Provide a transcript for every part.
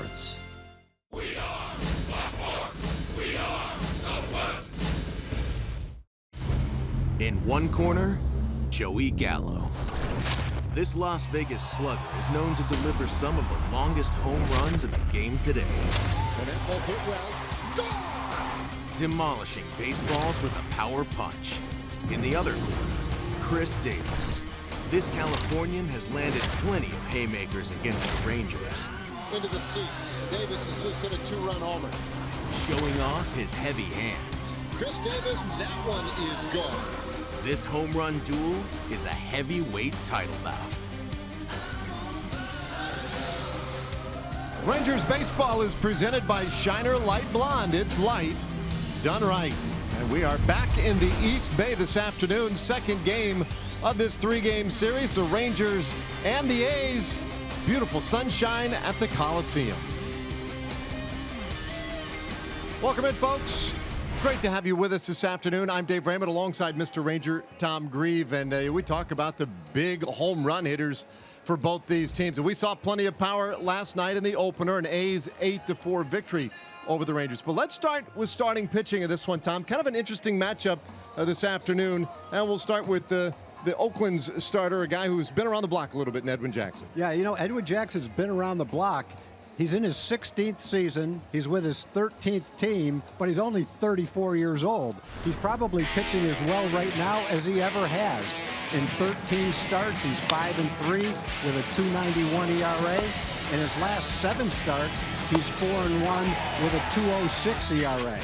sports. We are the North. We are the West. In one corner, Joey Gallo. This Las Vegas slugger is known to deliver some of the longest home runs in the game today. And that ball's hit well. Demolishing baseballs with a power punch. In the other corner, Chris Davis. This Californian has landed plenty of haymakers against the Rangers. Into the seats. Davis has just hit a two-run homer. Showing off his heavy hands. Chris Davis, that one is gone. This home run duel is a heavyweight title bout. Rangers baseball is presented by Shiner Light Blonde. It's light, done right. And we are back in the East Bay this afternoon. Second game of this three-game series. The Rangers and the A's. Beautiful sunshine at the Coliseum. Welcome in, folks. Great to have you with us this afternoon. I'm Dave Raymond alongside Mr. Ranger Tom Grieve, and we talk about the big home run hitters for both these teams. And we saw plenty of power last night in the opener, an A's 8-4 victory over the Rangers. But let's start with starting pitching of this one, Tom. Kind of an interesting matchup this afternoon, and we'll start with the Oakland's starter, a guy who's been around the block a little bit, in Edwin Jackson. Yeah, you know, Edwin Jackson's been around the block. He's in his 16th season. He's with his 13th team, but he's only 34 years old. He's probably pitching as well right now as he ever has. In 13 starts, he's 5-3 with a 2.91 ERA. In his last 7 starts, he's 4-1 with a 2.06 ERA.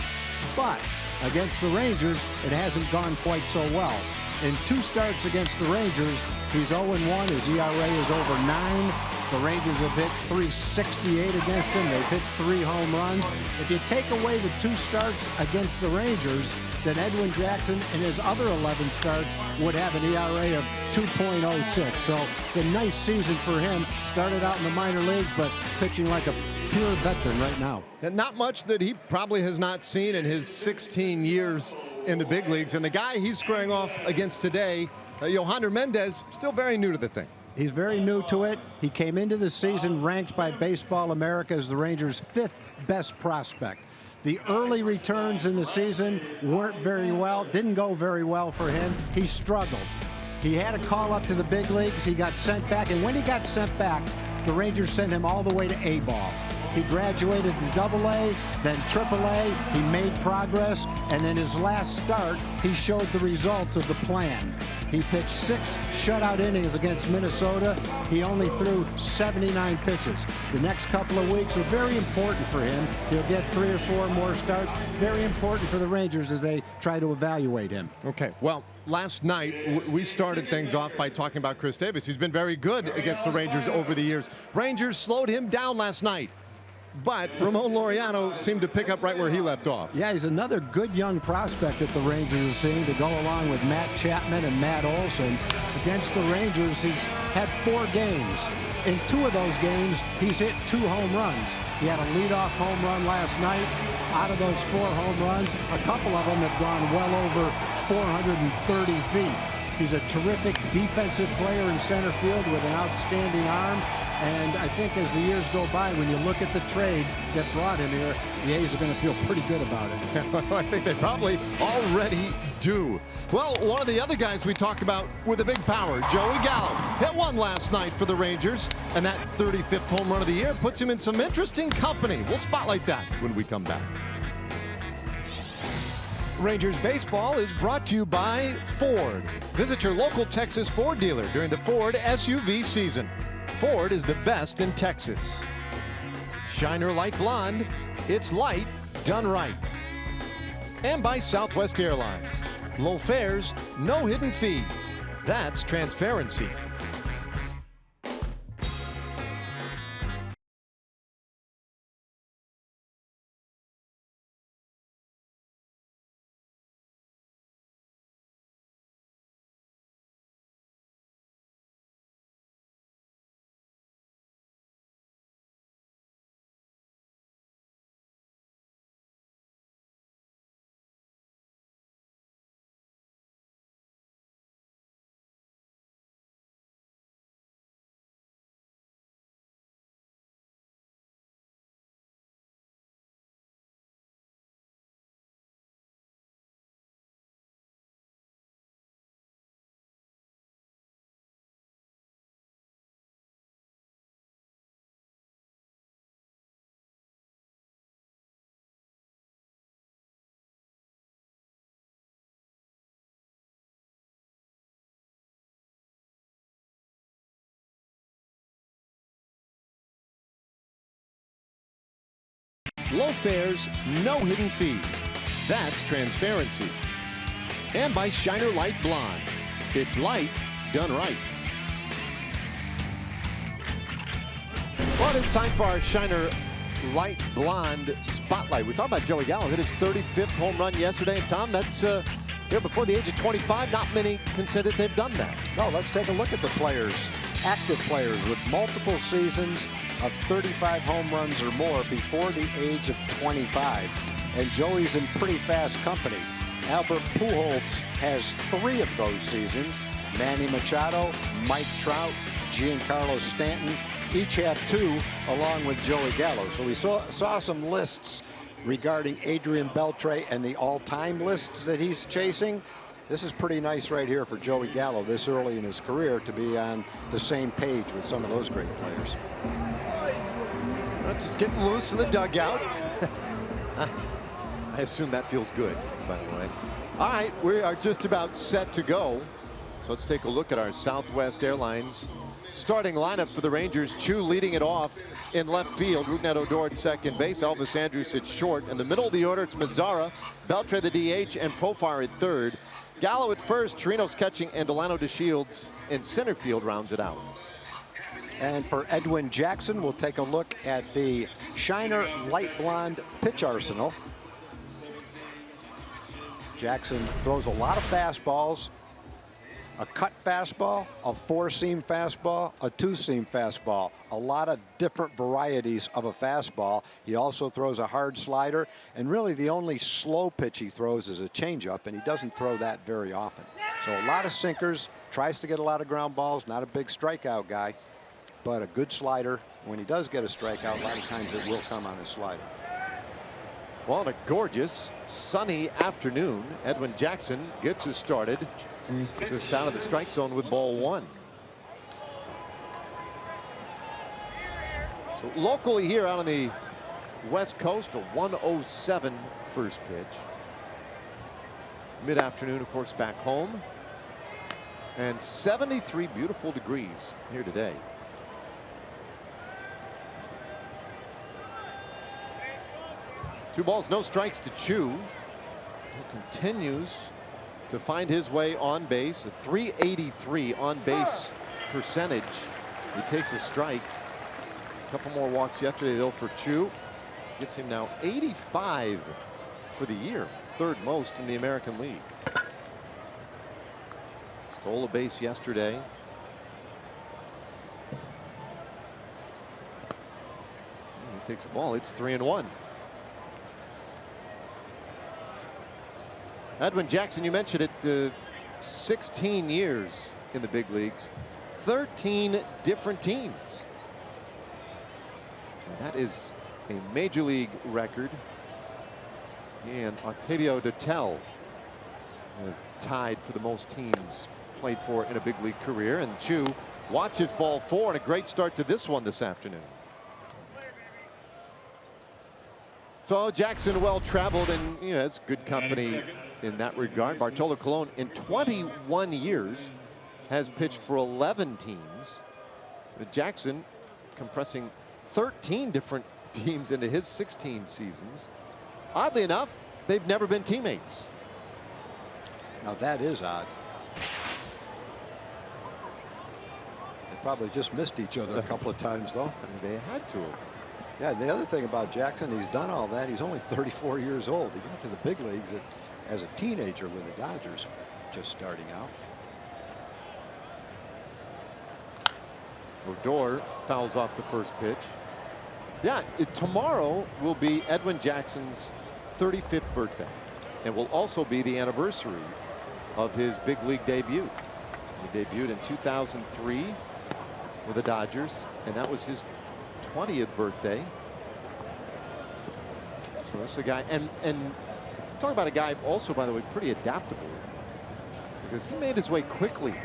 But against the Rangers, it hasn't gone quite so well. In 2 starts against the Rangers, he's 0-1. His ERA is over 9. The Rangers have hit .368 against him. They've hit 3 home runs. If you take away the 2 starts against the Rangers, then Edwin Jackson in his other 11 starts would have an ERA of 2.06. So it's a nice season for him. Started out in the minor leagues, but pitching like a pure veteran right now. And not much that he probably has not seen in his 16 years in the big leagues. And the guy he's squaring off against today, Yohander Mendez, still very new to the thing. He's very new to it. He came into the season ranked by Baseball America as the Rangers' 5th best prospect. The early returns in the season weren't very well, didn't go very well for him. He struggled. He had a call up to the big leagues. He got sent back, and when he got sent back, the Rangers sent him all the way to A-ball. He graduated to AA, then AAA. He made progress, and in his last start, he showed the results of the plan. He pitched 6 shutout innings against Minnesota. He only threw 79 pitches. The next couple of weeks are very important for him. He'll get 3 or 4 more starts. Very important for the Rangers as they try to evaluate him. Okay, well, last night we started things off by talking about Chris Davis. He's been very good against the Rangers over the years. Rangers slowed him down last night, but Ramon Laureano seemed to pick up right where he left off. Yeah, he's another good young prospect that the Rangers are seeing to go along with Matt Chapman and Matt Olson. Against the Rangers, he's had 4 games. In 2 of those games, he's hit 2 home runs. He had a leadoff home run last night. Out of those 4 home runs, a couple of them have gone well over 430 feet. He's a terrific defensive player in center field with an outstanding arm. And I think as the years go by, when you look at the trade that brought him here, the A's are going to feel pretty good about it. I think they probably already do. Well, one of the other guys we talked about with a big power, Joey Gallo, hit 1 last night for the Rangers, and that 35th home run of the year puts him in some interesting company. We'll spotlight that when we come back. Rangers baseball is brought to you by Ford. Visit your local Texas Ford dealer during the Ford SUV season. Ford is the best in Texas. Shiner Light Blonde, it's light done right. And by Southwest Airlines. Low fares, no hidden fees. That's transparency. Low fares, no hidden fees. That's transparency. And by Shiner Light Blonde. It's light done right. Well, it's time for our Shiner Light Blonde Spotlight. We talked about Joey Gallo. Hit his 35th home run yesterday. And Tom, that's before the age of 25, not many consider they've done that. No, let's take a look at the players, active players with multiple seasons of 35 home runs or more before the age of 25. And Joey's in pretty fast company. Albert Pujols has 3 of those seasons. Manny Machado, Mike Trout, Giancarlo Stanton, each have 2 along with Joey Gallo. So we saw some lists regarding Adrian Beltre and the all-time lists that he's chasing. This is pretty nice right here for Joey Gallo this early in his career to be on the same page with some of those great players. Well, just getting loose in the dugout. I assume that feels good, by the way. All right, we are just about set to go. So let's take a look at our Southwest Airlines starting lineup for the Rangers. Chu leading it off in left field. Rougned Odor at second base. Elvis Andrus at short. In the middle of the order, it's Mazzara, Beltre the DH, and Profar at third. Gallo at first, Chirinos catching, and Delano DeShields in center field rounds it out. And for Edwin Jackson, we'll take a look at the Shiner Light Blonde pitch arsenal. Jackson throws a lot of fastballs, a cut fastball, a 4-seam fastball, a 2-seam fastball, a lot of different varieties of a fastball. He also throws a hard slider, and really the only slow pitch he throws is a changeup, and he doesn't throw that very often. So a lot of sinkers, tries to get a lot of ground balls, not a big strikeout guy, but a good slider. When he does get a strikeout, a lot of times it will come on his slider. Well, on a gorgeous, sunny afternoon, Edwin Jackson gets us started just out of the strike zone with ball 1. So locally here out on the West Coast, a 107 first pitch. Mid-afternoon, of course, back home. And 73 beautiful degrees here today. Two balls, no strikes to Chu, who continues to find his way on base. A 383 on base percentage. He takes a strike. A couple more walks yesterday, though, for Chu. Gets him now 85 for the year, 3rd most in the American League. Stole a base yesterday. He takes a ball. It's 3-1. Edwin Jackson, you mentioned it, 16 years in the big leagues, 13 different teams. And that is a major league record. And Octavio Dotel have tied for the most teams played for in a big league career. And Chu watches ball 4, and a great start to this one this afternoon. So Jackson well traveled, and it's good company in that regard. Bartolo Colon in 21 years has pitched for 11 teams. Jackson compressing 13 different teams into his 16 seasons. Oddly enough, they've never been teammates. Now that is odd. They probably just missed each other a couple of times, though. I mean, they had to have. Yeah, the other thing about Jackson, he's done all that. He's only 34 years old. He got to the big leagues as a teenager with the Dodgers, just starting out. Odor fouls off the first pitch. Yeah, tomorrow will be Edwin Jackson's 35th birthday, and will also be the anniversary of his big league debut. He debuted in 2003 with the Dodgers, and that was his 20th birthday. So that's the guy, and talk about a guy also, by the way, pretty adaptable, because he made his way quickly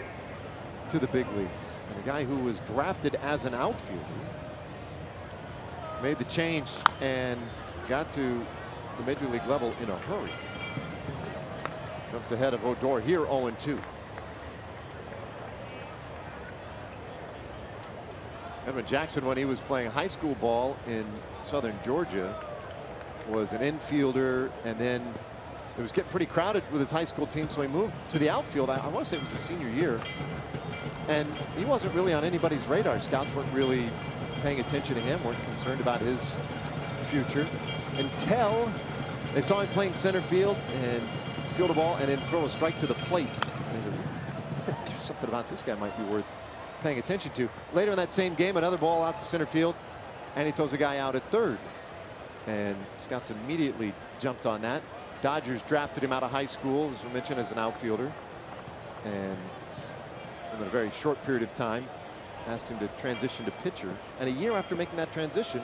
to the big leagues, and a guy who was drafted as an outfielder made the change and got to the major league level in a hurry. Jumps ahead of Odor here, 0-2. Edwin Jackson, when he was playing high school ball in southern Georgia, was an infielder, and then it was getting pretty crowded with his high school team, so he moved to the outfield. I want to say it was his senior year, and he wasn't really on anybody's radar. Scouts weren't really paying attention to him, weren't concerned about his future until they saw him playing center field and field a ball and then throw a strike to the plate. And they said, there's something about this guy might be worth paying attention to. Later in that same game, another ball out to center field, and he throws a guy out at third. And scouts immediately jumped on that. Dodgers drafted him out of high school, as we mentioned, as an outfielder. And in a very short period of time, asked him to transition to pitcher. And a year after making that transition,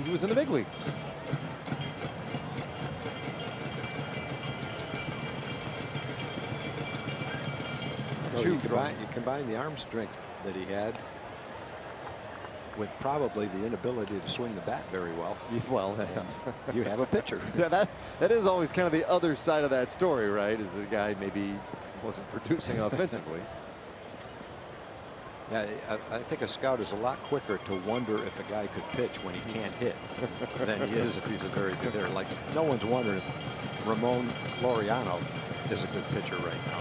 he was in the big leagues. Well, you combine the arm strength that he had with probably the inability to swing the bat very well. Well, you have a pitcher. Yeah, that is always kind of the other side of that story, right? Is the guy maybe wasn't producing offensively. Yeah, I think a scout is a lot quicker to wonder if a guy could pitch when he can't hit than he is if he's a very good hitter. Like, no one's wondering if Ramon Laureano is a good pitcher right now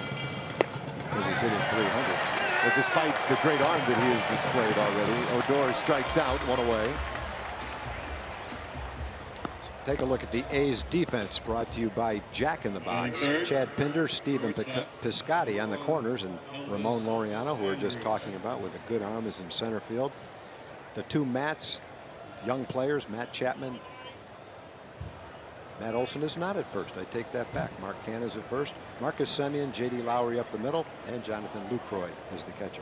because he's hitting 300. But despite the great arm that he has displayed already, Odor strikes out, one away. Take a look at the A's defense, brought to you by Jack in the Box. Chad Pinder, Steven Piscotty on the corners, and Ramon Laureano, who we were just talking about with a good arm, is in center field. The two Matts, young players, Matt Chapman. Matt Olson is not at first. I take that back. Mark Canha is at first. Marcus Semien, J.D. Lowry up the middle, and Jonathan Lucroy is the catcher.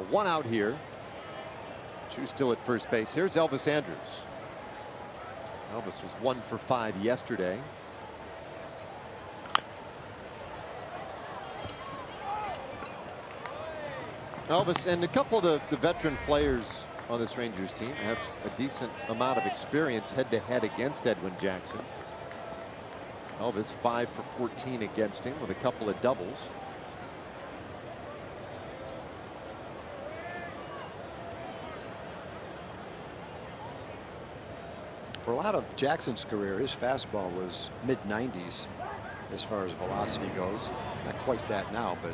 One out here. Chu still at first base. Here's Elvis Andrus. Elvis was 1 for 5 yesterday. Elvis and a couple of the veteran players on this Rangers team have a decent amount of experience head-to-head against Edwin Jackson. Elvis 5 for 14 against him with a couple of doubles. For a lot of Jackson's career, his fastball was mid-90s as far as velocity goes. Not quite that now, but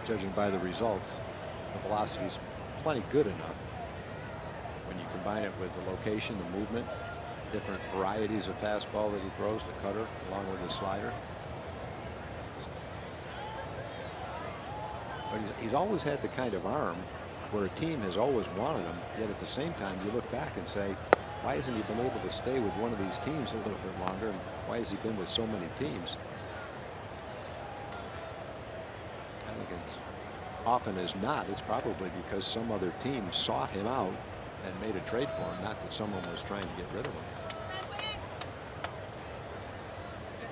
judging by the results, the velocity is plenty good enough. When you combine it with the location, the movement, different varieties of fastball that he throws, the cutter along with the slider. But he's always had the kind of arm where a team has always wanted him, yet at the same time you look back and say, why hasn't he been able to stay with one of these teams a little bit longer, and why has he been with so many teams? I think it's often as not, it's probably because some other team sought him out and made a trade for him, not that someone was trying to get rid of him.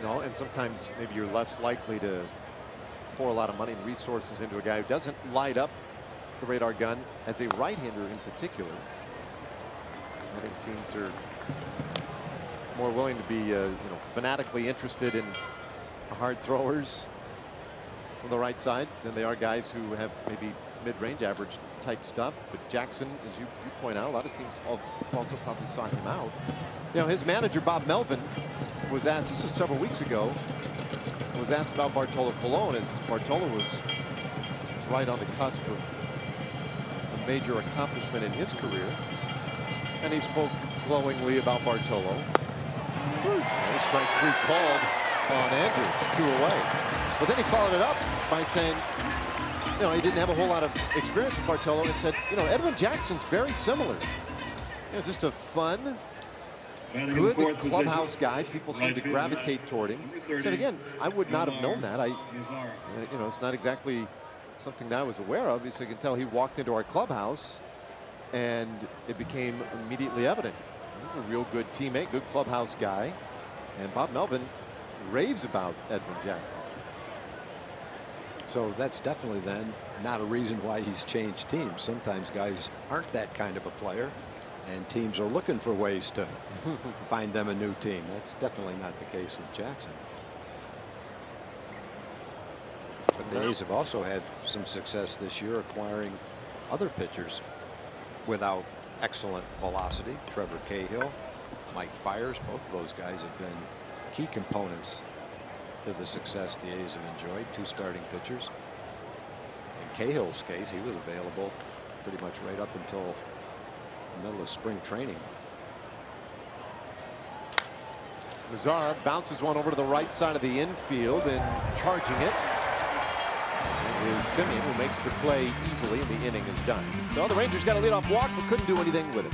No, and sometimes maybe you're less likely to pour a lot of money and resources into a guy who doesn't light up the radar gun as a right-hander in particular. I think teams are more willing to be fanatically interested in hard throwers from the right side than they are guys who have maybe mid-range average type stuff. But Jackson, as you point out, a lot of teams also probably sought him out. His manager Bob Melvin was asked, this was several weeks ago, was asked about Bartolo Colon, as Bartolo was right on the cusp of a major accomplishment in his career. And he spoke glowingly about Bartolo. Strike 3 called on Andrews, 2 away. But then he followed it up by saying, he didn't have a whole lot of experience with Bartolo, and said, Edwin Jackson's very similar. Just a fun, good clubhouse guy. People seem to gravitate toward him. Said again, I would not have known that. It's not exactly something that I was aware of. So you can tell he walked into our clubhouse and it became immediately evident. He's a real good teammate, good clubhouse guy. And Bob Melvin raves about Edwin Jackson. So that's definitely then not a reason why he's changed teams. Sometimes guys aren't that kind of a player, and teams are looking for ways to find them a new team. That's definitely not the case with Jackson. But the A's have also had some success this year acquiring other pitchers without excellent velocity. Trevor Cahill, Mike Fiers, both of those guys have been key components to the success the A's have enjoyed. 2 starting pitchers. In Cahill's case, he was available pretty much right up until the middle of spring training. Mazara bounces one over to the right side of the infield, and charging it is Simeon, who makes the play easily, and the inning is done. So the Rangers got a leadoff walk, but couldn't do anything with it.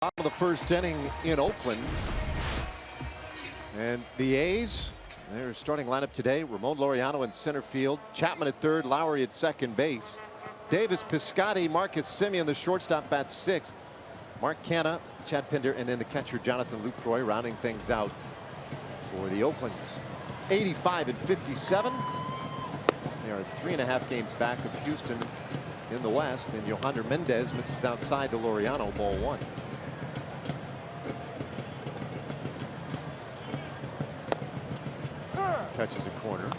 Bottom of the first inning in Oakland, and the A's, their starting lineup today: Ramon Laureano in center field, Chapman at third, Lowry at second base, Davis, Piscotty, Marcus Simeon, the shortstop, bats sixth, Mark Canha, Chad Pinder, and then the catcher Jonathan Lucroy rounding things out for the Oaklands. 85 and 57. They are 3.5 games back of Houston in the West, and Yohander Mendez misses outside to Laureano, ball 1. Catches a corner.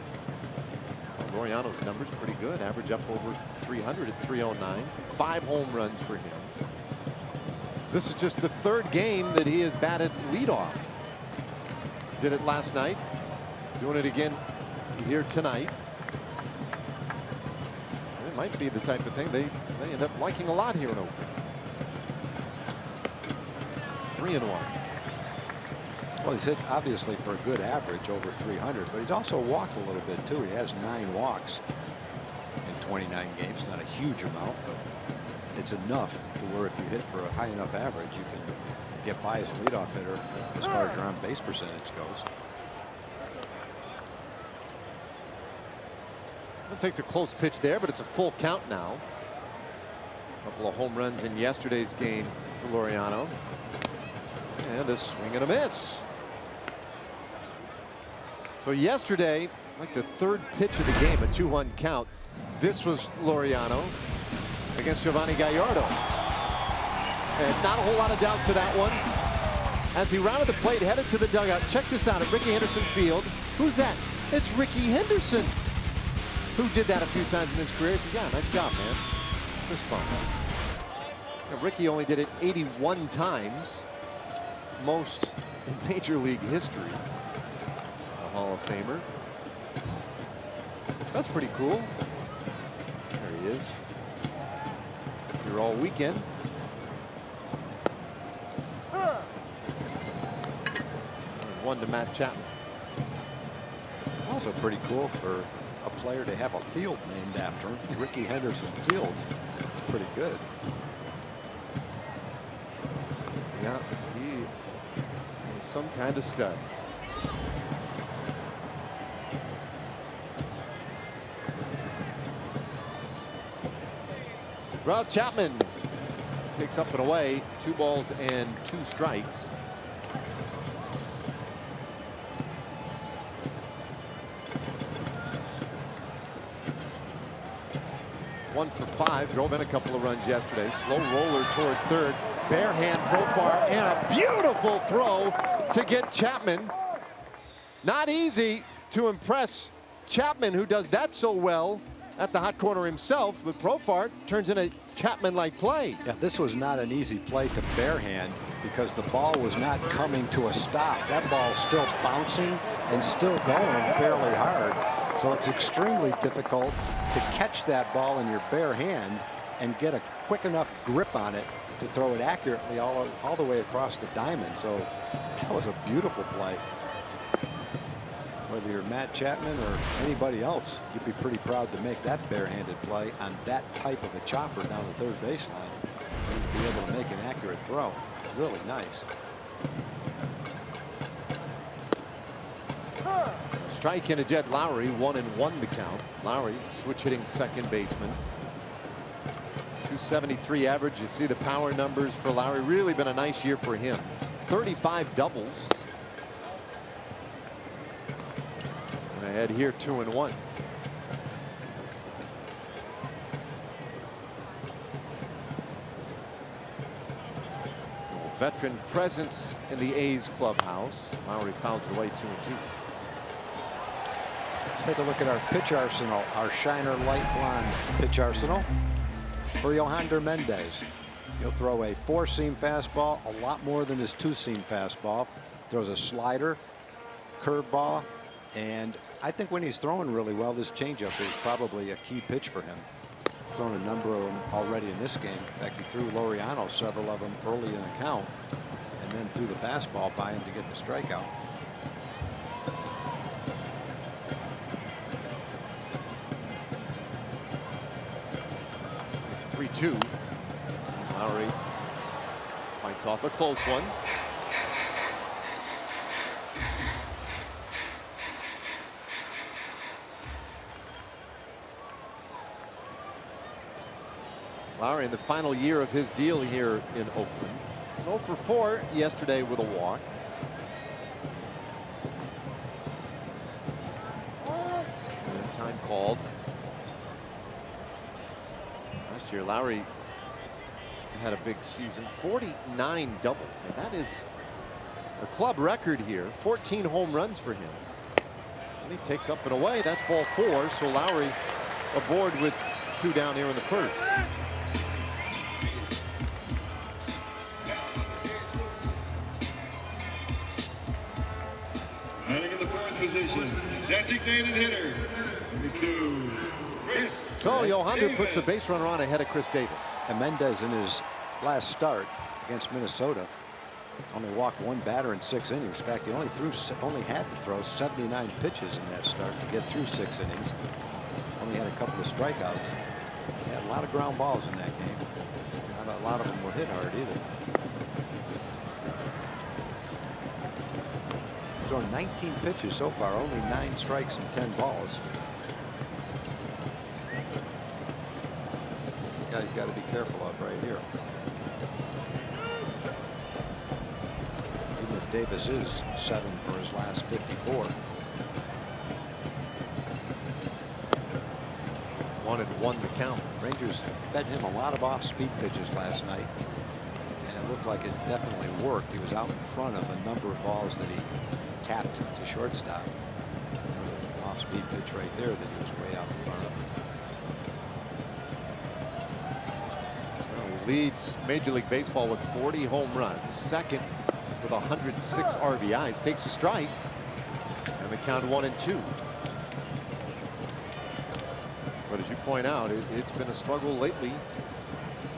So Laureano's numbers pretty good. Average up over 300 at 309. 5 home runs for him. This is just the 3rd game that he has batted leadoff. Did it last night. Doing it again here tonight. It might be the type of thing they end up liking a lot here in Oakland. 3-1. Well, he's hit obviously for a good average over 300, but he's also walked a little bit too. He has 9 walks in 29 games. Not a huge amount, but it's enough to where if you hit for a high enough average, you can get by as a leadoff hitter as far as your on base percentage goes. It takes a close pitch there, but it's a full count now. A couple of home runs in yesterday's game for Laureano, and a swing and a miss. So yesterday, like the 3rd pitch of the game, a 2-1 count. This was Laureano against Giovanni Gallardo. And not a whole lot of doubt to that one. As he rounded the plate, headed to the dugout. Check this out at Ricky Henderson Field. Who's that? It's Ricky Henderson, who did that a few times in his career. He said, yeah, nice job, man. Fist bump. Now, Ricky only did it 81 times, most in Major League history. Hall of Famer. That's pretty cool. There he is. Here all weekend. One to Matt Chapman. It's also pretty cool for a player to have a field named after him. Ricky Henderson Field. It's pretty good. Yeah, he was some kind of stud. Well, Chapman takes up and away. 2 balls and 2 strikes. One for 5, drove in a couple of runs yesterday. Slow roller toward third. Bare hand Profar, and a beautiful throw to get Chapman. Not easy to impress Chapman, who does that so well at the hot corner himself, but Profar turns in a Chapman-like play. Yeah, this was not an easy play to barehand because the ball was not coming to a stop. That ball's still bouncing and still going fairly hard. So it's extremely difficult to catch that ball in your bare hand and get a quick enough grip on it to throw it accurately all the way across the diamond. So that was a beautiful play. Whether you're Matt Chapman or anybody else, you'd be pretty proud to make that barehanded play on that type of a chopper down the third baseline. You'd be able to make an accurate throw. Really nice. Strike in a Jed Lowry, 1-1 to count. Lowry, switch hitting second baseman. 273 average. You see the power numbers for Lowry. Really been a nice year for him. 35 doubles. And ahead here, 2-1. Veteran presence in the A's clubhouse. Lowry fouls it away, 2-2. Take a look at our pitch arsenal, our Shiner light blonde pitch arsenal for Yohander Mendez. He'll throw a 4-seam fastball, a lot more than his 2-seam fastball. Throws a slider, curveball, and I think when he's throwing really well, this changeup is probably a key pitch for him. Thrown a number of them already in this game. In fact, he threw Laureano several of them early in the count, and then threw the fastball by him to get the strikeout. 3-2. Lowry fights off a close one. Lowry in the final year of his deal here in Oakland. He's 0 for 4 yesterday with a walk. And then time called. Last year, Lowry had a big season, 49 doubles, and that is a club record here. 14 home runs for him. And he takes up and away. That's ball 4. So Lowry aboard with 2 down here in the first. Running in the fourth position, designated hitter, number 2, Chris. So Yohander puts a base runner on ahead of Chris Davis. And Mendez in his last start against Minnesota only walked 1 batter in 6 innings. In fact, he only had to throw 79 pitches in that start to get through 6 innings. Only had a couple of strikeouts. He had a lot of ground balls in that game. Not a lot of them were hit hard either. Thrown 19 pitches so far, only 9 strikes and 10 balls. This guy's got to be careful of right here. Even if Davis is 7 for his last 54. 1-1 to count. Rangers fed him a lot of off-speed pitches last night, and it looked like it definitely worked. He was out in front of a number of balls that he tapped to shortstop. Off-speed pitch right there that he was way out in front of. Well, he leads Major League Baseball with 40 home runs. Second with 106 RBIs. Takes a strike, and the count 1-2. But as you point out, it's been a struggle lately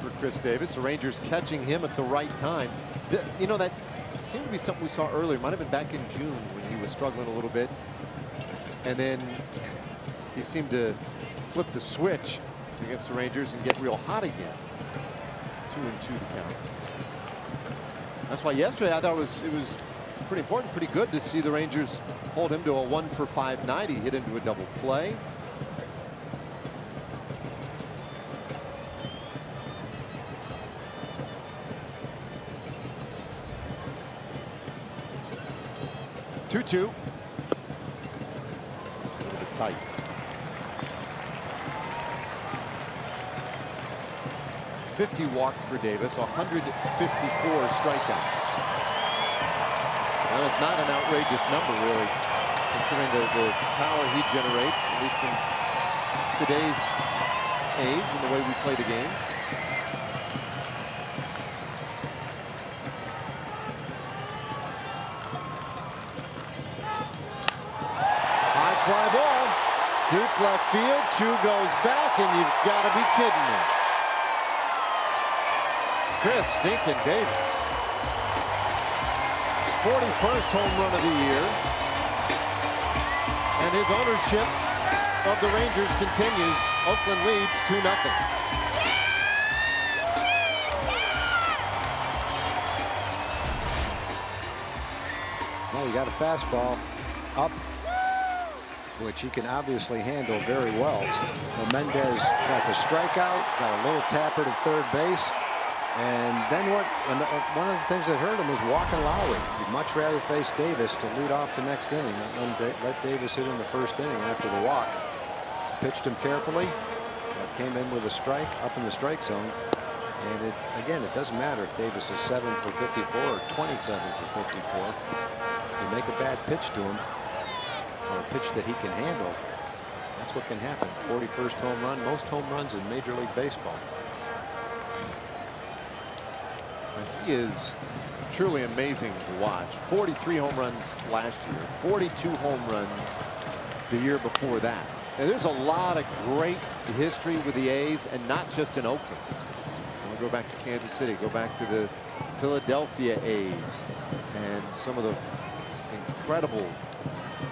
for Chris Davis. The Rangers catching him at the right time. You know, that seemed to be something we saw earlier. Might have been back in June when he was struggling a little bit. And then he seemed to flip the switch against the Rangers and get real hot again. 2-2 to count. That's why yesterday I thought it was pretty important, pretty good to see the Rangers hold him to a 1 for 5 night. He hit into a double play. 2-2. It's a little bit tight. 50 walks for Davis, 154 strikeouts. That is not an outrageous number, really, considering the power he generates, at least in today's age and the way we play the game. High fly ball, deep left field, Chu goes back, and you've got to be kidding me. Chris Stinkin' Davis. 41st home run of the year. And his ownership of the Rangers continues. Oakland leads 2-0. Well, you got a fastball up, which he can obviously handle very well. Well, Mendez got the strikeout, got a little tapper to third base. And then what? And one of the things that hurt him was walking Lowry. He'd much rather face Davis to lead off the next inning than let Davis hit in the first inning after the walk. Pitched him carefully. Came in with a strike up in the strike zone. And again, it doesn't matter if Davis is 7 for 54 or 27 for 54. If you make a bad pitch to him, or a pitch that he can handle, that's what can happen. 41st home run, most home runs in Major League Baseball. He is truly amazing to watch. 43 home runs last year, 42 home runs the year before that. And there's a lot of great history with the A's, and not just in Oakland. We'll go back to Kansas City, go back to the Philadelphia A's, and some of the incredible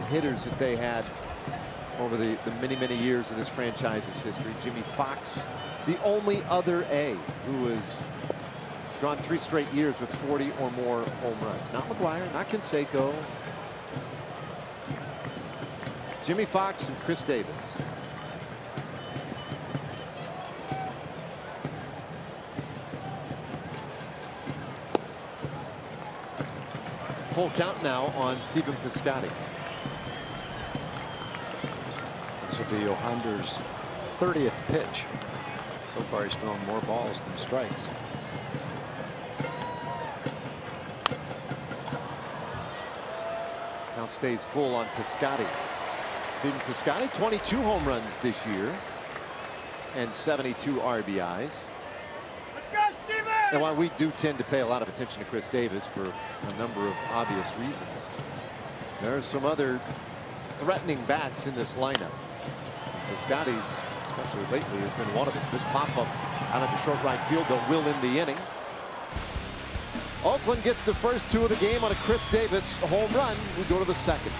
hitters that they had over the many years of this franchise's history. Jimmy Fox, the only other A who has gone 3 straight years with 40 or more home runs. Not McGuire, not Canseco. Jimmy Fox and Chris Davis. Full count now on Stephen Piscotty. This will be Yohander's 30th pitch. So far, he's thrown more balls than strikes. Count stays full on Piscotty. Stephen Piscotty, 22 home runs this year and 72 RBIs. Let's go, Steven! And while we do tend to pay a lot of attention to Chris Davis for a number of obvious reasons, there are some other threatening bats in this lineup. Piscotty's, especially lately, has been one of them. This pop-up out into short right field that will end the inning. Oakland gets the first 2 of the game on a Chris Davis home run. We go to the second.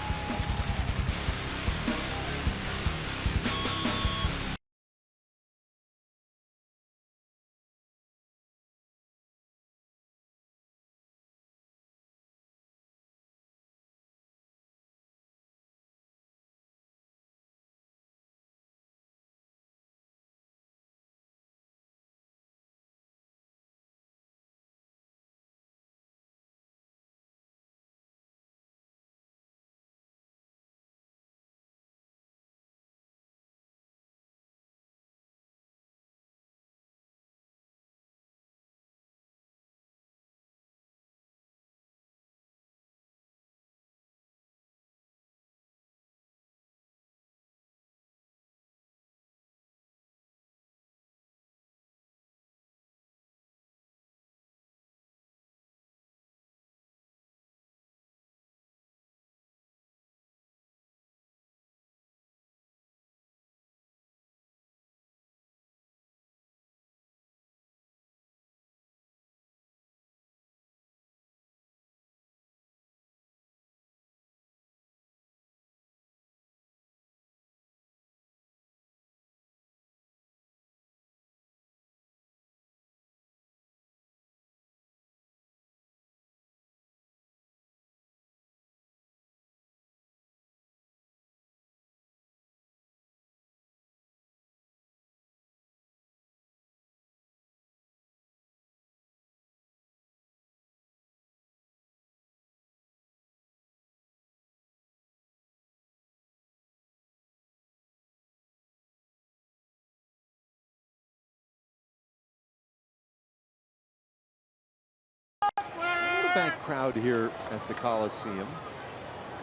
packed crowd here at the Coliseum.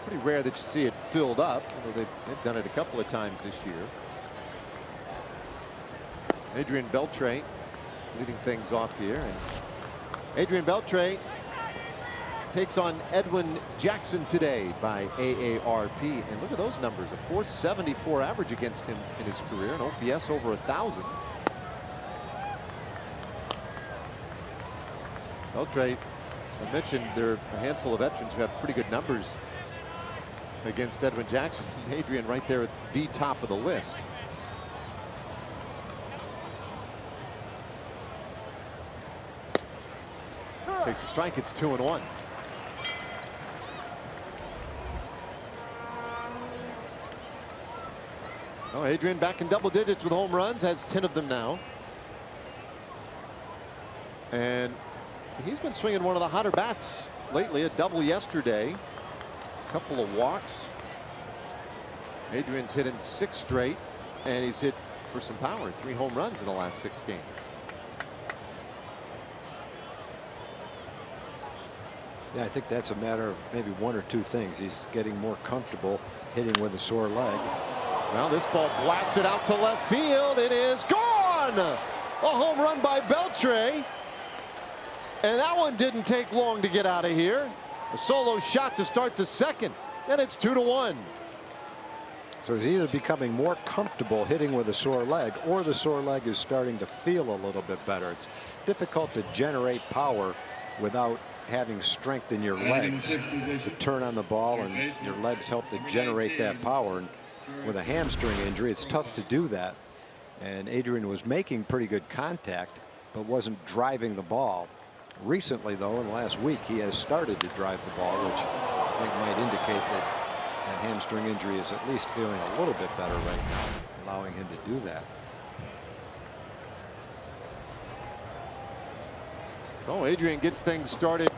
Pretty rare that you see it filled up, although they've done it a couple of times this year. Adrian Beltre leading things off here, and Adrian Beltre takes on Edwin Jackson today by AARP, and look at those numbers, a .474 average against him in his career, an OPS over 1,000. Beltre, I mentioned there are a handful of veterans who have pretty good numbers against Edwin Jackson. Adrian right there at the top of the list. Takes a strike, it's 2-1. Oh, Adrian back in double digits with home runs, has 10 of them now. And he's been swinging one of the hotter bats lately, a double yesterday, a couple of walks. Adrian's hit in 6 straight, and he's hit for some power, 3 home runs in the last 6 games. Yeah, I think that's a matter of maybe 1 or 2 things. He's getting more comfortable hitting with a sore leg. Well, this ball blasted out to left field. It is gone! A home run by Beltre. And that one didn't take long to get out of here. A solo shot to start the second. And it's 2-1. So he's either becoming more comfortable hitting with a sore leg, or the sore leg is starting to feel a little bit better. It's difficult to generate power without having strength in your legs to turn on the ball, and your legs help to generate that power. And with a hamstring injury, it's tough to do that. And Adrian was making pretty good contact, but wasn't driving the ball. Recently, though, in the last week, he has started to drive the ball, which I think might indicate that that hamstring injury is at least feeling a little bit better right now, allowing him to do that. So Adrian gets things started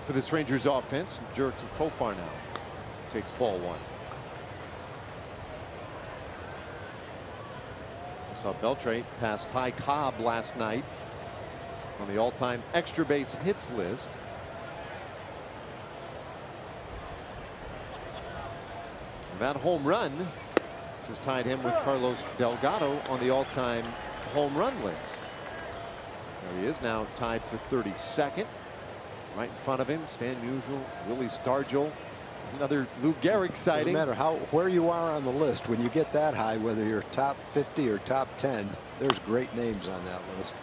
for this Rangers offense. Jurickson Profar now takes ball 1. We saw Beltre pass Ty Cobb last night on the all-time extra base hits list. And that home run just tied him with Carlos Delgado on the all-time home run list. There he is now, tied for 32nd. Right in front of him, Stan Musial, Willie Stargell, another Lou Gehrig sighting. Doesn't matter where you are on the list, when you get that high, whether you're top 50 or top 10, there's great names on that list.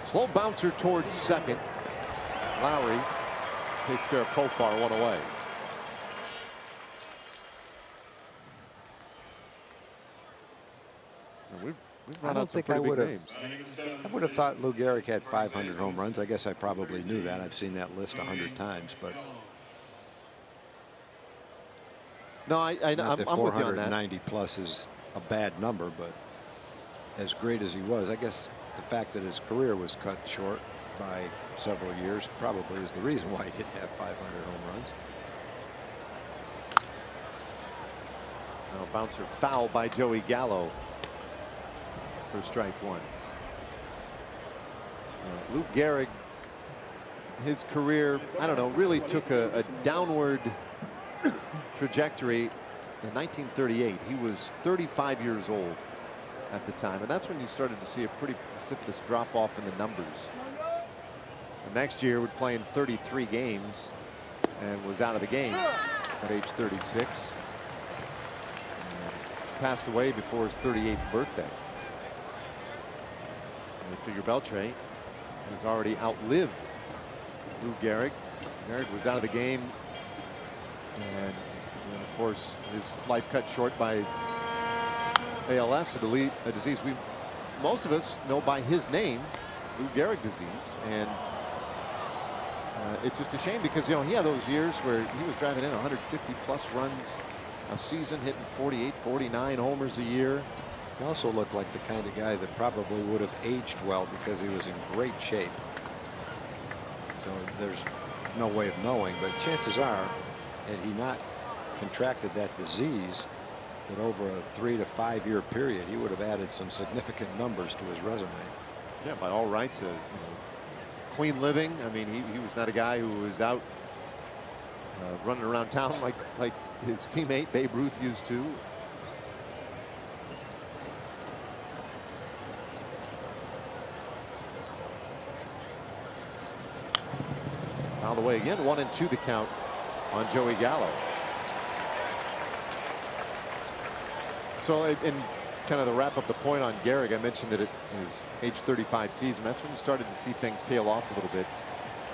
Slow bouncer towards second. Lowry takes care of Profar, 1 away. And we've run out some pretty big names. I would have thought Lou Gehrig had 500 home runs. I guess I probably knew that. I've seen that list 100 times, but no, I'm with you on that. 490 plus is a bad number, but as great as he was, I guess the fact that his career was cut short by several years probably is the reason why he didn't have 500 home runs. Now bouncer foul by Joey Gallo for strike 1. Lou Gehrig, his career, I don't know, really took a downward trajectory in 1938. He was 35 years old at the time, and that's when you started to see a pretty precipitous drop off in the numbers. The next year would play in 33 games and was out of the game at age 36. And passed away before his 38th birthday. And I figure Beltre has already outlived Lou Gehrig. Gehrig was out of the game, and of course his life cut short by ALS, a disease most of us know by his name, Lou Gehrig disease. And it's just a shame because, you know, he had those years where he was driving in 150 plus runs a season, hitting 48, 49 homers a year. He also looked like the kind of guy that probably would have aged well because he was in great shape. So there's no way of knowing, but chances are, had he not contracted that disease, that over a 3 to 5 year period, he would have added some significant numbers to his resume. Yeah, by all rights, clean living. I mean, he was not a guy who was out running around town like his teammate Babe Ruth used to. Fouled away again. 1-2 the count on Joey Gallo. So in kind of to wrap up the point on Gehrig, I mentioned that at his age 35 season, that's when you started to see things tail off a little bit.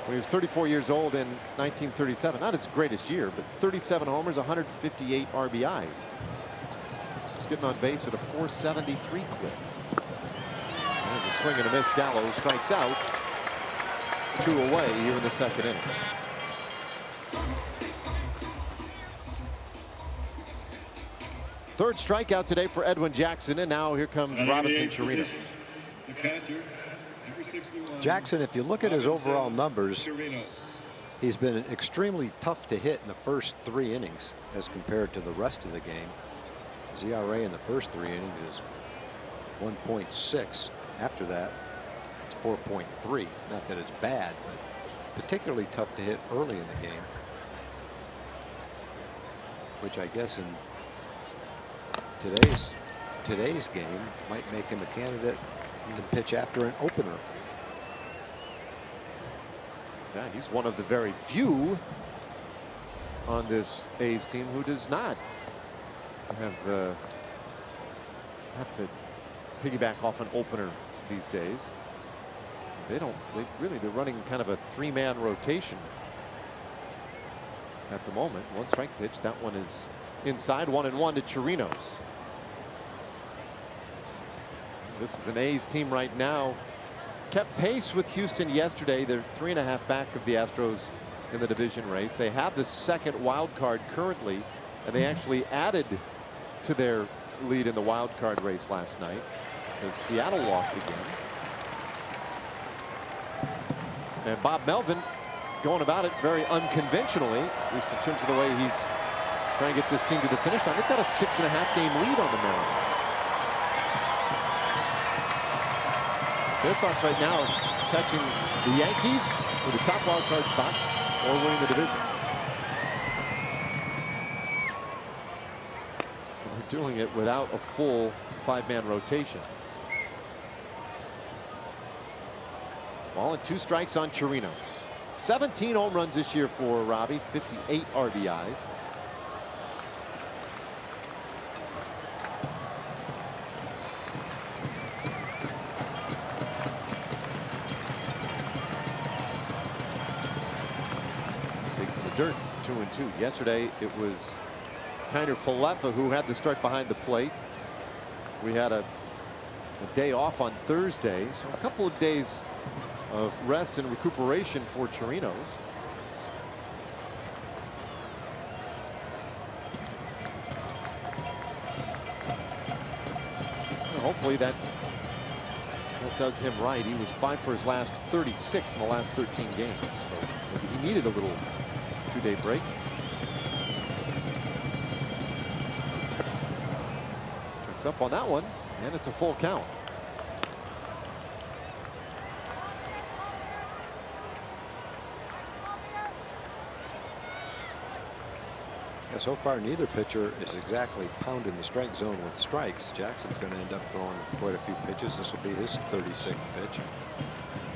When he was 34 years old in 1937, not his greatest year, but 37 homers, 158 RBIs. He's getting on base at a 473 clip. There's a swing and a miss. Gallo strikes out. 2 away here in the second inning. Third strikeout today for Edwin Jackson, and now here comes Robinson Chirinos. The catcher, number 61. Jackson, if you look at his overall numbers, he's been extremely tough to hit in the first 3 innings as compared to the rest of the game. His ERA in the first 3 innings is 1.6. After that, it's 4.3. Not that it's bad, but particularly tough to hit early in the game, which I guess in today's game might make him a candidate to pitch after an opener. Yeah, he's one of the very few on this A's team who does not have to piggyback off an opener these days. They're running kind of a 3-man rotation at the moment. 1 strike pitch. That one is inside. 1-1 to Chirinos. This is an A's team right now. Kept pace with Houston yesterday. They're 3.5 back of the Astros in the division race. They have the second wild card currently, and they actually added to their lead in the wild card race last night as Seattle lost again. And Bob Melvin going about it very unconventionally, at least in terms of the way he's trying to get this team to the finish line. They've got a 6.5 game lead on the Mariners. Their thoughts right now are catching the Yankees for the top wild card spot or winning the division. And they're doing it without a full 5-man rotation. Ball and 2 strikes on Chirinos. 17 home runs this year for Robbie, 58 RBIs. Takes in the dirt, 2-2. Yesterday it was Kiner Falefa who had the start behind the plate. We had a day off on Thursday, so a couple of days of rest and recuperation for Chirinos. Well, hopefully that does him right. He was 5 for his last 36 in the last 13 games, so maybe he needed a little 2-day break. Checks up on that one, and it's a full count. Yeah, so far neither pitcher is exactly pounding the strike zone with strikes. Jackson's going to end up throwing quite a few pitches. This will be his 36th pitch.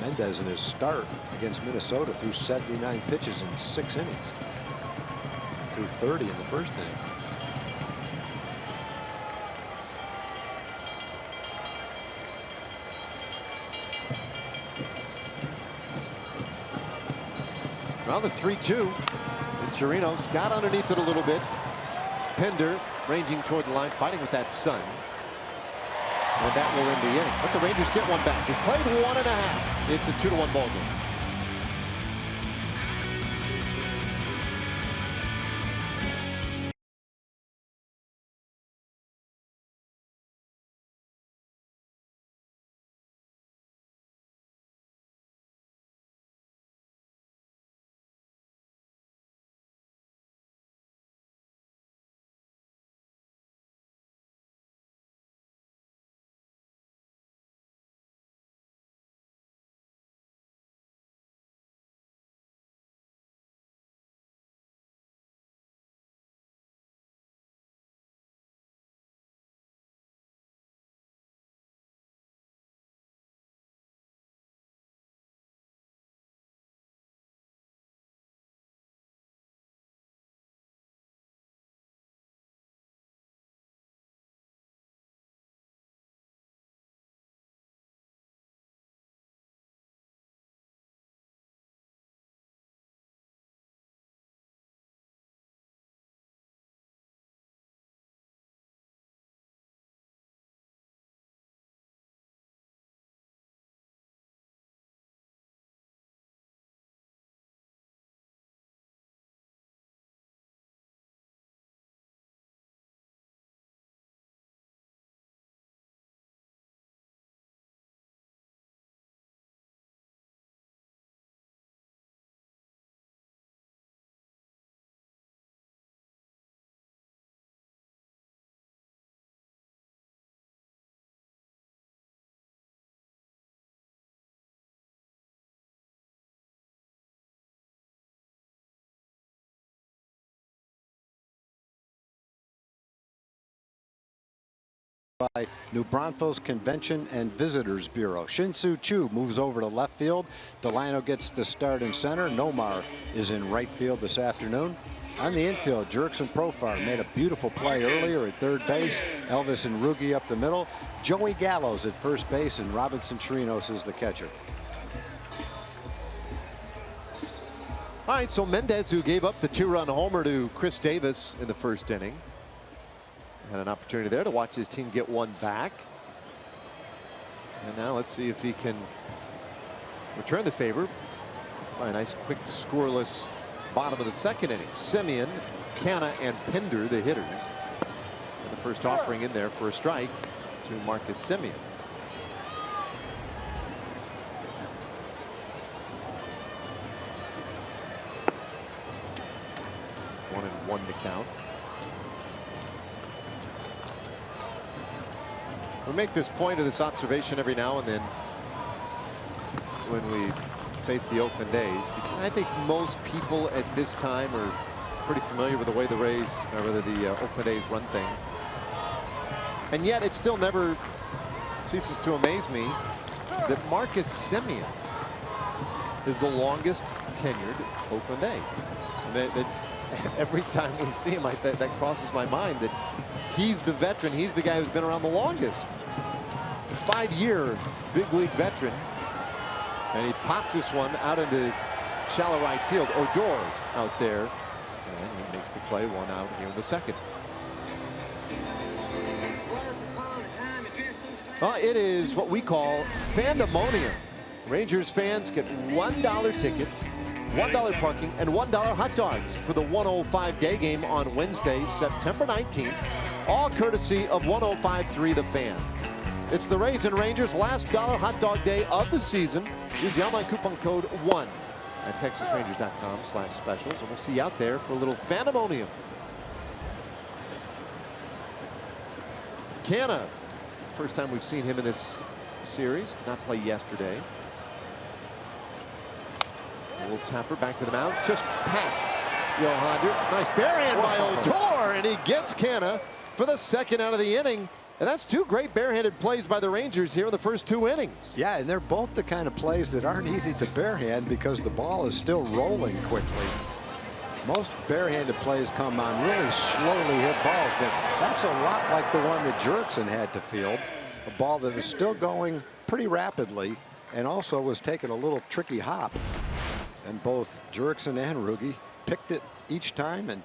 Mendez in his start against Minnesota threw 79 pitches in 6 innings. Threw 30 in the first inning. Well, the 3-2. Chirinos got underneath it a little bit. Pender ranging toward the line, fighting with that sun. And that will end the inning. But the Rangers get one back. They've played 1.5. It's a 2-1 ball game. by New Braunfels Convention and Visitors Bureau. Shin-Soo Choo moves over to left field. Delano gets the start in center. Nomar is in right field this afternoon. On the infield, Jurickson Profar made a beautiful play earlier at third base. Elvis and Rugi up the middle. Joey Gallows at first base, and Robinson Chirinos is the catcher. All right, so Mendez, who gave up the 2-run homer to Chris Davis in the first inning, had an opportunity there to watch his team get one back. And now let's see if he can return the favor by a nice, quick, scoreless bottom of the second inning. Simeon, Canna, and Pinder, the hitters. And the first offering in there for a strike to Marcus Simeon. One and one to count. We make this point of this observation every now and then when we face the Oakland A's, because I think most people at this time are pretty familiar with the way the Rays, or rather the Oakland A's run things. And yet it still never ceases to amaze me that Marcus Simeon is the longest tenured Oakland A. That every time we see him, that crosses my mind that he's the veteran. He's the guy who's been around the longest. 5-year big league veteran. And he pops this one out into shallow right field. Odor out there. And he makes the play, one out here in the second. Well, it is what we call Fandemonium. Rangers fans get $1 tickets, $1 parking, and $1 hot dogs for the 105 day game on Wednesday, September 19th. All courtesy of 105.3 The Fan. It's the Rays and Rangers last dollar hot dog day of the season. Use the online coupon code 1 at TexasRangers.com/specials, and we'll see you out there for a little Fandemonium. Canna, first time we've seen him in this series. Did not play yesterday. A little tapper back to the mound, just past Johander. Nice barehand by Odor, and he gets Canna for the second out of the inning. And that's two great barehanded plays by the Rangers here in the first 2 innings. Yeah, and they're both the kind of plays that aren't easy to barehand because the ball is still rolling quickly. Most barehanded plays come on really slowly hit balls, but that's a lot like the one that Jurickson had to field. A ball that was still going pretty rapidly and also was taking a little tricky hop. And both Jurickson and Rugi picked it each time and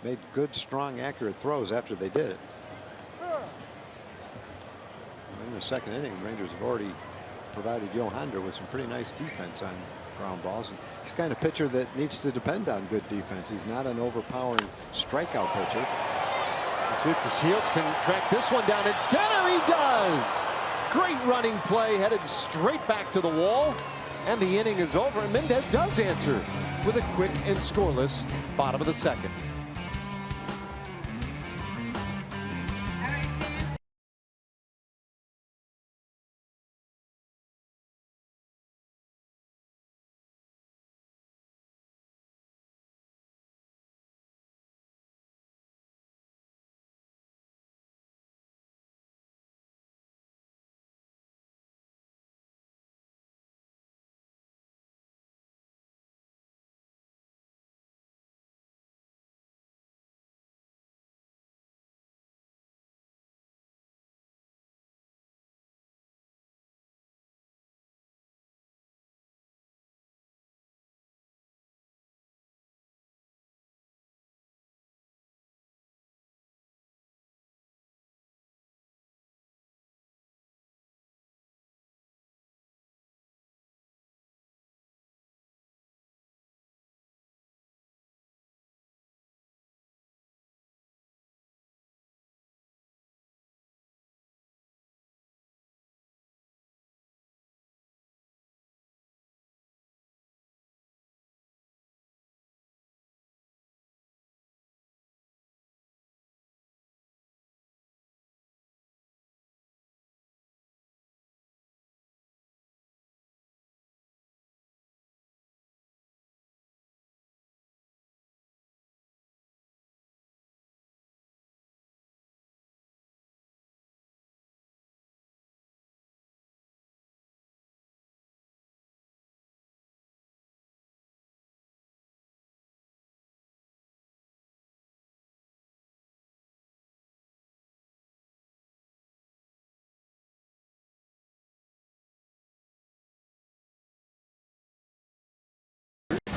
made good, strong, accurate throws after they did it. In the second inning, the Rangers have already provided Johander with some pretty nice defense on ground balls. And he's the kind of pitcher that needs to depend on good defense. He's not an overpowering strikeout pitcher. Let's see if the Shields can track this one down at center. He does. Great running play, headed straight back to the wall. And the inning is over, and Mendez does answer with a quick and scoreless bottom of the second.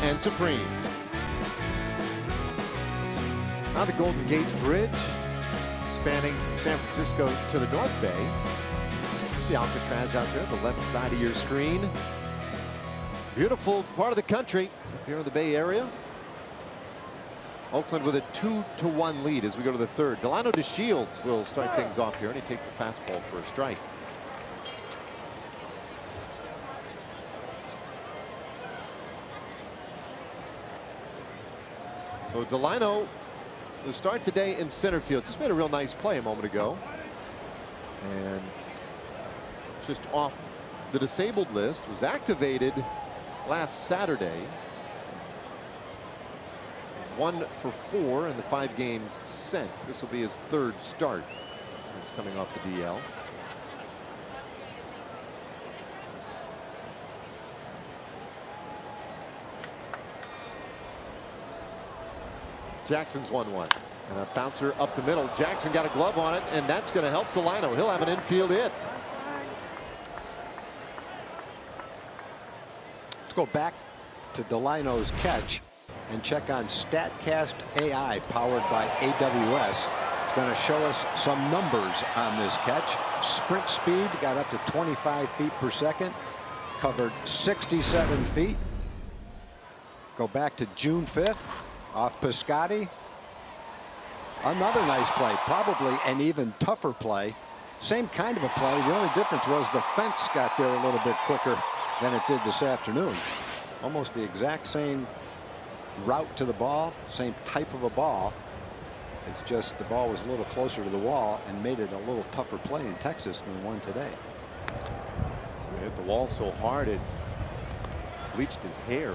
and supreme. Now the Golden Gate Bridge, spanning from San Francisco to the North Bay. See Alcatraz out there, the left side of your screen. Beautiful part of the country up here in the Bay Area. Oakland with a 2-1 lead as we go to the third. Delano DeShields will start things off here, and he takes a fastball for a strike. So Delano will start today in center field. Just made a real nice play a moment ago. And just off the disabled list, was activated last Saturday. 1 for 4 in the 5 games since. This will be his 3rd start since coming off the DL. Jackson's 1-1. And a bouncer up the middle. Jackson got a glove on it, and that's going to help Delano. He'll have an infield hit. Let's go back to Delano's catch and check on StatCast AI, powered by AWS. It's going to show us some numbers on this catch. Sprint speed got up to 25 feet per second, covered 67 feet. Go back to June 5th, off Piscotti. Another nice play, probably an even tougher play. Same kind of a play. The only difference was the fence got there a little bit quicker than it did this afternoon. Almost the exact same route to the ball, same type of a ball. It's just the ball was a little closer to the wall and made it a little tougher play in Texas than the one today. We hit the wall so hard it bleached his hair.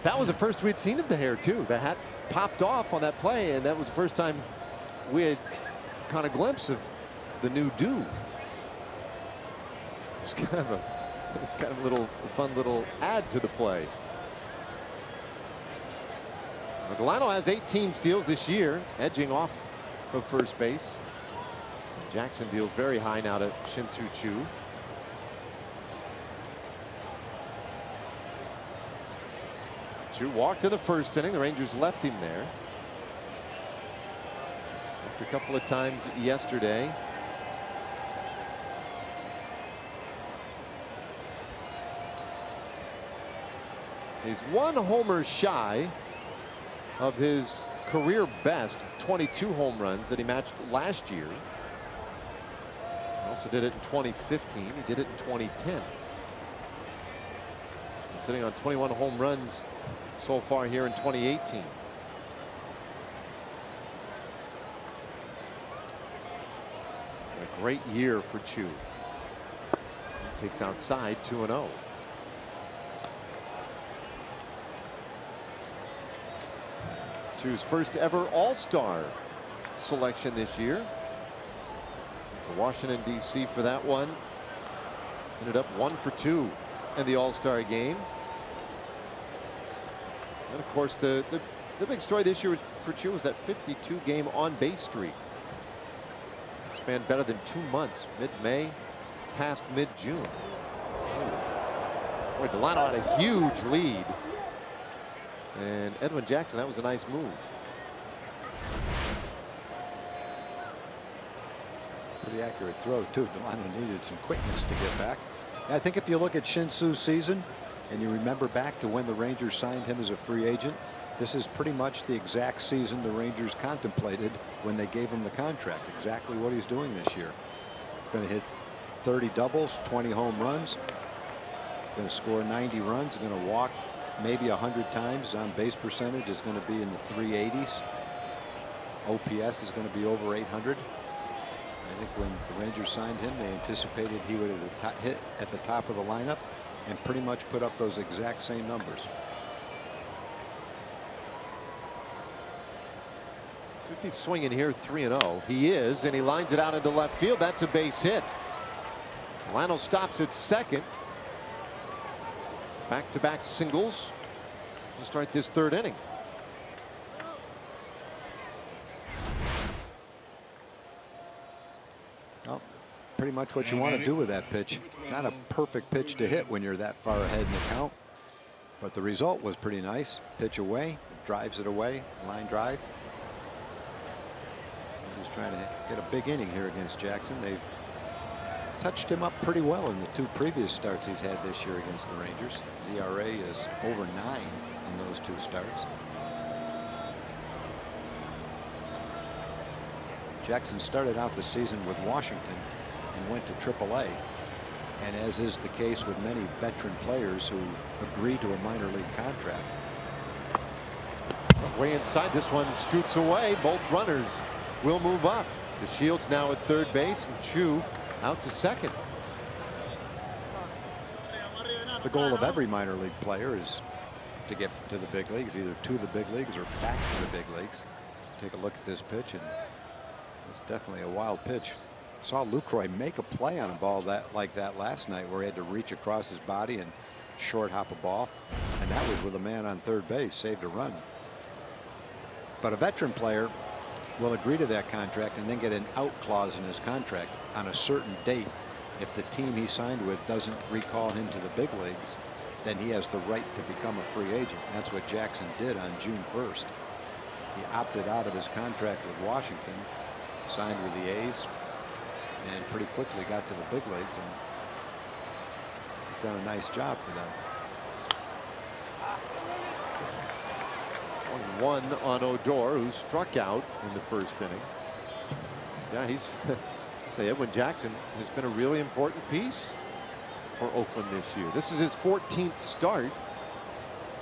That was the first we'd seen of the hair too. The hat popped off on that play, and that was the first time we had caught a glimpse of the new do. It's kind of a little fun little add to the play. Delano has 18 steals this year, edging off of first base. Jackson deals very high now to Shin-Soo Choo. Choo walked in the first inning. The Rangers left him there. Walked a couple of times yesterday. He's 1 homer shy of his career best of 22 home runs that he matched last year. He also did it in 2015. He did it in 2010. He's sitting on 21 home runs so far here in 2018. A great year for Choo. He takes outside 2-0. Choo's first ever All-Star selection this year. To Washington, D.C. for that one. Ended up 1 for 2 in the All-Star game. And of course, the big story this year for Choo was that 52-game on-base streak. It spanned better than 2 months, mid-May past mid-June. Boy, Delano had a huge lead. And Edwin Jackson, that was a nice move. Pretty accurate throw too. Delano needed some quickness to get back. I think if you look at Shin-Soo's season and you remember back to when the Rangers signed him as a free agent, this is pretty much the exact season the Rangers contemplated when they gave him the contract. Exactly what he's doing this year. Going to hit 30 doubles, 20 home runs. Going to score 90 runs. Going to walk maybe 100 times. On base percentage is going to be in the 380s. OPS is going to be over 800. I think when the Rangers signed him, they anticipated he would hit at the top of the lineup and pretty much put up those exact same numbers. So if he's swinging here 3-0, he is, and he lines it out into left field. That's a base hit. Delano stops at second. Back-to-back singles to start this third inning. Well, pretty much what you want to do with that pitch. Not a perfect pitch to hit when you're that far ahead in the count. But the result was pretty nice. Pitch away, drives it away, line drive. He's trying to get a big inning here against Jackson. They've touched him up pretty well in the 2 previous starts he's had this year against the Rangers. His ERA is over 9 in those 2 starts. Jackson started out the season with Washington and went to AAA. And as is the case with many veteran players who agree to a minor league contract. Way inside, this one scoots away. Both runners will move up. DeShields now at third base and Chu out to second. The goal of every minor league player is to get to the big leagues, either to the big leagues or back to the big leagues. Take a look at this pitch, and it's definitely a wild pitch. Saw Lucroy make a play on a ball like that last night, where he had to reach across his body and short hop a ball, and that was with a man on third base. Saved a run. But a veteran player will agree to that contract and then get an out clause in his contract on a certain date. If the team he signed with doesn't recall him to the big leagues, then he has the right to become a free agent. That's what Jackson did on June 1st. He opted out of his contract with Washington, signed with the A's, and pretty quickly got to the big leagues and done a nice job for them. 1-1 on Odor, who struck out in the first inning. Yeah, he's say Edwin Jackson has been a really important piece for Oakland this year. This is his 14th start.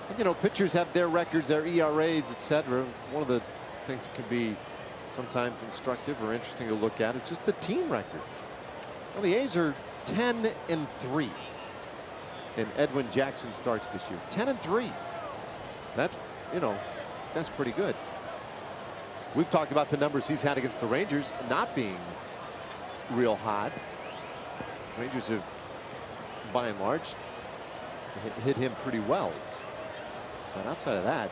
And, you know, pitchers have their records, their ERAs, etc. One of the things that can be sometimes instructive or interesting to look at is just the team record. Well, the A's are 10-3 in Edwin Jackson starts this year. 10-3. That's, you know, that's pretty good. We've talked about the numbers he's had against the Rangers not being real hot. Rangers have, by and large, hit him pretty well. But outside of that,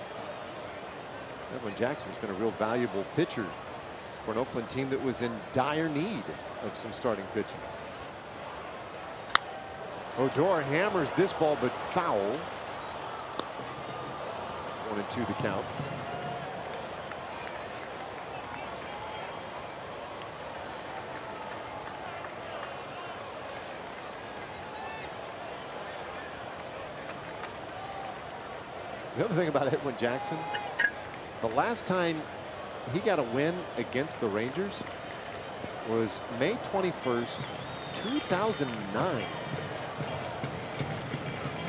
Edwin Jackson's been a real valuable pitcher for an Oakland team that was in dire need of some starting pitching. Odor hammers this ball, but foul. 1-2 the count. The other thing about Edwin Jackson, the last time he got a win against the Rangers was May 21st, 2009.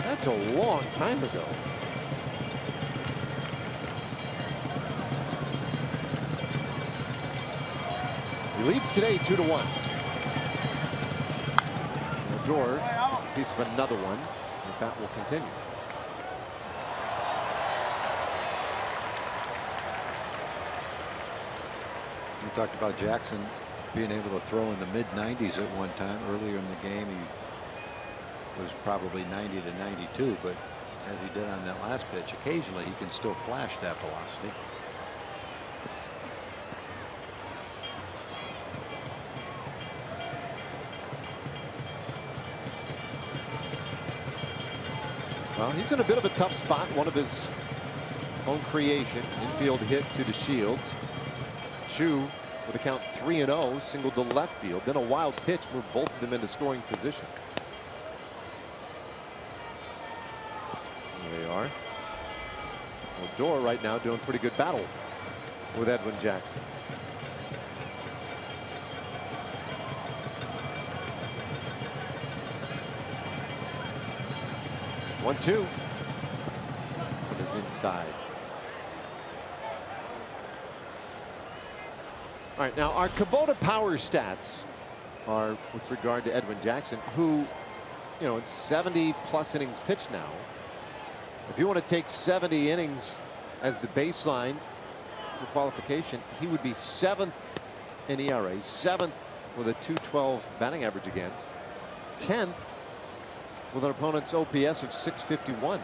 That's a long time ago. He leads today 2-1. Odor gets a piece of another one, and that will continue. We talked about Jackson being able to throw in the mid-90s at one time. Earlier in the game, he was probably 90 to 92, but as he did on that last pitch, occasionally he can still flash that velocity. Well, he's in a bit of a tough spot. One of his own creation. Infield hit to DeShields. Chu with a count 3-0, singled to left field. Then a wild pitch moved both of them into scoring position. There they are. Odor right now doing pretty good battle with Edwin Jackson. One, two. It is inside. All right, now our Kubota power stats are with regard to Edwin Jackson, who, you know, in 70+ innings pitched now. If you want to take 70 innings as the baseline for qualification, he would be 7th in ERA, 7th with a .212 batting average against, 10th with an opponent's OPS of .651.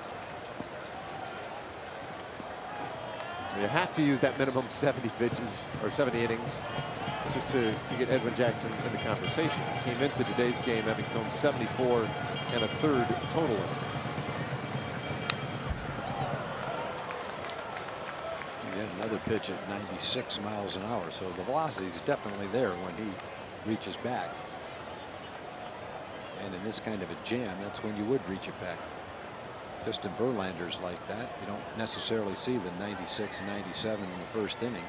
You have to use that minimum 70 pitches or 70 innings just to get Edwin Jackson in the conversation. He came into today's game having thrown 74 1/3 total innings. pitch at 96 miles an hour. So the velocity is definitely there when he reaches back. And in this kind of a jam, that's when you would reach it back. Just in Verlanders like that, you don't necessarily see the 96 and 97 in the first inning.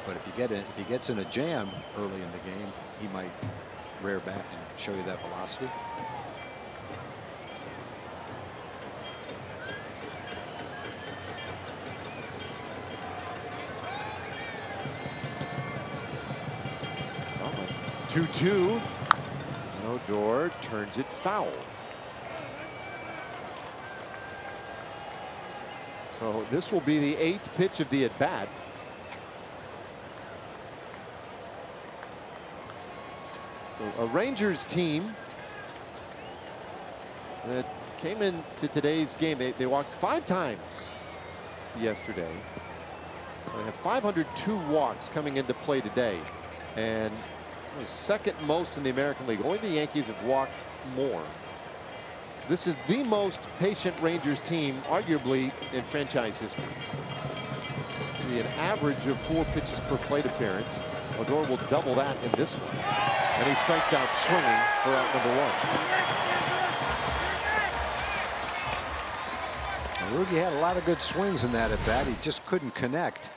But if he gets in a jam early in the game, he might rear back and show you that velocity. Oh, 2-2. Odor turns it foul. So this will be the 8th pitch of the at bat. So a Rangers team that came into today's game. They walked 5 times yesterday. So they have 502 walks coming into play today. And it was second most in the American League. Only the Yankees have walked more. This is the most patient Rangers team, arguably, in franchise history. Let's see, an average of 4 pitches per plate appearance. Odor will double that in this one. And he strikes out swinging for out number 1. Now, Rugi had a lot of good swings in that at bat. He just couldn't connect.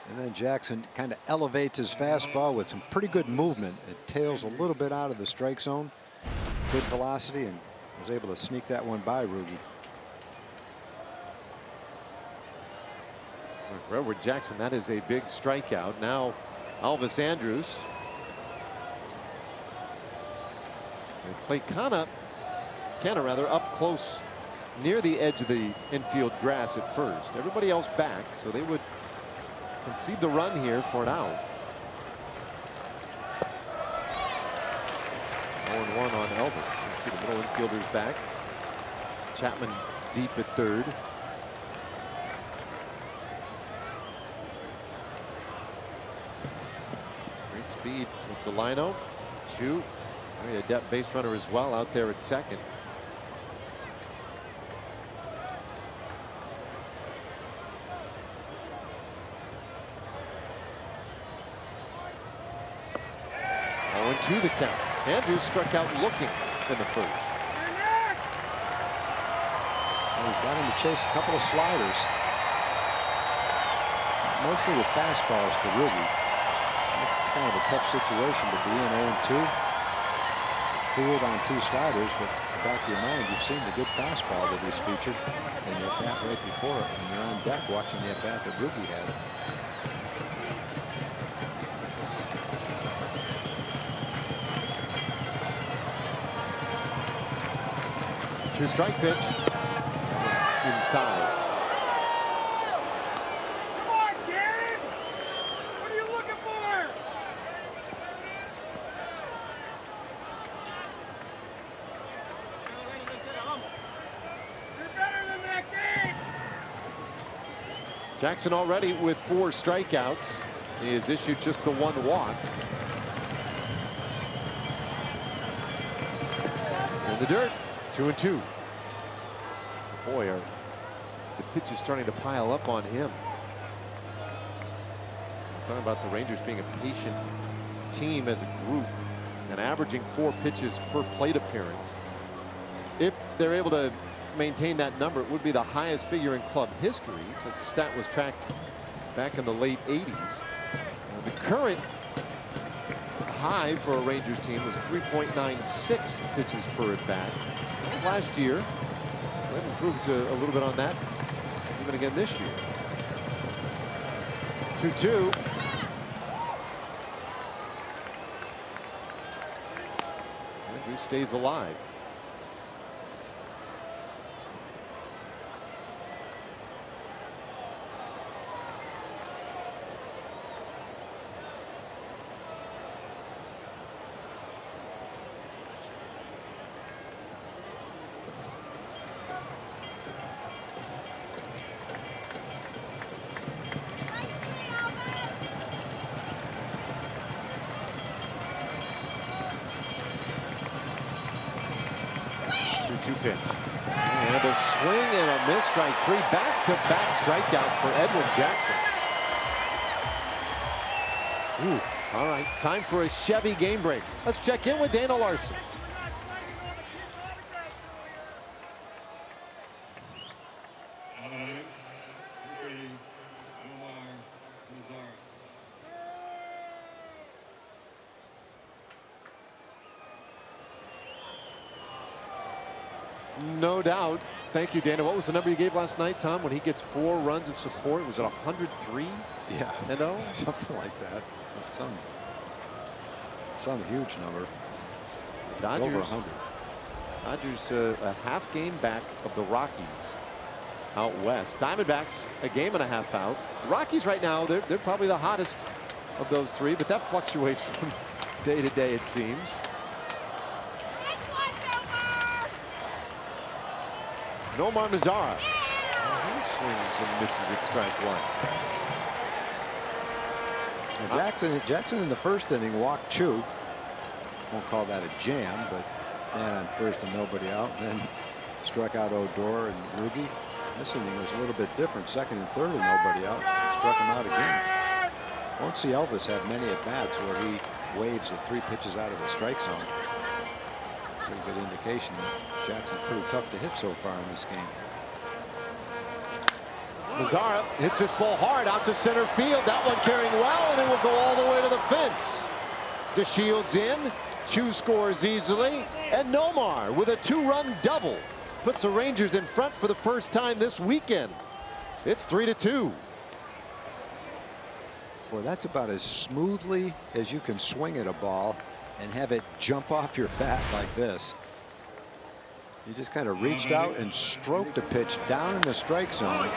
And then Jackson kind of elevates his fastball with some pretty good movement. It tails a little bit out of the strike zone. Good velocity, and was able to sneak that one by Rugi. For Edward Jackson, that is a big strikeout. Now Elvis Andrus. They play kinda up close near the edge of the infield grass at first. Everybody else back, so they would concede the run here for an out. 0-1 on Elvis. You see the middle infielders back. Chapman deep at third. Great speed with Delino. Chu. Very adept base runner as well out there at second. To the count. Andrews struck out looking in the first. Well, he's got him to chase a couple of sliders. Mostly with fastballs to Rugi. It's kind of a tough situation to be in 0-2. Fooled on 2 sliders, but in the back of your mind, you've seen the good fastball that he's featured in the at-bat right before it. And you're on deck watching the at-bat that Rugi had. 2-strike pitch. Inside. Come on, Gary! What are you looking for? You're better than that game! Jackson already with 4 strikeouts. He has issued just the 1 walk. In the dirt. 2-2. Boy, are the pitches starting to pile up on him. I'm talking about the Rangers being a patient team as a group and averaging 4 pitches per plate appearance. If they're able to maintain that number, it would be the highest figure in club history since the stat was tracked back in the late 80s. The current high for a Rangers team was 3.96 pitches per at bat. Last year. They've improved a little bit on that even again this year. 2-2. Andrews stays alive. Pitch. And a swing and a miss, strike 3. Back-to-back strikeouts for Edwin Jackson. Ooh. All right, time for a Chevy game break. Let's check in with Dana Larson. No doubt. Thank you, Dana. What was the number you gave last night, Tom, when he gets 4 runs of support? Was it 103? Yeah, And oh? something like that. Some huge number. Dodgers, Over 100. Dodgers a half game back of the Rockies out west. Diamondbacks a game and a half out. The Rockies right now, they're probably the hottest of those 3, but that fluctuates from day to day, it seems. Nomar Mazara. He swings and misses at strike 1. Jackson in the first inning walked Chu. Won't call that a jam, but man on first and nobody out. And then struck out Odor and Ruby. This inning was a little bit different. Second and third and nobody out. Struck him out again. Won't see Elvis have many at bats where he waves at 3 pitches out of the strike zone. Pretty good indication that Jackson's pretty tough to hit so far in this game. Mazara hits this ball hard out to center field. That one carrying well, and it will go all the way to the fence. DeShields in. Chu scores easily. And Nomar with a 2-run double puts the Rangers in front for the first time this weekend. It's 3-2. Boy, that's about as smoothly as you can swing at a ball and have it jump off your bat like this. He just kind of reached out and stroked a pitch down in the strike zone.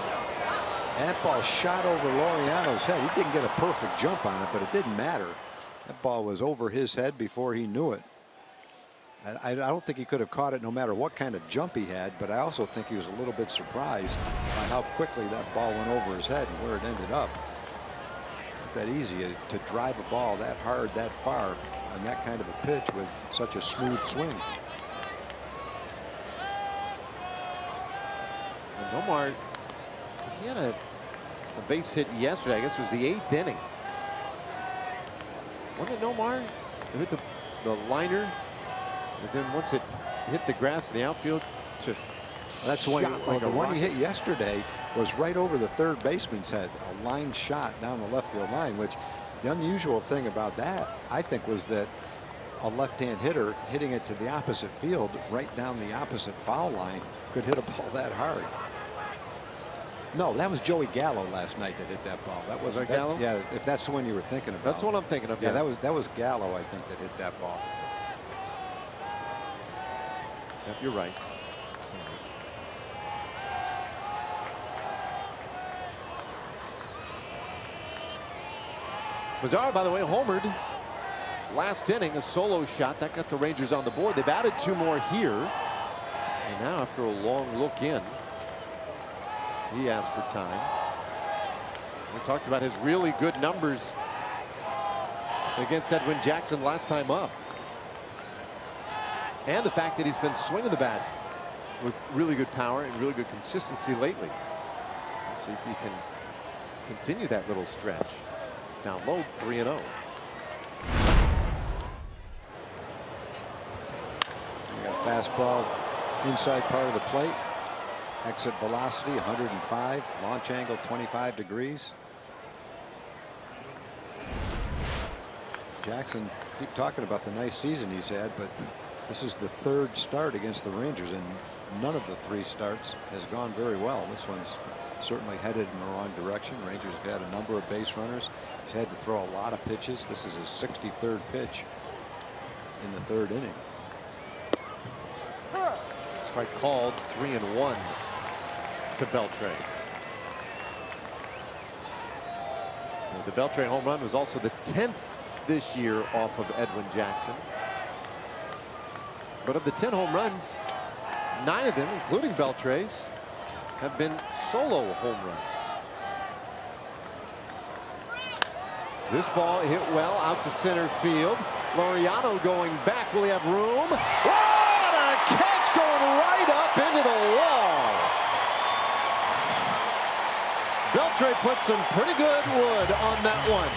And that ball shot over Laureano's head. He didn't get a perfect jump on it, but it didn't matter. That ball was over his head before he knew it. I don't think he could have caught it no matter what kind of jump he had, but I also think he was a little bit surprised by how quickly that ball went over his head and where it ended up. Not that easy to drive a ball that hard, that far on that kind of a pitch with such a smooth swing. And Nomar, he had a base hit yesterday. I guess it was the 8th inning. Wasn't it Nomar? It hit the liner, and then once it hit the grass in the outfield, just that's one. Well, the one he hit yesterday was right over the third baseman's head, a line shot down the left field line. Which the unusual thing about that, I think, was that a left-hand hitter hitting it to the opposite field, right down the opposite foul line, could hit a ball that hard. No, that was Joey Gallo last night that hit that ball. That wasn't Gallo. Yeah, if that's the one you were thinking about. That's what I'm thinking of. Yeah, that was Gallo, I think, that hit that ball. Yep, you're right. Mazara, by the way, homered last inning, a solo shot that got the Rangers on the board. They've added 2 more here, and now after a long look in, he asked for time. We talked about his really good numbers against Edwin Jackson last time up, and the fact that he's been swinging the bat with really good power and really good consistency lately. Let's see if he can continue that little stretch. Down low, 3-0. You got a fastball inside part of the plate. Exit velocity 105, launch angle 25 degrees. Jackson, keep talking about the nice season he's had, but this is the 3rd start against the Rangers, and none of the 3 starts has gone very well. This one's certainly headed in the wrong direction. Rangers have had a number of base runners. He's had to throw a lot of pitches. This is his 63rd pitch in the 3rd inning. Strike called, 3-1 to Beltre. The Beltre home run was also the 10th this year off of Edwin Jackson. But of the 10 home runs, 9 of them, including Beltre's, have been solo home runs. This ball hit well out to center field. Laureano going back. Will he have room? What a catch, going right up into the wall. Beltre put some pretty good wood on that one.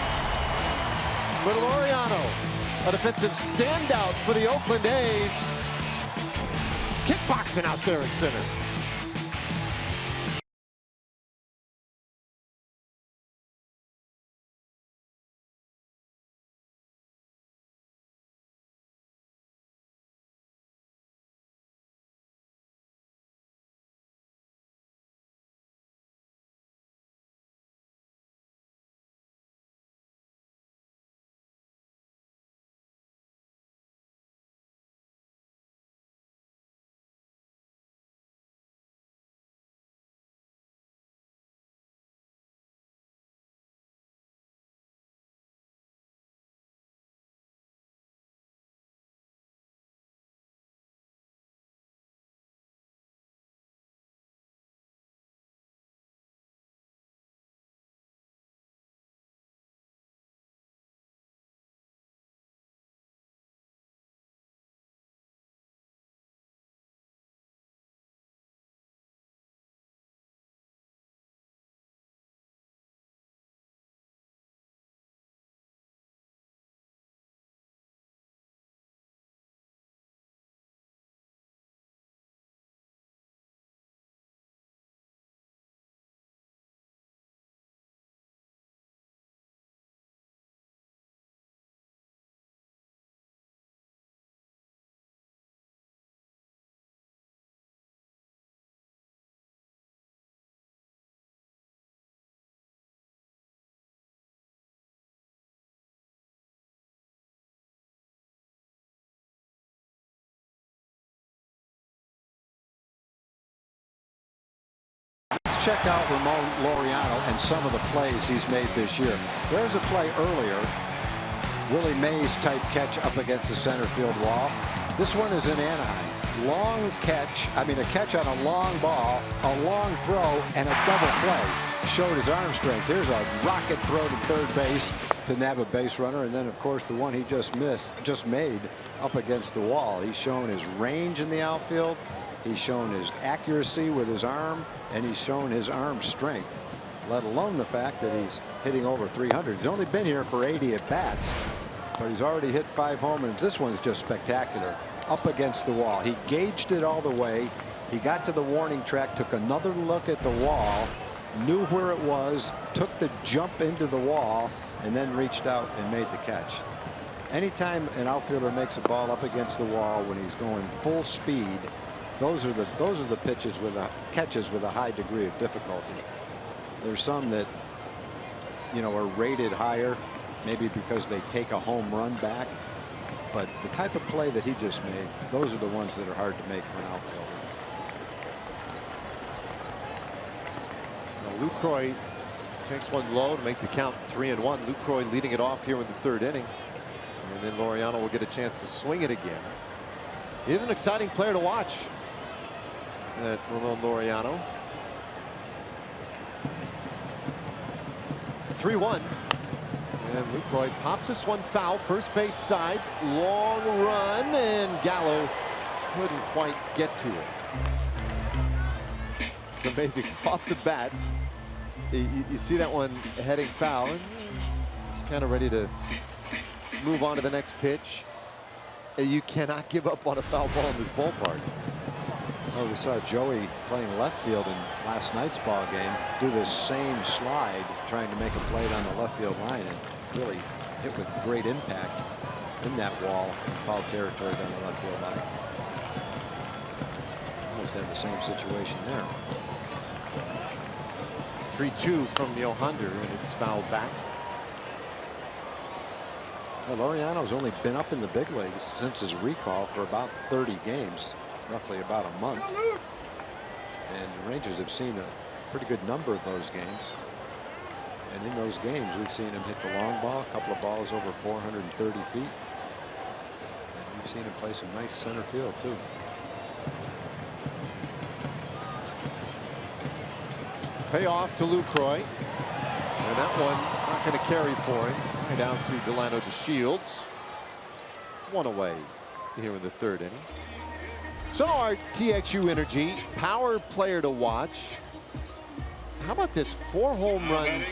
with Laureano. A defensive standout for the Oakland A's. Kickboxing out there at center. Let's check out Ramon Laureano and some of the plays he's made this year. There's a play earlier, Willie Mays type catch up against the center field wall. This one is in Anaheim. Long catch, a catch on a long ball, a long throw, and a double play. Showed his arm strength. Here's a rocket throw to third base to nab a base runner, and then of course the one he just made up against the wall. He's shown his range in the outfield. He's shown his accuracy with his arm, and he's shown his arm strength, let alone the fact that he's hitting over 300. He's only been here for 80 at bats, but he's already hit 5 home runs. This one's just spectacular. Up against the wall. He gauged it all the way. He got to the warning track, took another look at the wall, knew where it was, took the jump into the wall, and then reached out and made the catch. Anytime an outfielder makes a ball up against the wall when he's going full speed, those are the pitches with catches with a high degree of difficulty. There's some that, are rated higher, maybe because they take a home run back. But the type of play that he just made, those are the ones that are hard to make for an outfielder. Now, Lucroy takes one low to make the count 3-1. Lucroy leading it off here in the 3rd inning. And then Laureano will get a chance to swing it again. He's an exciting player to watch, that Ramon Laureano. 3-1. And Lucroy pops this one foul, first base side, long run, and Gallo couldn't quite get to it. It's amazing. Off the bat, you see that one heading foul, and he's kind of ready to move on to the next pitch. You cannot give up on a foul ball in this ballpark. Well, we saw Joey playing left field in last night's ball game do this same slide, trying to make a play down the left field line, and really hit with great impact in that wall in foul territory down the left field line. Almost had the same situation there. 3-2 from Yohander, and it's fouled back. Laureano's only been up in the big leagues since his recall for about 30 games, roughly about a month. And the Rangers have seen a pretty good number of those games. And in those games, we've seen him hit the long ball, a couple of balls over 430 feet. And we've seen him play some nice center field, too. Payoff to Lucroy. And that one not going to carry for him. Right down to Delano DeShields. One away here in the 3rd inning. So our TXU Energy power player to watch. How about this? 4 home runs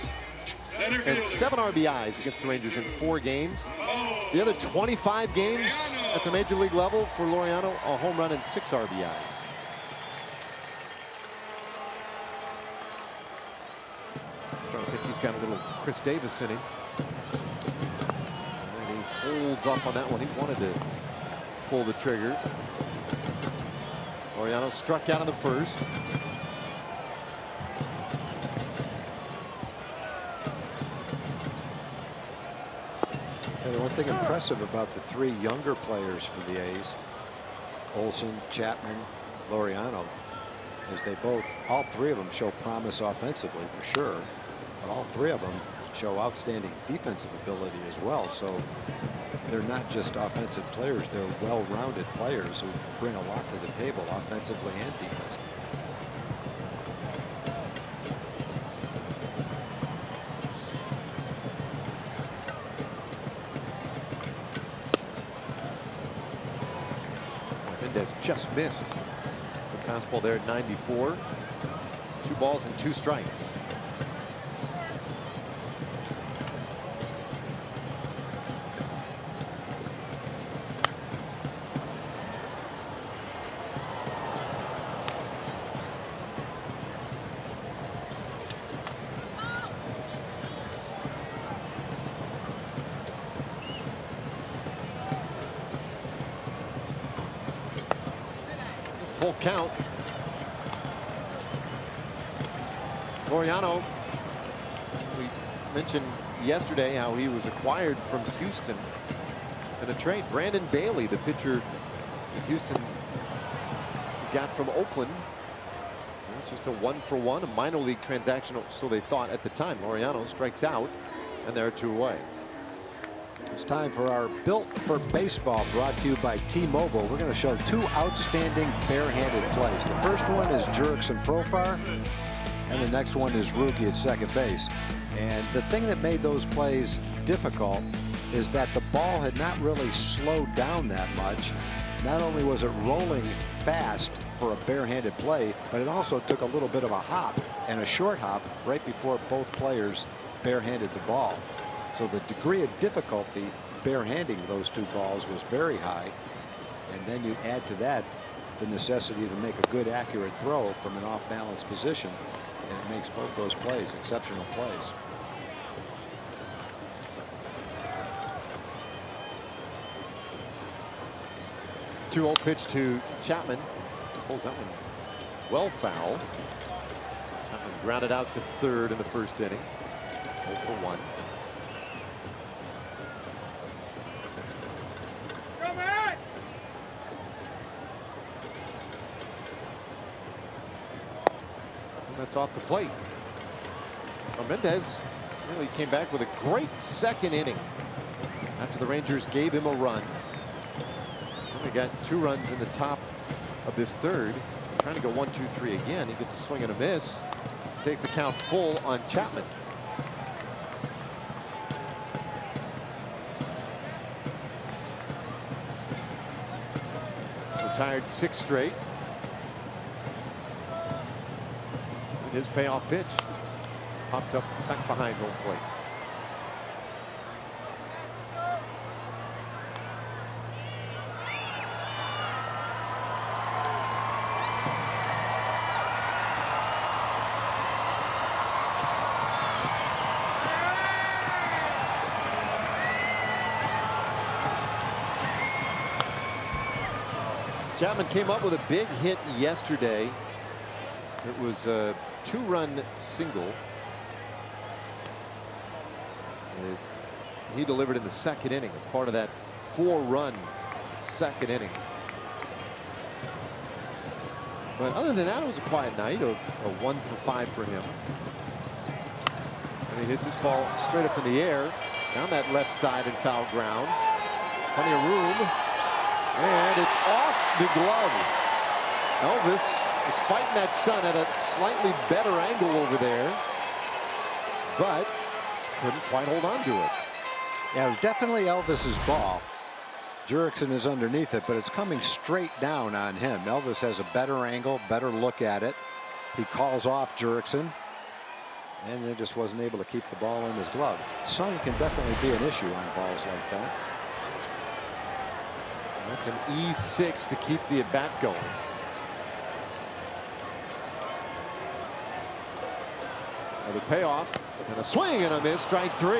and 7 RBIs against the Rangers in 4 games. The other 25 games at the major league level for Laureano, a home run and 6 RBIs. I think he's got a little Chris Davis in him. And he holds off on that one. He wanted to pull the trigger. Laureano struck out in the first. And the one thing impressive about the 3 younger players for the A's, Olson, Chapman, Laureano, is they both, all 3 of them show promise offensively for sure, but all 3 of them show outstanding defensive ability as well. So they're not just offensive players, they're well-rounded players who bring a lot to the table offensively and defensively. Mendez just missed the fastball there at 94. 2 balls and 2 strikes. Full count. Laureano, we mentioned yesterday how he was acquired from Houston in a trade. Brandon Bailey, the pitcher that Houston got from Oakland. It's just a 1-for-1, a minor league transaction, so they thought at the time. Laureano strikes out, and they're 2 away. It's time for our Built for Baseball, brought to you by T-Mobile. We're going to show 2 outstanding barehanded plays. The first one is Jurickson Profar, and the next one is Ruge at second base. And the thing that made those plays difficult is that the ball had not really slowed down that much. Not only was it rolling fast for a barehanded play, but it also took a little bit of a hop and a short hop right before both players barehanded the ball. So the degree of difficulty barehanding those 2 balls was very high. And then you add to that the necessity to make a good, accurate throw from an off-balance position. And it makes both those plays exceptional plays. Two 2-0 pitch to Chapman. Pulls that one well foul. Chapman grounded out to third in the first inning. 0-for-1. That's off the plate. Well, Mendez really came back with a great second inning after the Rangers gave him a run. And they got 2 runs in the top of this third. Trying to go 1-2-3 again. He gets a swing and a miss. Take the count full on Chapman. Retired 6 straight. His payoff pitch popped up back behind home plate. Chapman came up with a big hit yesterday. It was a 2-run single. He delivered in the second inning, a part of that 4-run second inning. But other than that, it was a quiet night, a 1-for-5 for him. And he hits this ball straight up in the air, down that left side in foul ground. Plenty of room. And it's off the glove. Elvis was fighting that sun at a slightly better angle over there, but couldn't quite hold on to it. Yeah, it was definitely Elvis's ball. Jurickson is underneath it, but it's coming straight down on him. Elvis has a better angle, better look at it. He calls off Jurickson. and then just wasn't able to keep the ball in his glove. Sun can definitely be an issue on balls like that. That's an E6 to keep the at bat going. Another payoff and a swing and a miss, strike 3.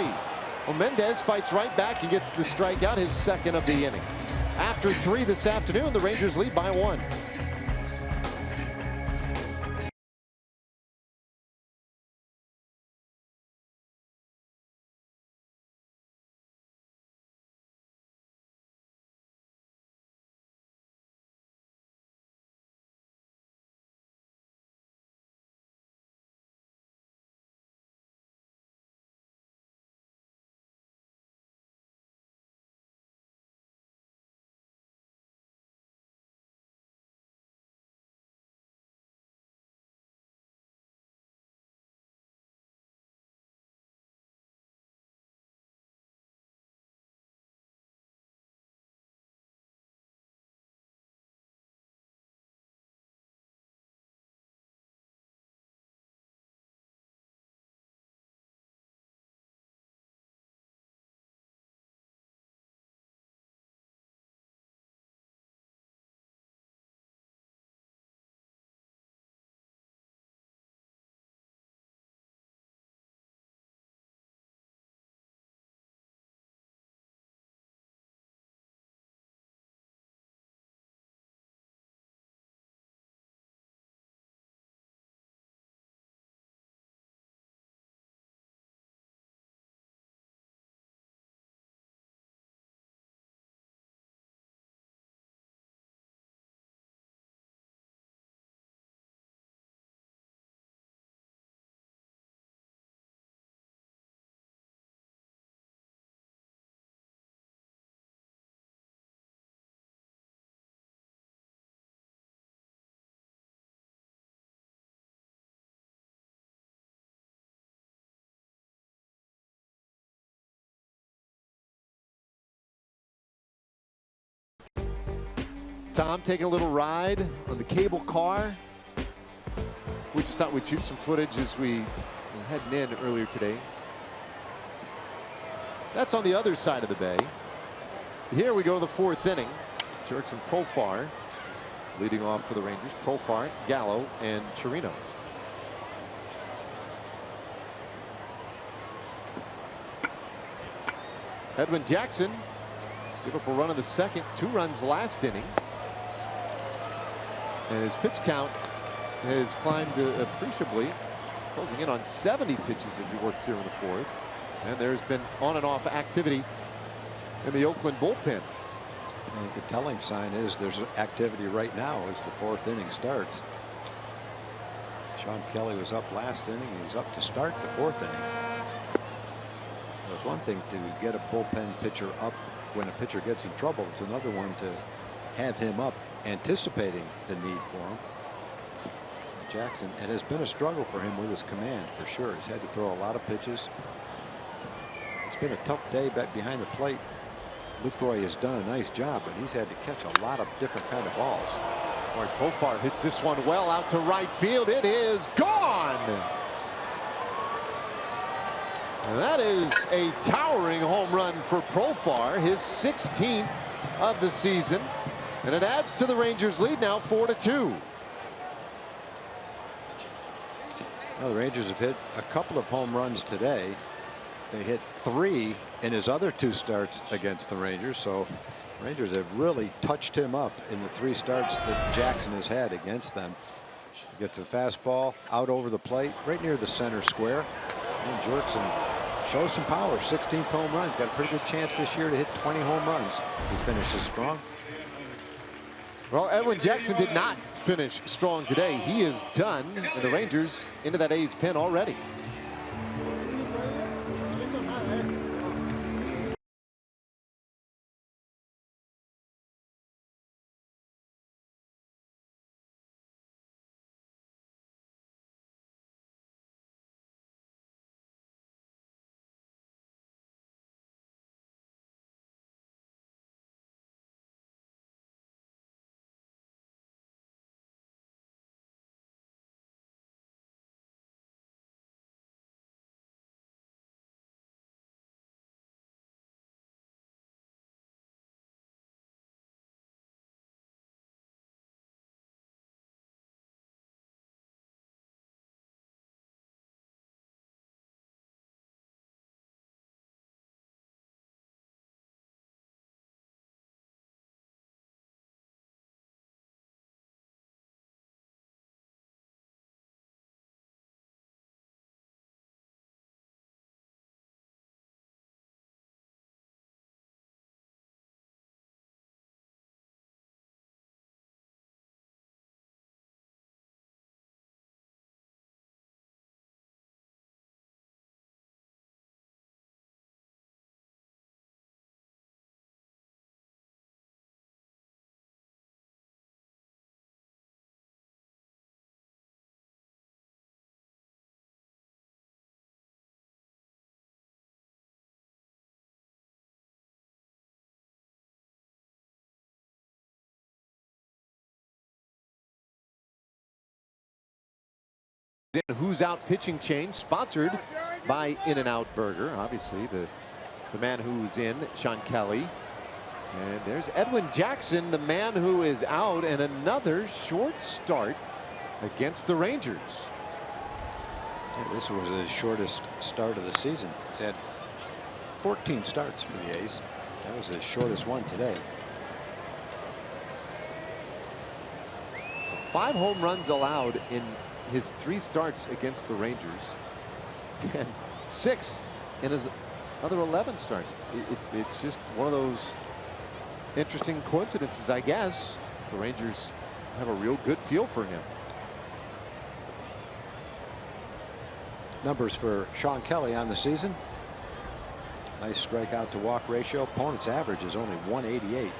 Well, Mendez fights right back. He gets the strikeout, his second of the inning. After 3 this afternoon, the Rangers lead by 1. Tom taking a little ride on the cable car. We just thought we'd shoot some footage as we were heading in earlier today. That's on the other side of the bay. Here we go to the 4th inning. Jerks and Profar leading off for the Rangers. Profar, Gallo, and Chirinos. Edwin Jackson give up a run in the 2nd, 2 runs last inning. And his pitch count has climbed appreciably, closing in on 70 pitches as he works here in the 4th. And there's been on and off activity in the Oakland bullpen. And the telling sign is there's activity right now as the 4th inning starts. Sean Kelly was up last inning. He's up to start the 4th inning. It's one thing to get a bullpen pitcher up when a pitcher gets in trouble. It's another one to have him up anticipating the need for him. Jackson, it has been a struggle for him with his command for sure. He's had to throw a lot of pitches. It's been a tough day back behind the plate. Lucroy has done a nice job, but he's had to catch a lot of different kind of balls. Boy, Profar hits this one well out to right field. It is gone. And that is a towering home run for Profar, his 16th of the season. And it adds to the Rangers' lead now 4-2. Well, the Rangers have hit a couple of home runs today. They hit 3 in his other 2 starts against the Rangers. So Rangers have really touched him up in the 3 starts that Jackson has had against them. Gets a fastball out over the plate right near the center square. And Jerkson shows some power. 16th home run. Got a pretty good chance this year to hit 20 home runs. He finishes strong. Well, Edwin Jackson did not finish strong today. He is done, and the Rangers into that A's pen already. in Who's Out pitching change, sponsored by In-N-Out Burger. Obviously, the man who's in, Sean Kelly. And there's Edwin Jackson, the man who is out, and another short start against the Rangers. Yeah, this was his shortest start of the season. He's had 14 starts for the A's. That was his shortest one today. 5 home runs allowed in his 3 starts against the Rangers, and 6 in his other 11 starts. It's just one of those interesting coincidences, I guess. The Rangers have a real good feel for him. Numbers for Sean Kelly on the season. Nice strikeout to walk ratio. Opponent's average is only 188.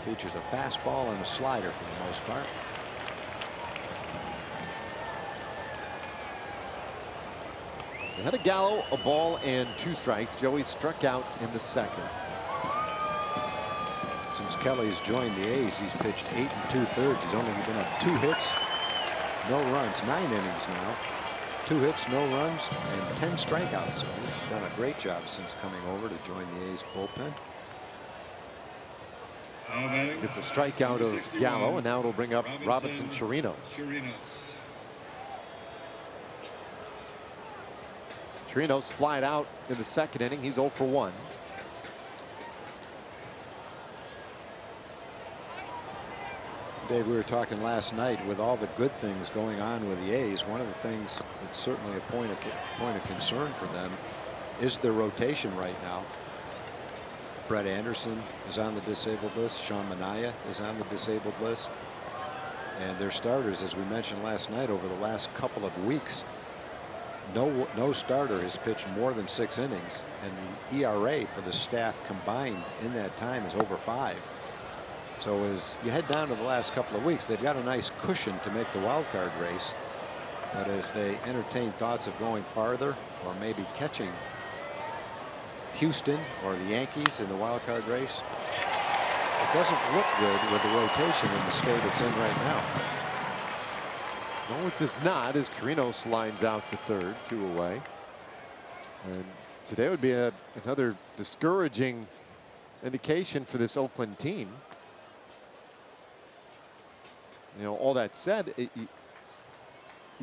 Features a fastball and a slider for the most part. They had a Gallo, a ball, and 2 strikes. Joey struck out in the 2nd. Since Kelly's joined the A's, he's pitched 8 2/3. He's only given up 2 hits, no runs, 9 innings now. 2 hits, no runs, and 10 strikeouts. So he's done a great job since coming over to join the A's bullpen. Gets a strikeout of Gallo, and now it'll bring up Robinson Chirinos. Chirinos flied out in the 2nd inning. He's 0 for 1. Dave, we were talking last night with all the good things going on with the A's. One of the things that's certainly a point of concern for them is their rotation right now. Brett Anderson is on the disabled list. Sean Manaea is on the disabled list. And their starters, as we mentioned last night, over the last couple of weeks, no starter has pitched more than 6 innings, and the ERA for the staff combined in that time is over 5. So as you head down to the last couple of weeks, they've got a nice cushion to make the wild card race. But as they entertain thoughts of going farther or maybe catching Houston or the Yankees in the wild card race, it doesn't look good with the rotation in the state it's in right now. No, it does not, as Chirinos lines out to 3rd, 2 away. And today would be another discouraging indication for this Oakland team. You know, all that said, you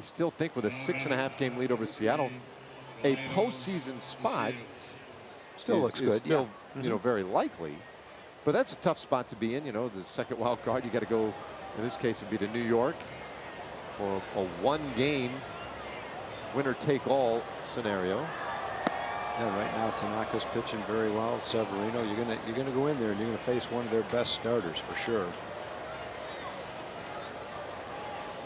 still think with a 6.5 game lead over Seattle, a postseason spot still looks good. Still, you know, very likely. But that's a tough spot to be in. You know, the 2nd wild card, you got to go. In this case, it would be to New York for a 1-game winner-take-all scenario. Yeah, right now Tanaka's pitching very well. Severino, you're gonna go in there and you're gonna face one of their best starters for sure.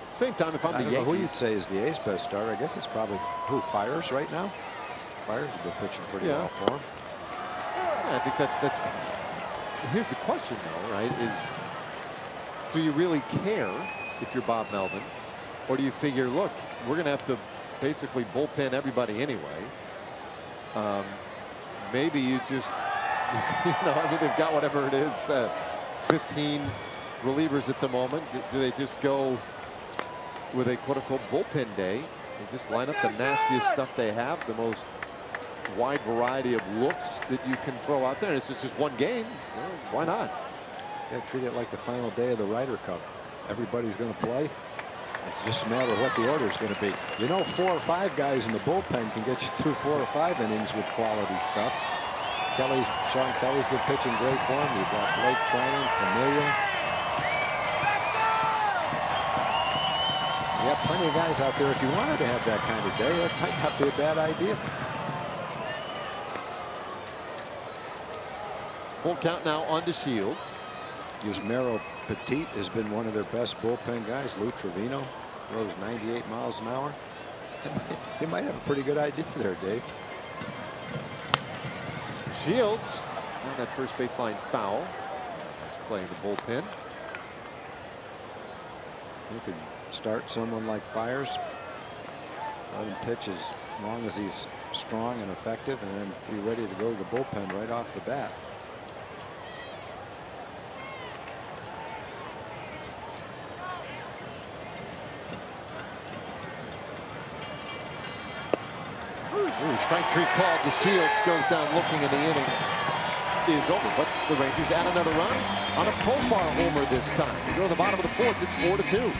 Same time, if I'm the Yankees, who you'd say is the A's best starter. I guess it's probably who, Fires right now. Fires have been pitching pretty well for him. Yeah, I think that's. Here's the question, though, right? Is do you really care if you're Bob Melvin, or do you figure, look, we're going to have to basically bullpen everybody anyway? Maybe you just, you know, I mean, they've got whatever it is, 15 relievers at the moment. Do they just go with a quote-unquote bullpen day and just line up the nastiest stuff they have, the most wide variety of looks that you can throw out there? And it's just 1 game. Well, why not? Yeah, treat it like the final day of the Ryder Cup. Everybody's going to play. It's just a matter of what the order is going to be. You know, 4 or 5 guys in the bullpen can get you through 4 or 5 innings with quality stuff. Sean Kelly's been pitching great for him. You've got Blake Trinan, Familia. You have plenty of guys out there. If you wanted to have that kind of day, that might not be a bad idea. Full count now on to Shields. Yusmeiro Petit has been one of their best bullpen guys. Lou Trevino throws 98 miles an hour. You might have a pretty good idea there, Dave. Shields on that first baseline foul. He's playing the bullpen. You could start someone like Fires, let him pitch as long as he's strong and effective, and then be ready to go to the bullpen right off the bat. Ooh, strike 3 called. DeShields goes down looking, and the inning is over. But the Rangers add another run on a Profar homer this time. We go to the bottom of the 4th. It's 4-2.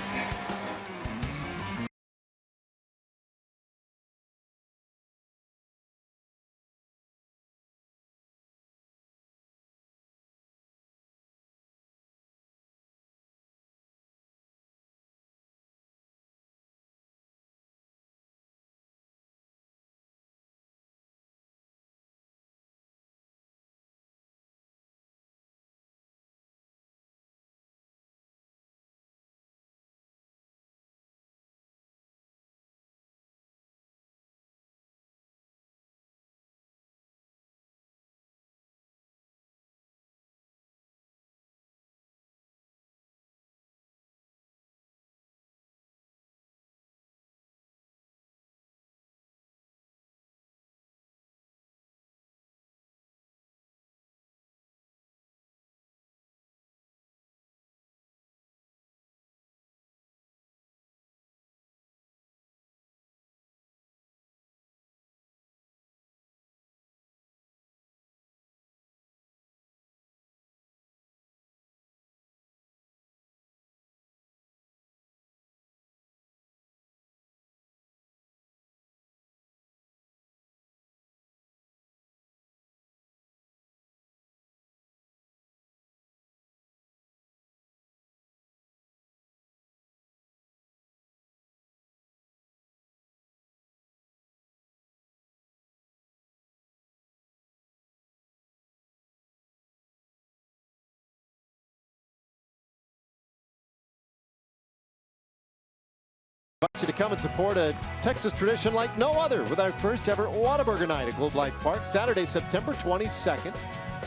I invite you to come and support a Texas tradition like no other with our first ever Whataburger Night at Globe Life Park, Saturday, September 22nd. You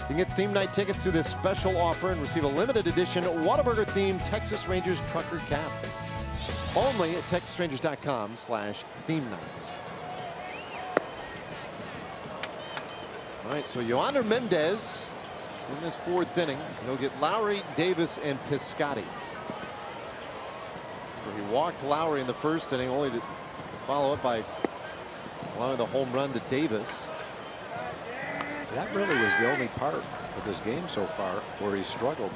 can get theme night tickets through this special offer and receive a limited edition Whataburger-themed Texas Rangers trucker cap. Only at texasrangers.com/theme nights. All right, so Yohander Mendez in this 4th inning. He'll get Lowry, Davis, and Piscotty. He walked Lowry in the 1st inning, only to follow up by allowing the home run to Davis. That really was the only part of his game so far where he struggled.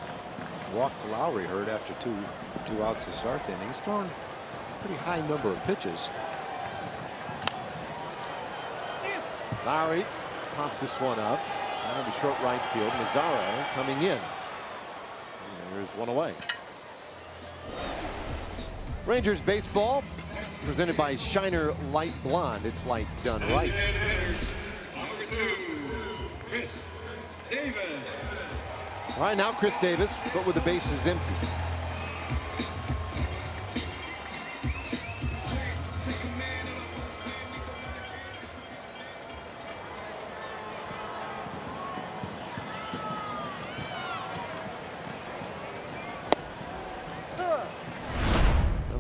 Walked Lowry, hurt after two outs to start the inning. He's thrown a pretty high number of pitches. Lowry pops this one up out of the short right field. Mazzara coming in. And there's one away. Rangers baseball presented by Shiner Light Blonde. It's light done right. Number 2, Chris Davis. All right, now Chris Davis, but with the bases empty.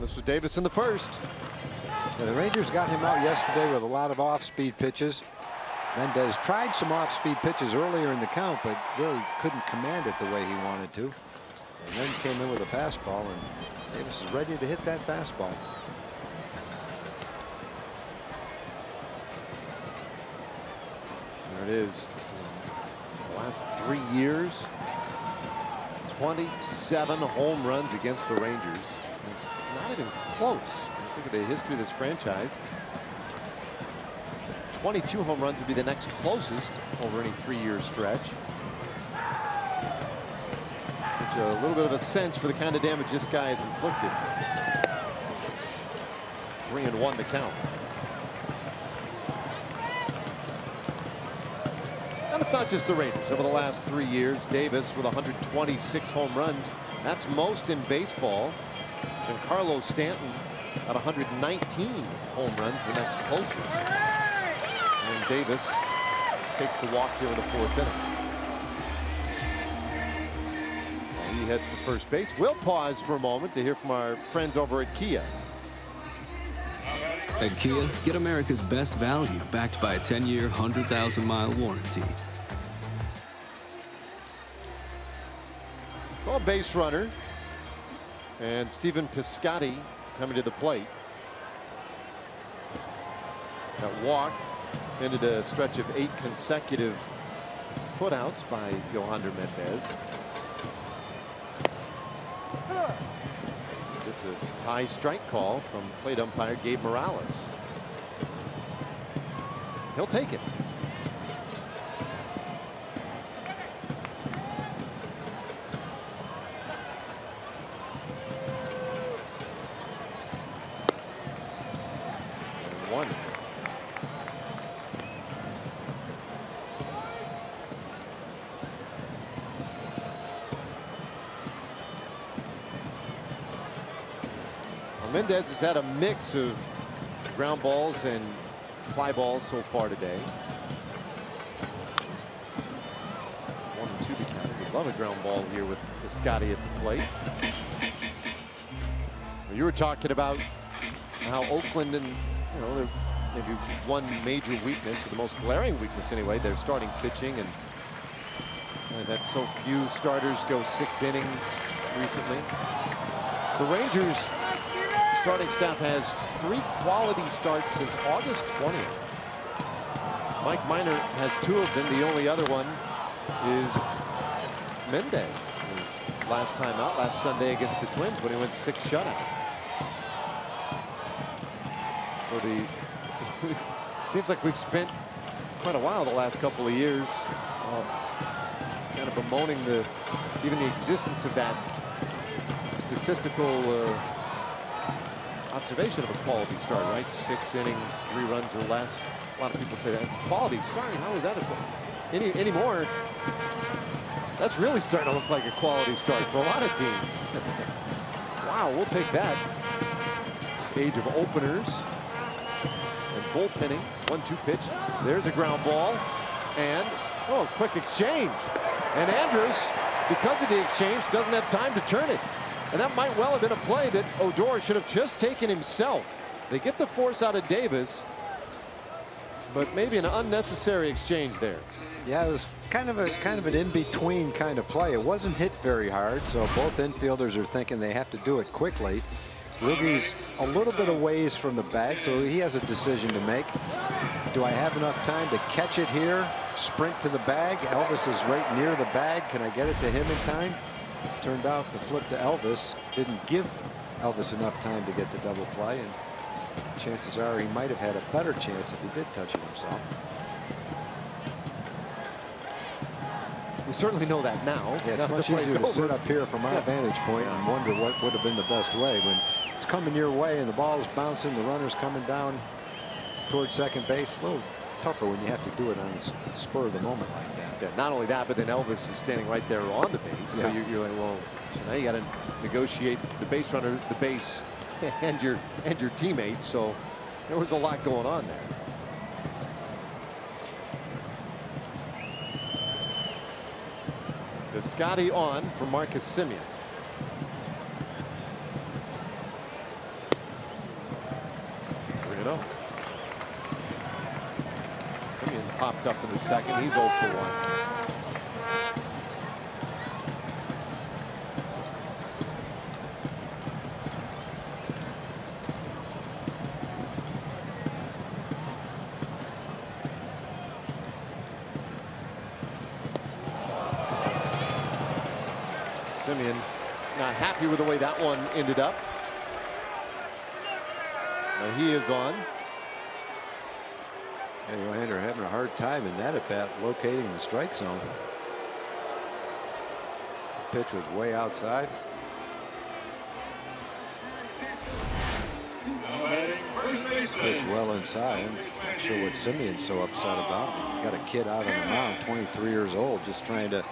This was Davis in the 1st. Yeah, the Rangers got him out yesterday with a lot of off-speed pitches. Mendez tried some off-speed pitches earlier in the count, but really couldn't command it the way he wanted to. And then came in with a fastball, and Davis is ready to hit that fastball. There it is. In the last 3 years, 27 home runs against the Rangers. It's not even close. Think of the history of this franchise. 22 home runs would be the next closest over any 3-year stretch. Gives you a little bit of a sense for the kind of damage this guy has inflicted. 3-1 the count. And it's not just the Rangers. Over the last 3 years, Davis with 126 home runs. That's most in baseball. And Carlos Stanton at 119 home runs, the next closest. And Davis takes the walk here in the 4th inning. While he heads to first base. We'll pause for a moment to hear from our friends over at Kia. At Kia, get America's best value backed by a 10-year, 100,000-mile warranty. It's all base runner. And Stephen Piscotty coming to the plate. That walk Ended a stretch of 8 consecutive putouts by Yohander Mendez. It's a high strike call from plate umpire Gabe Morales. He'll take it. And 1. Mendez has had a mix of ground balls and fly balls so far today. 1-2 to count. We love a ground ball here with Piscotty at the plate. You were talking about how Oakland and, you know, they're maybe one major weakness, or the most glaring weakness anyway, they're starting pitching, and they've had so few starters go 6 innings recently. The Rangers starting staff has 3 quality starts since August 20th. Mike Minor has 2 of them. The only other one is Mendez. His last time out last Sunday against the Twins when he went 6 shutout. So it seems like we've spent quite a while the last couple of years kind of bemoaning even the existence of that statistical observation of a quality start, right? 6 innings, 3 runs or less. A lot of people say that quality start. How is that anymore? That's really starting to look like a quality start for a lot of teams. Wow, we'll take that. This age of openers and bullpenning. 1-2 pitch. There's a ground ball, and quick exchange. And Andrus, because of the exchange, doesn't have time to turn it. And that might well have been a play that Odor should have just taken himself. They get the force out of Davis, but maybe an unnecessary exchange there. Yeah, it was kind of an in-between kind of play. It wasn't hit very hard, so both infielders are thinking they have to do it quickly. Ruby's a little bit of ways from the bag, so he has a decision to make. Do I have enough time to catch it here, sprint to the bag? Elvis is right near the bag. Can I get it to him in time? Turned out the flip to Elvis didn't give Elvis enough time to get the double play, and chances are he might have had a better chance if he did touch it himself. We certainly know that now. Yeah, it's much easier to sit up here from our vantage point and wonder what would have been the best way. When it's coming your way and the ball is bouncing, the runner's coming down towards second base, a little tougher when you have to do it on the spur of the moment like that. Yeah, not only that, but then Elvis is standing right there on the base. So you're like, well, so now you got to negotiate the base runner, the base, and your teammate. So there was a lot going on there. Piscotty on for Marcus Semien. Semien popped up in the second. He's 0 for 1. Semien not happy with the way that one ended up. Now he is on. And Yohander having a hard time in that at bat locating the strike zone. The pitch was way outside. Pitch well inside. Not sure what Simeon's so upset about. He's got a kid out on the mound, 23 years old, just trying to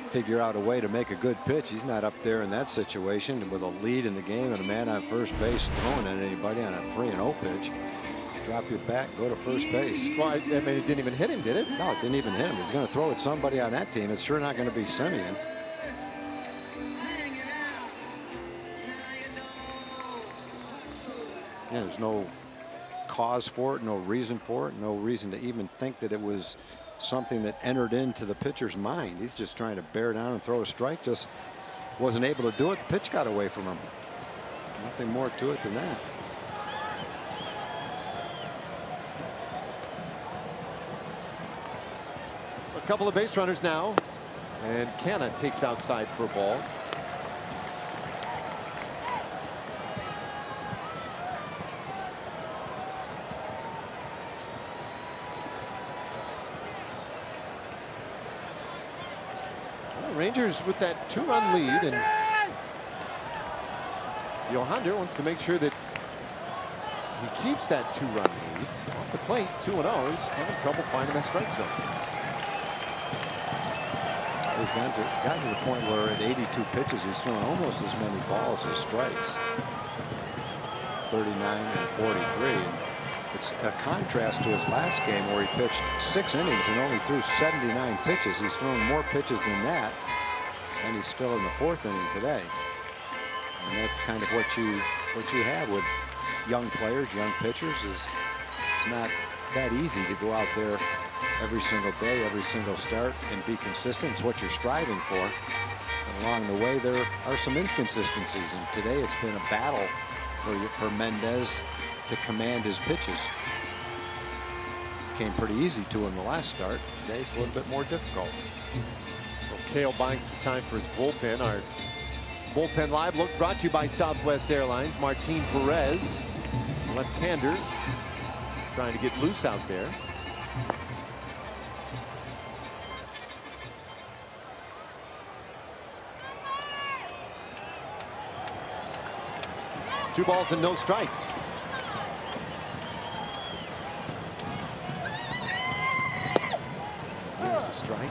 figure out a way to make a good pitch. He's not up there in that situation with a lead in the game and a man on first base throwing at anybody on a 3-0 pitch. Drop your bat, go to first base. Well, I mean, it didn't even hit him, did it? No, it didn't even hit him. He's going to throw at somebody on that team. It's sure not going to be Semien. Yeah, there's no cause for it, no reason for it, no reason to even think that it was something that entered into the pitcher's mind. He's just trying to bear down and throw a strike. Just wasn't able to do it. The pitch got away from him. Nothing more to it than that. couple of base runners now. And Canna takes outside for a ball. Well, Rangers with that 2-run lead, and Johander wants to make sure that he keeps that 2-run lead. Off the plate, 2-0. He's having trouble finding that strike zone. He's gotten to the point where at 82 pitches, he's thrown almost as many balls as strikes. 39 and 43. And it's a contrast to his last game where he pitched 6 innings and only threw 79 pitches. He's thrown more pitches than that, and he's still in the 4th inning today. And that's kind of what you have with young players, young pitchers. Is it's not that easy to go out there every single day, every single start, and be consistent. It's what you're striving for. And along the way, there are some inconsistencies. And today, it's been a battle for Mendez to command his pitches. It came pretty easy to him the last start. Today's a little bit more difficult. Well, Kale buying some time for his bullpen. Our bullpen live look brought to you by Southwest Airlines. Martin Perez, left-hander, trying to get loose out there. Two balls and no strikes. There's a strike.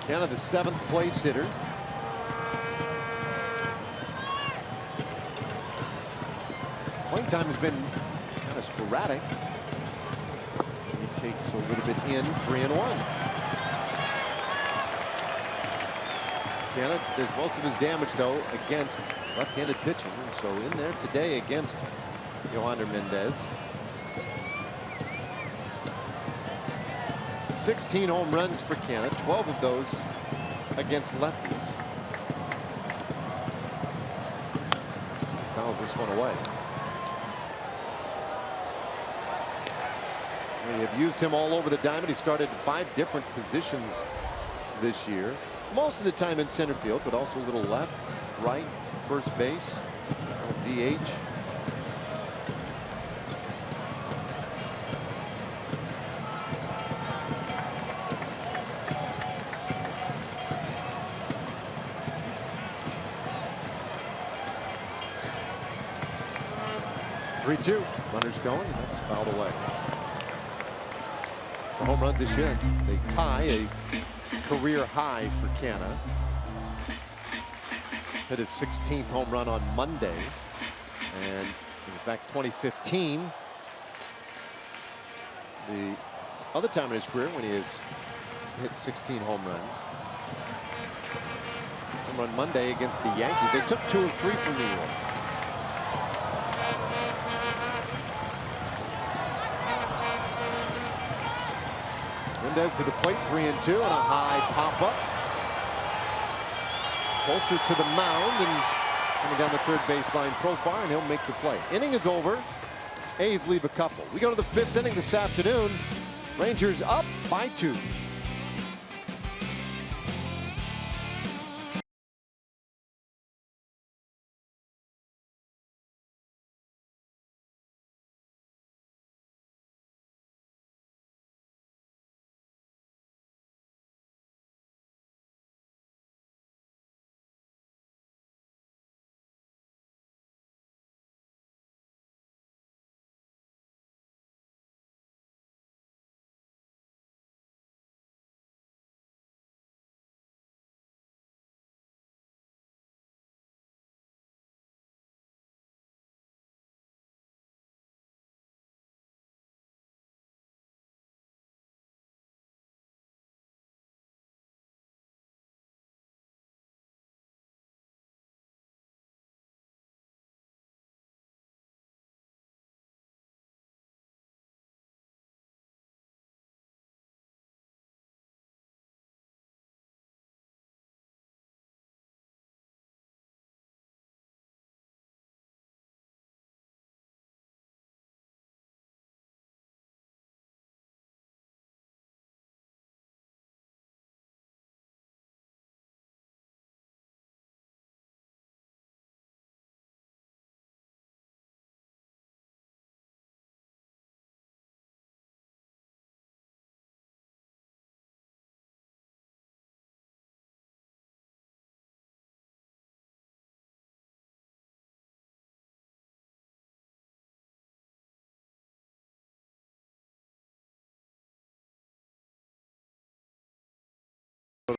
Canna, the 7th place hitter. Playing time has been kind of sporadic. He takes a little bit in, 3-1. Canna does most of his damage, though, against left-handed pitching. So in there today against Johander Mendez. 16 home runs for Canna, 12 of those against lefties. Fouls this one away. They have used him all over the diamond. He started 5 different positions this year. Most of the time in center field, but also a little left, right, first base, DH. Runners going, and that's fouled away. The home runs this year, they tie a career high for Canna. Hit his 16th home run on Monday, and it was back 2015. The other time in his career when he has hit 16 home runs. Home run Monday against the Yankees. They took 2 of 3 from New York. Mendez to the plate, 3-2, and a high pop-up. Closer to the mound and coming down the third baseline profile, and he'll make the play. Inning is over. A's leave a couple. We go to the 5th inning this afternoon. Rangers up by 2.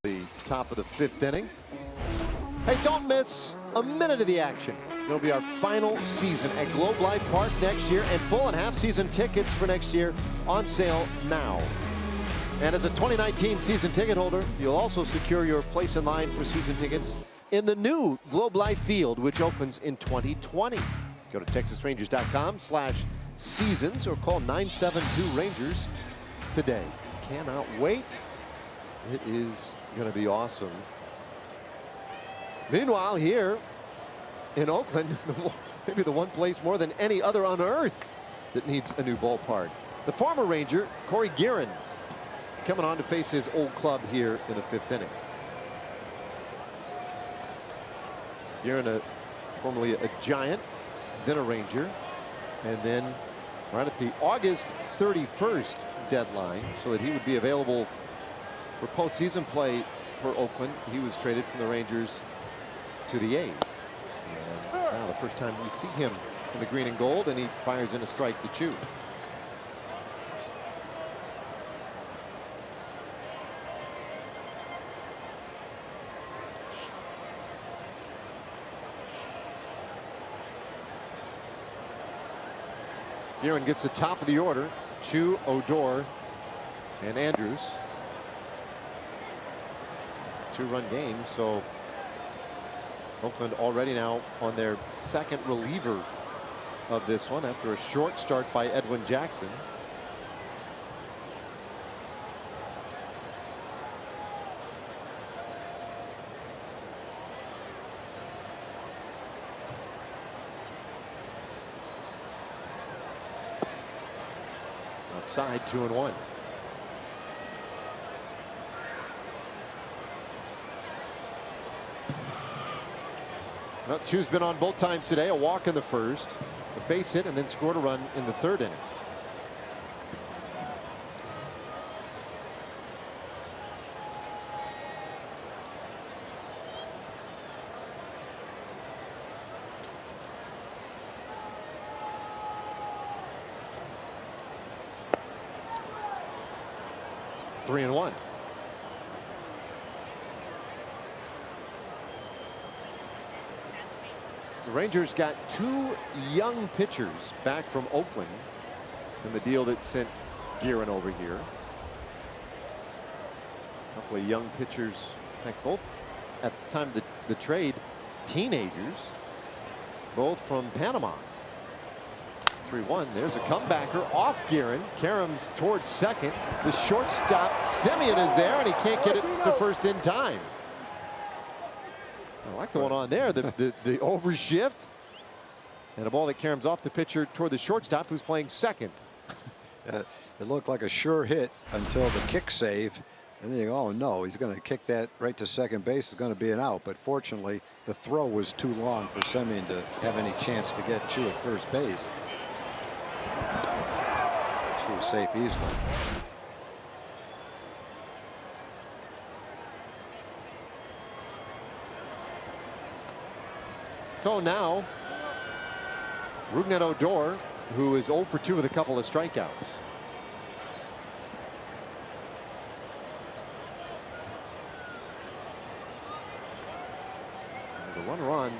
The top of the 5th inning. Hey, don't miss a minute of the action. It'll be our final season at Globe Life Park next year, and full and half season tickets for next year on sale now. And as a 2019 season ticket holder, you'll also secure your place in line for season tickets in the new Globe Life Field, which opens in 2020. Go to texasrangers.com/seasons or call 972-RANGERS today. Cannot wait. It is going to be awesome. Meanwhile, here in Oakland, maybe the one place more than any other on earth that needs a new ballpark. The former Ranger, Corey Guerin, coming on to face his old club here in the 5th inning. Guerin, formerly a Giant, then a Ranger, and then right at the August 31st deadline, so that he would be available for postseason play for Oakland, he was traded from the Rangers to the A's. And now the first time we see him in the green and gold, and he fires in a strike to Chu. Guerin gets the top of the order. Chu, Odor, and Andrews. 2-run game, so Oakland already now on their second reliever of this one after a short start by Edwin Jackson. Outside, 2-1. Well, Chu's been on both times today. A walk in the first, a base hit, and then scored a run in the 3rd inning. Three and one. The Rangers got 2 young pitchers back from Oakland in the deal that sent Guerin over here. A couple of young pitchers, in fact, both at the time of the trade, teenagers, both from Panama. 3-1. There's a comebacker off Guerin. Karam's towards second. The shortstop, Simeon, is there, and he can't get it to first in time. I like the one on there, the overshift, and a ball that caroms off the pitcher toward the shortstop, who's playing second. It looked like a sure hit until the kick save, and then you go, oh no, he's going to kick that right to second base. It's going to be an out, but fortunately the throw was too long for Simeon to have any chance to get Chu at first base. Chu was safe easily. So now, Rougned Odor, who is 0 for 2 with a couple of strikeouts. And the runner on,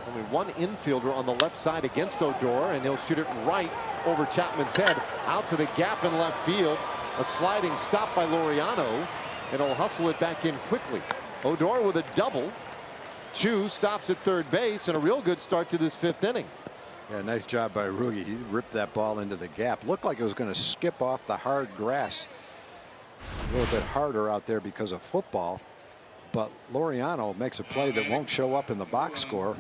only one infielder on the left side against Odor, and he'll shoot it right over Chapman's head, out to the gap in left field. A sliding stop by Laureano, and he'll hustle it back in quickly. Odor with a double. Chu stops at third base, and a real good start to this 5th inning. Yeah, nice job by Rugi. He ripped that ball into the gap. Looked like it was going to skip off the hard grass. It's a little bit harder out there because of football, but Laureano makes a play that won't show up in the box score.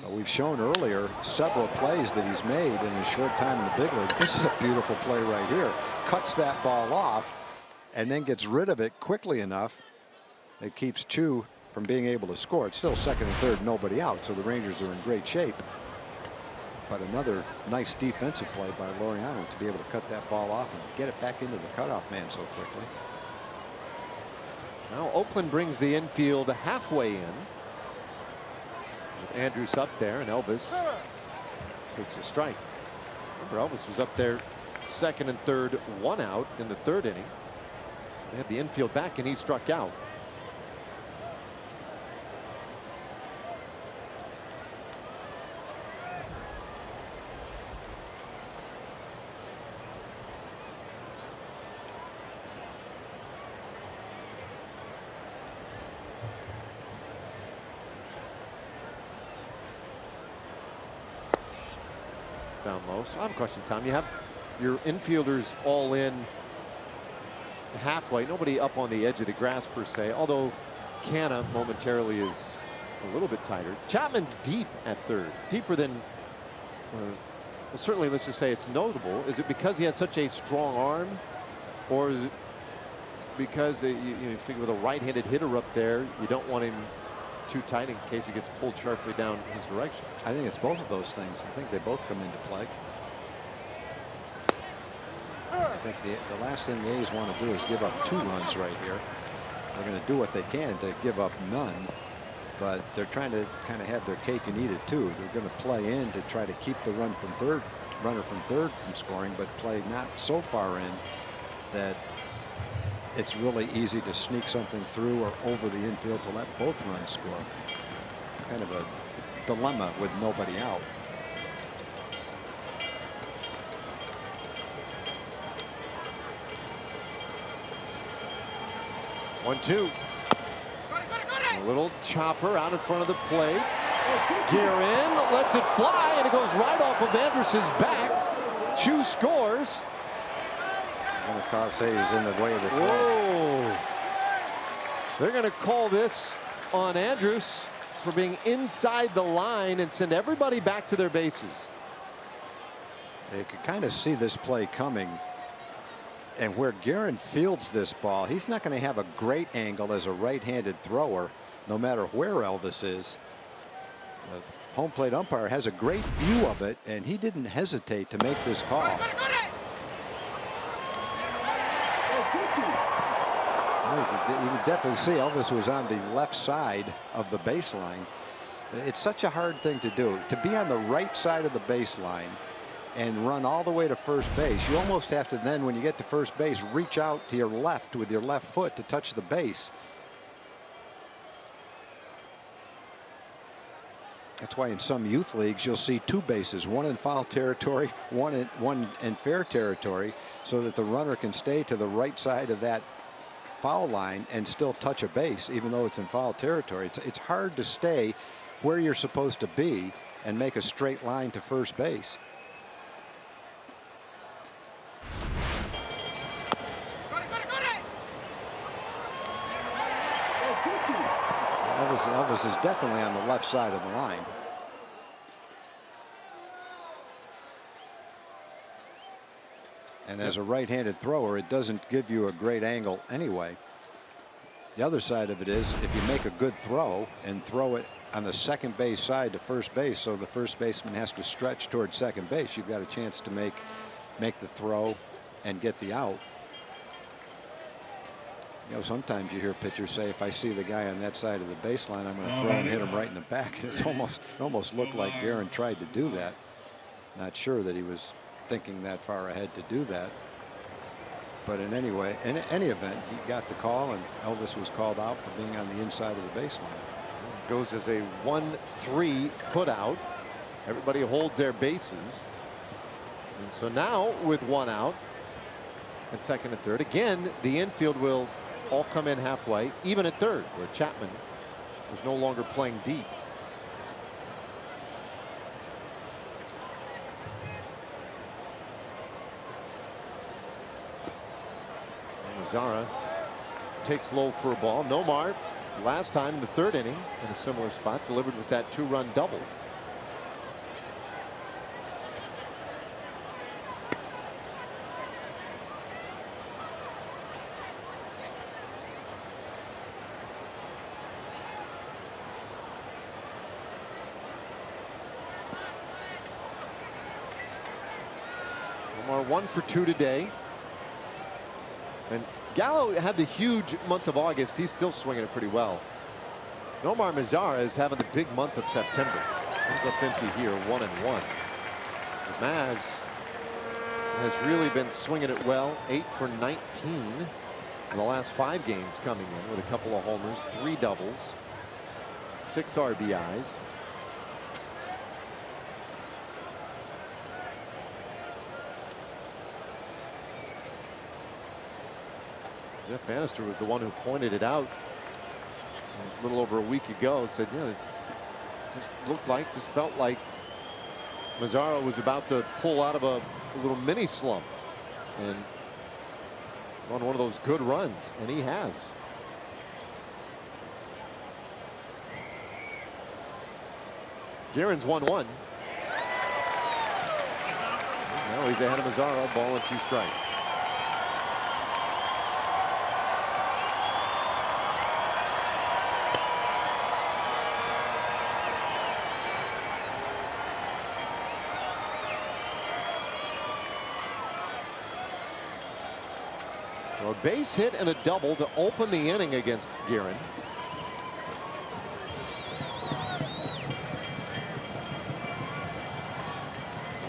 We've shown earlier several plays that he's made in a short time in the big leagues. This is a beautiful play right here. Cuts that ball off and then gets rid of it quickly enough. It keeps Chu from being able to score. It's still second and third, nobody out, so the Rangers are in great shape. But another nice defensive play by Laureano to be able to cut that ball off and get it back into the cutoff man so quickly. Now Oakland brings the infield halfway in. With Andrews up there, and Elvis takes a strike. Remember, Elvis was up there second and third, 1 out in the 3rd inning. They had the infield back, and he struck out. Down low. So I have a question, Tom. You have your infielders all in halfway. Nobody up on the edge of the grass per se, although Canna momentarily is a little bit tighter. Chapman's deep at third, deeper than well, certainly, let's just say it's notable. Is it because he has such a strong arm, or is it because you figure with a right-handed hitter up there, you don't want him too tight in case he gets pulled sharply down his direction? I think it's both of those things. I think they both come into play. I think the last thing the A's want to do is give up 2 runs right here. They're going to do what they can to give up none, but they're trying to kind of have their cake and eat it too. They're going to play in to try to keep the runner from third from scoring, but play not so far in that it's really easy to sneak something through or over the infield to let both runs score. Kind of a dilemma with nobody out. One, two. A little chopper out in front of the plate. Guerin lets it fly, and it goes right off of Anders's back. Chu scores. And the call say he's in the way of the throw. Whoa. They're going to call this on Andrus for being inside the line and send everybody back to their bases. You could kind of see this play coming. And where Guerin fields this ball, he's not going to have a great angle as a right-handed thrower, no matter where Elvis is. The home plate umpire has a great view of it, and he didn't hesitate to make this call. You can definitely see Elvis was on the left side of the baseline. It's such a hard thing to do, to be on the right side of the baseline and run all the way to first base. You almost have to then, when you get to first base, reach out to your left with your left foot to touch the base. That's why in some youth leagues you'll see 2 bases, one in foul territory, one in fair territory, so that the runner can stay to the right side of that foul line and still touch a base, even though it's in foul territory. It's hard to stay where you're supposed to be and make a straight line to first base. Elvis is definitely on the left side of the line. And as a right-handed thrower, it doesn't give you a great angle anyway. The other side of it is, if you make a good throw and throw it on the second base side to first base, so the first baseman has to stretch towards second base, you've got a chance to make the throw and get the out. You know, sometimes you hear pitchers say, if I see the guy on that side of the baseline, I'm going to throw and hit him right in the back. It almost looked like Guerin tried to do that. Not sure that he was thinking that far ahead to do that. But in any event, he got the call, and Elvis was called out for being on the inside of the baseline. Goes as a 1-3 put out. Everybody holds their bases. And so now with 1 out at second and third, again, the infield will all come in halfway, even at third, where Chapman is no longer playing deep. Zara takes low for a ball. Nomar, last time in the 3rd inning in a similar spot, delivered with that 2-run double. Nomar 1 for 2 today. And Gallo had the huge month of August. He's still swinging it pretty well. Nomar Mazara is having the big month of September. Comes up empty here, 1-1. Maz has really been swinging it well, 8 for 19. in the last 5 games coming in with a couple of homers, 3 doubles, 6 RBIs. Jeff Bannister was the one who pointed it out a little over a week ago. Said, yeah, this just felt like Mazzara was about to pull out of a little mini slump and on one of those good runs, and he has. Guerin's 1-1. Now he's ahead of Mazzara, ball and 2 strikes. So a base hit and a double to open the inning against Guerin.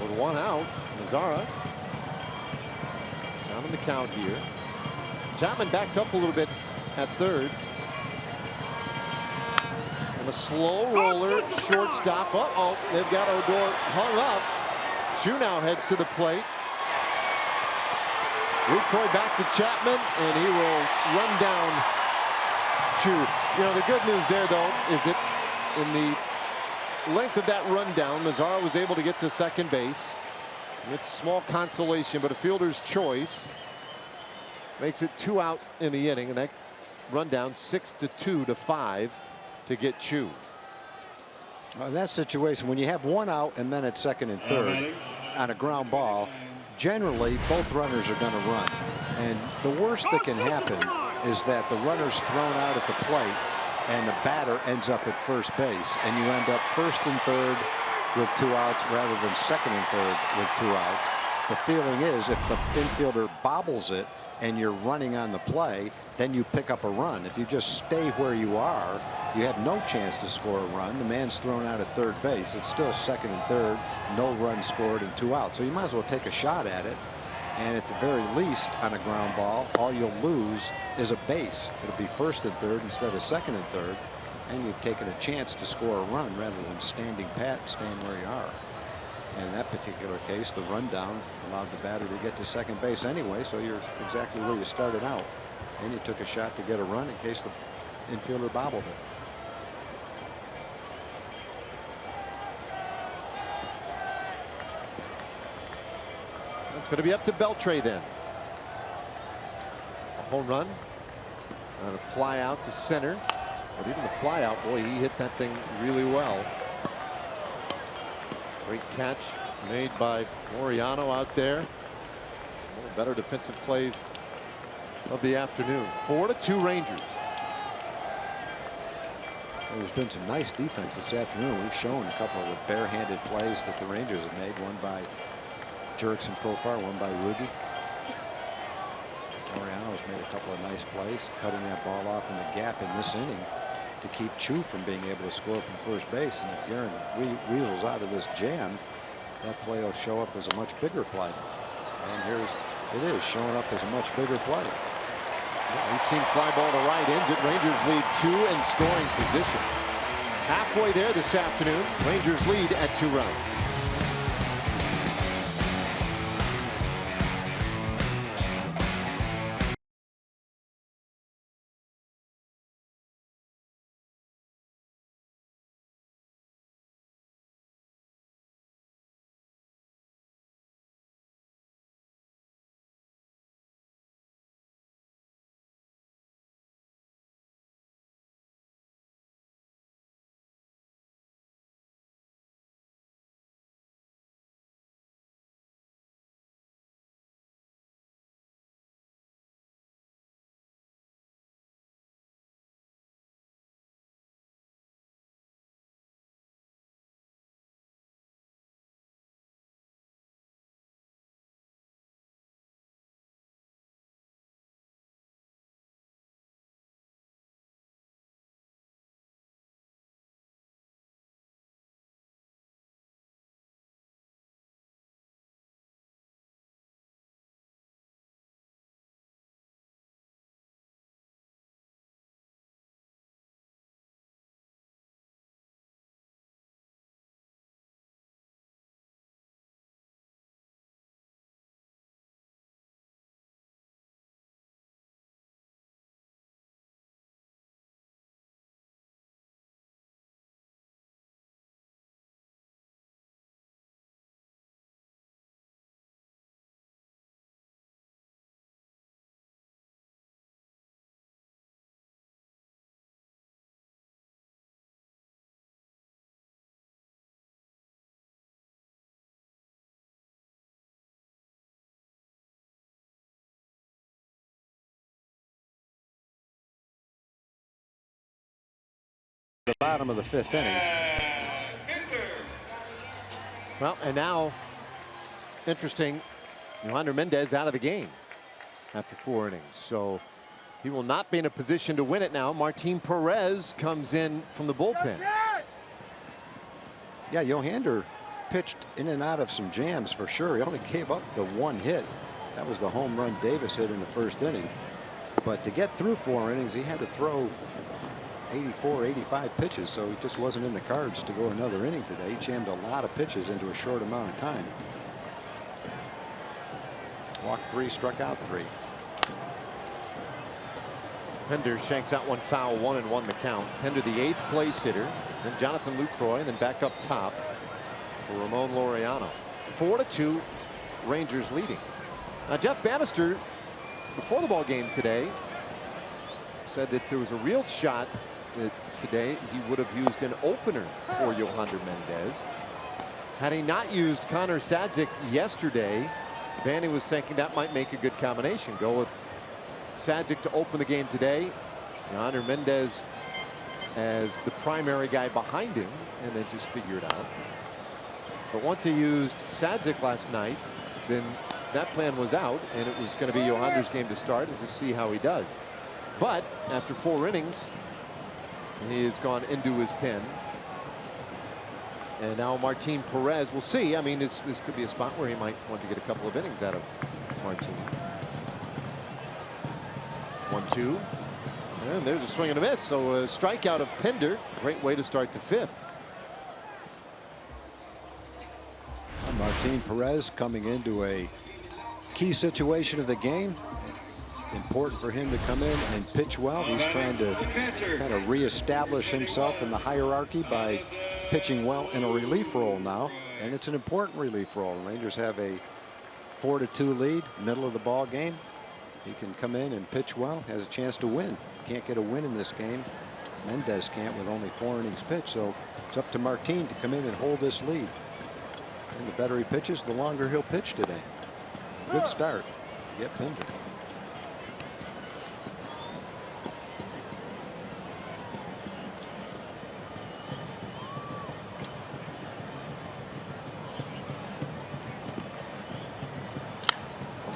With 1 out, Mazzara down in the count here. Chapman backs up a little bit at third. And a slow roller, shortstop. Uh-oh, they've got Odor hung up. Chu now heads to the plate. Lucroy back to Chapman, and he will run down Chu. You know, the good news there, though, is that in the length of that rundown, Mazzara was able to get to second base. It's small consolation, but a fielder's choice makes it 2 out in the inning, and that rundown 6-2 to 5 to get Chu. In that situation, when you have 1 out and men at second and third on a ground ball, generally both runners are going to run, and the worst that can happen is that the runner's thrown out at the plate and the batter ends up at first base, and you end up first and third with 2 outs rather than second and third with 2 outs. The feeling is if the infielder bobbles it and you're running on the play, then you pick up a run. If you just stay where you are, you have no chance to score a run. The man's thrown out at third base. It's still second and third, no run scored and 2 outs. So you might as well take a shot at it. And at the very least, on a ground ball, all you'll lose is a base. It'll be first and third instead of second and third. And you've taken a chance to score a run rather than standing pat, staying where you are. And in that particular case, the rundown allowed the batter to get to second base anyway, so you're exactly where you started out. And you took a shot to get a run in case the infielder bobbled it. It's going to be up to Beltre then. A home run and a fly out to center. But even the fly out, boy, he hit that thing really well. Great catch made by Moriano out there. One of the better defensive plays of the afternoon. 4-2 Rangers. Well, there's been some nice defense this afternoon. We've shown a couple of the barehanded plays that the Rangers have made. One by Jerks and Profar, one by Rudy. Moriano's made a couple of nice plays, cutting that ball off in the gap in this inning to keep Chu from being able to score from first base. And if Guerin weasels out of this jam, that play will show up as a much bigger play. And here's it is showing up as a much bigger play. Routine fly ball to right ends it. Rangers lead 2 in scoring position. Halfway there this afternoon, Rangers lead at 2 runs. bottom of the 5th inning. Well, and now, interesting, Yohander Mendez out of the game after 4 innings. So he will not be in a position to win it now. Martin Perez comes in from the bullpen. Yeah, Yohander pitched in and out of some jams for sure. He only gave up the 1 hit. That was the home run Davis hit in the 1st inning. But to get through 4 innings, he had to throw 84, 85 pitches, so he just wasn't in the cards to go another inning today. He jammed a lot of pitches into a short amount of time. Walked 3, struck out 3. Pender shanks out one foul, 1-1 the count. Pender the 8th place hitter, then Jonathan Lucroy, and then back up top for Ramon Laureano. 4-2, Rangers leading. Now Jeff Bannister, before the ball game today, said that there was a real shot that today he would have used an opener for Yohander Mendez. Had he not used Connor Sadzik yesterday, Banny was thinking that might make a good combination. Go with Sadzik to open the game today, Yohander Mendez as the primary guy behind him, and then just figure it out. But once he used Sadzik last night, then that plan was out, and it was going to be Yohander's game to start and just see how he does. But after 4 innings, he has gone into his pen. And now Martin Perez, we'll see. I mean, this could be a spot where he might want to get a couple of innings out of Martin. 1-2. And there's a swing and a miss. So a strikeout of Pender. Great way to start the 5th. Martin Perez coming into a key situation of the game. Important for him to come in and pitch well. He's trying to kind of reestablish himself in the hierarchy by pitching well in a relief role now, and it's an important relief role. The Rangers have a 4-2 lead, middle of the ball game. He can come in and pitch well, has a chance to win. Can't get a win in this game. Mendez can't with only 4 innings pitched, so it's up to Martin to come in and hold this lead. And the better he pitches, the longer he'll pitch today. Good start to get Pender.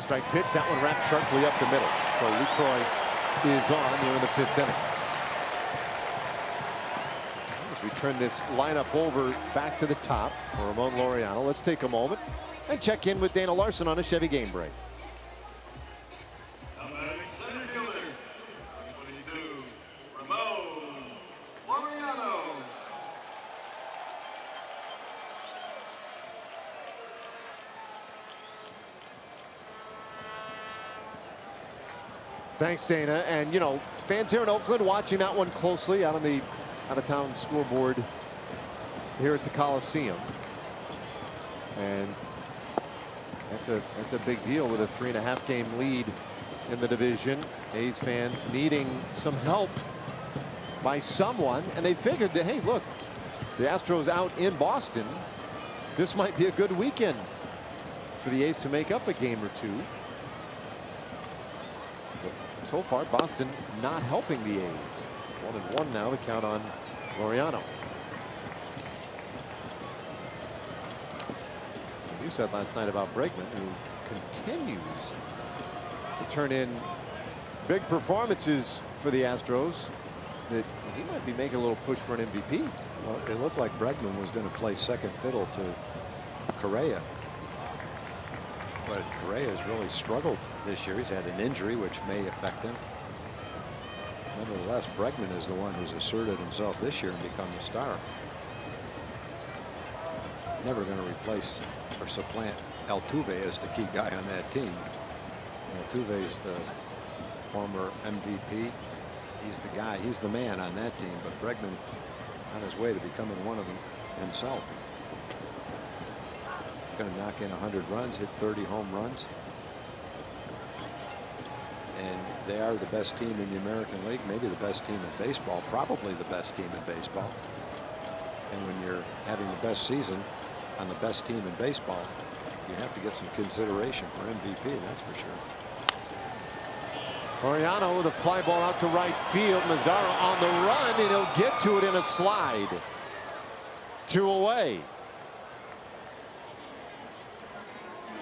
Strike pitch, that one wrapped sharply up the middle. So Lucroy is on here in the 5th inning. As we turn this lineup over back to the top for Ramon Laureano, let's take a moment and check in with Dana Larson on a Chevy game break. Thanks, Dana. And, you know, fans here in Oakland watching that one closely out on the out-of-town scoreboard here at the Coliseum. And that's a big deal with a 3.5 game lead in the division. A's fans needing some help by someone, and they figured that, hey, look, the Astros out in Boston. This might be a good weekend for the A's to make up a game or two. So far, Boston not helping the A's. 1-1 now, the count on Laureano. You said last night about Bregman, who continues to turn in big performances for the Astros, that he might be making a little push for an MVP. Well, it looked like Bregman was going to play second fiddle to Correa. But Correa has really struggled this year. He's had an injury which may affect him. Nevertheless, Bregman is the one who's asserted himself this year and become the star. Never going to replace or supplant Altuve as the key guy on that team. Altuve is the former MVP. He's the guy. He's the man on that team. But Bregman on his way to becoming one of them himself. Going to knock in 100 runs, hit 30 home runs. And they are the best team in the American League, maybe the best team in baseball, probably the best team in baseball. And when you're having the best season on the best team in baseball, you have to get some consideration for MVP, that's for sure. Laureano with a fly ball out to right field. Mazzara on the run, and he'll get to it in a slide. 2 away.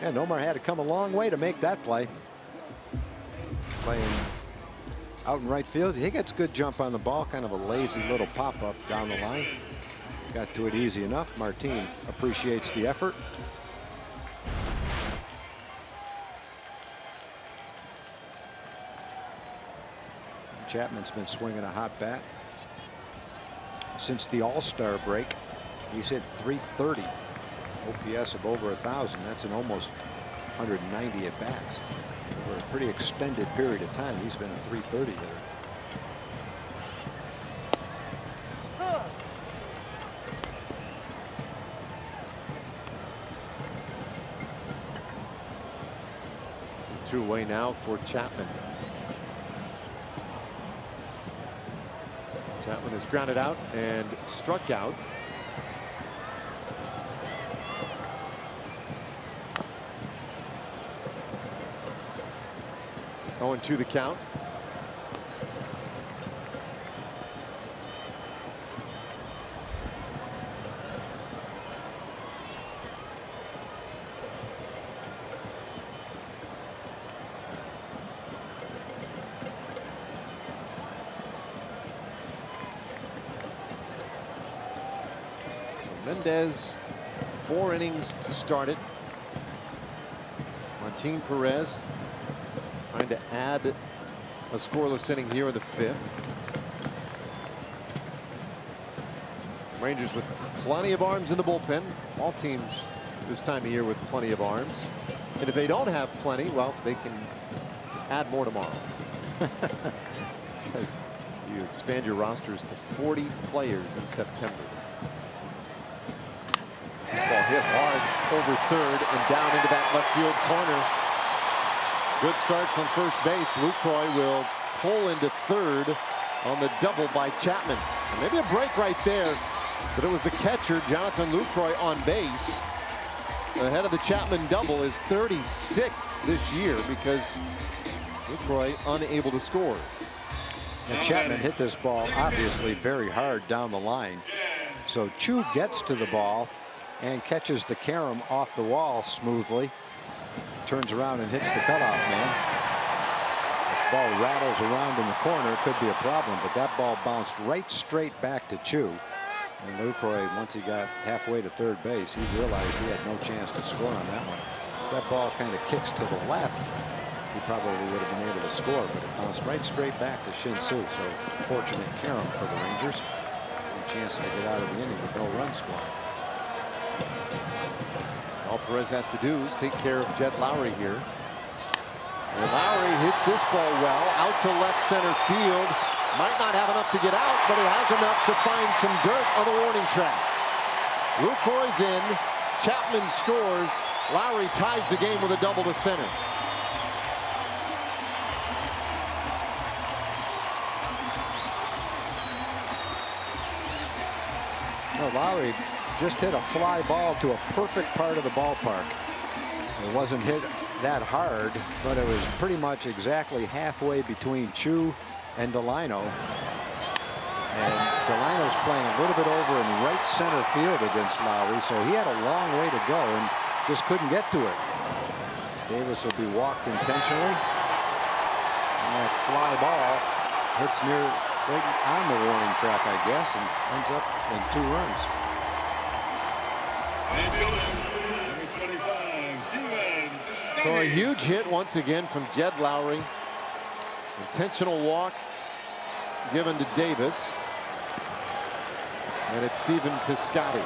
And Nomar had to come a long way to make that play. Playing out in right field. He gets good jump on the ball, kind of a lazy little pop-up down the line. Got to it easy enough. Martin appreciates the effort. Chapman's been swinging a hot bat since the All-Star break. He's hit .330, OPS of over 1,000. That's in almost 190 at bats. Over a pretty extended period of time, he's been a .330 hitter. Two away now for Chapman. Chapman is grounded out and struck out. Oh, and 2 the count. Mendez, 4 innings to start it. Martin Perez trying to add a scoreless inning here in the 5th. Rangers with plenty of arms in the bullpen. All teams this time of year with plenty of arms. And if they don't have plenty, well, they can add more tomorrow. Because you expand your rosters to 40 players in September. This ball hit hard over third and down into that left field corner. Good start from first base. Lucroy will pull into third on the double by Chapman. And maybe a break right there, but it was the catcher, Jonathan Lucroy, on base. Ahead of the Chapman double, is 36th this year because Lucroy unable to score. And Chapman hit this ball obviously very hard down the line. So Chu gets to the ball and catches the carom off the wall smoothly. Turns around and hits the cutoff man. The ball rattles around in the corner. It could be a problem, but that ball bounced right straight back to Chu. And Lucroy, once he got halfway to third base, he realized he had no chance to score on that one. That ball kind of kicks to the left. He probably would have been able to score, but it bounced right straight back to Shin-Soo. So fortunate carom for the Rangers. A chance to get out of the inning with no run scored. All Perez has to do is take care of Jed Lowry here. And Lowry hits this ball well out to left center field. Might not have enough to get out, but it has enough to find some dirt on the warning track. Lucroy's in. Chapman scores. Lowry ties the game with a double to center. No, Lowry just hit a fly ball to a perfect part of the ballpark. It wasn't hit that hard, but it was pretty much exactly halfway between Chu and Delino. And Delino's playing a little bit over in right center field against Lowry, so he had a long way to go and just couldn't get to it. Davis will be walked intentionally. And that fly ball hits near right on the warning track, I guess, and ends up in 2 runs. So a huge hit once again from Jed Lowry. Intentional walk given to Davis. And it's Stephen Piscotty.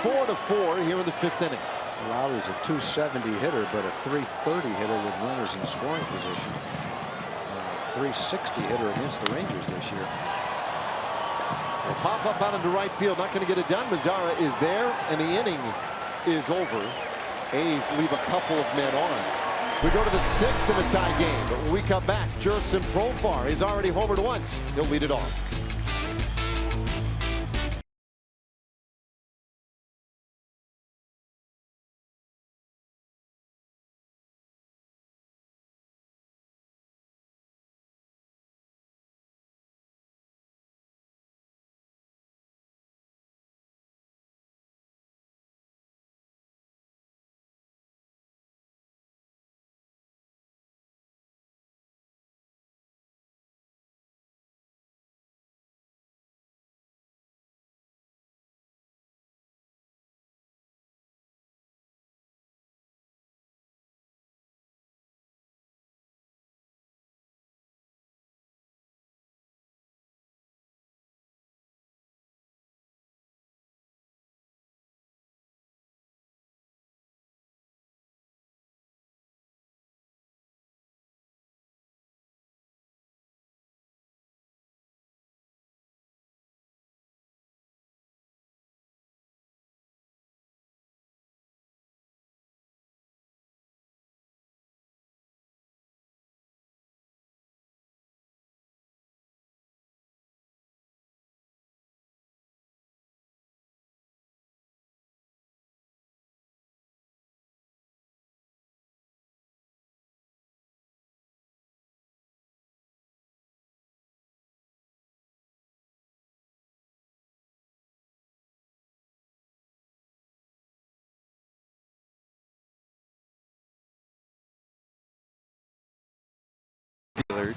4-4 here in the 5th inning. Lowry's a .270 hitter, but a .330 hitter with runners in scoring position. .360 hitter against the Rangers this year. Will pop up out into right field. Not going to get it done. Mazzara is there, and the inning is over. A's leave a couple of men on. We go to the 6th in a tie game, but when we come back, Jurickson Profar is already homered once. He'll lead it off.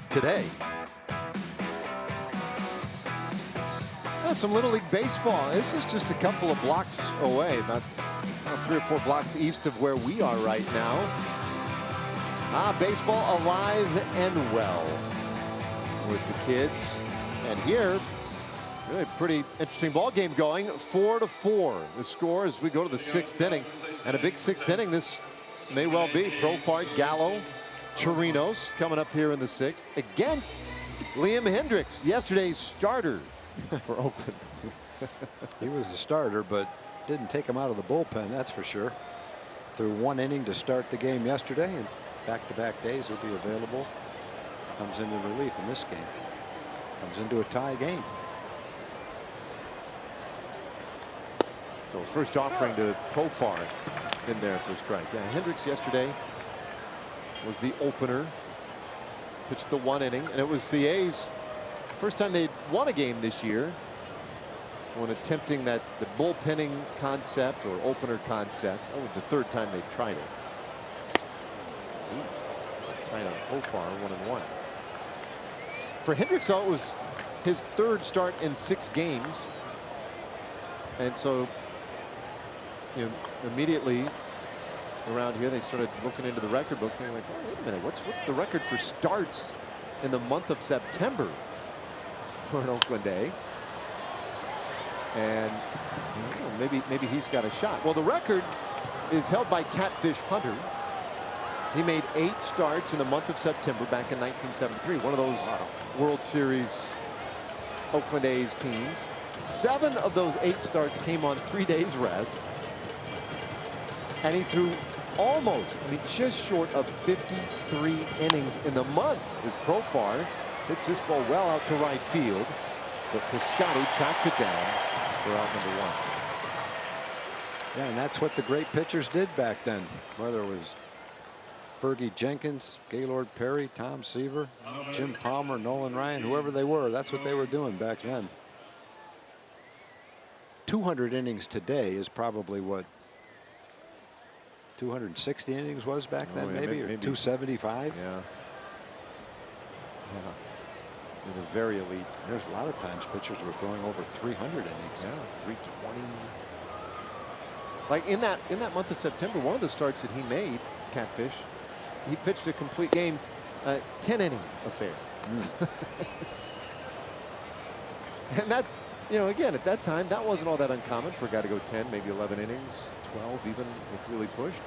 today. Some Little League baseball. This is just a couple of blocks away, about 3 or 4 blocks east of where we are right now. Baseball alive and well with the kids. And here, really pretty interesting ball game going. 4-4 the score as we go to the 6th inning. And a big 6th inning this may well be. Profar, Gallo, Chirinos coming up here in the 6th against Liam Hendricks, yesterday's starter for Oakland. He was the starter, but didn't take him out of the bullpen, that's for sure. Threw 1 inning to start the game yesterday, and back-to-back days he'll be available. Comes into relief in this game. Comes into a tie game. So his first offering to Profar in there for a strike. Yeah, Hendricks yesterday was the opener. Pitched the 1 inning, and it was the A's first time they'd won a game this year when attempting the bullpenning concept or opener concept. Oh, the 3rd time they tried it. Tied on Profar, 1-1. For Hendricks, though, it was his 3rd start in 6 games. And so, you know, immediately around here they started looking into the record books, saying like, oh, wait a minute, what's the record for starts in the month of September for an Oakland A? And you know, maybe he's got a shot. Well, the record is held by Catfish Hunter. He made 8 starts in the month of September back in 1973. One of those World Series Oakland A's teams. 7 of those 8 starts came on 3 days rest. And he threw almost, I mean, just short of 53 innings in the month. As Profar hits this ball well out to right field. But Piscotti tracks it down for out number 1. Yeah, and that's what the great pitchers did back then. Whether it was Fergie Jenkins, Gaylord Perry, Tom Seaver, Jim Palmer, Nolan Ryan, whoever they were, that's what they were doing back then. 200 innings today is probably what 260 innings was back then, yeah, maybe, or 275. Yeah. In the very elite. There's a lot of times pitchers were throwing over 300 innings. Yeah, 320. Like in that month of September, one of the starts that he made, Catfish, he pitched a complete game, 10-inning affair. And that, you know, again, at that time, that wasn't all that uncommon for a guy to go 10, maybe 11 innings, 12 even if really pushed.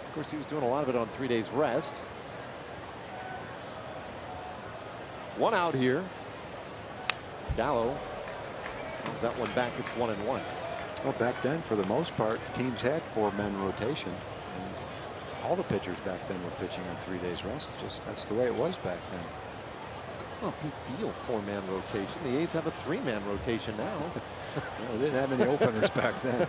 Of course, he was doing a lot of it on 3 days rest. 1 out here. Gallo comes that one back. It's 1-1. Well, back then, for the most part, teams had 4-man rotation. And all the pitchers back then were pitching on 3 days rest. Just that's the way it was back then. Well, big deal, 4-man rotation. The A's have a 3-man rotation now. Well, they didn't have any openers back then.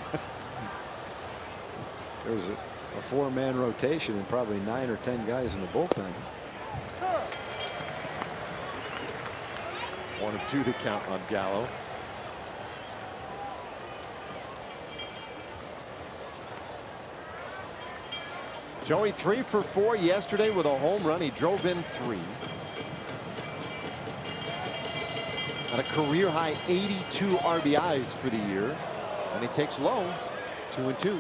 There was a 4-man rotation and probably 9 or 10 guys in the bullpen. 1-2 the count on Gallo. Joey 3 for 4 yesterday with a home run. He drove in 3. At a career high 82 RBIs for the year. And he takes low, 2-2.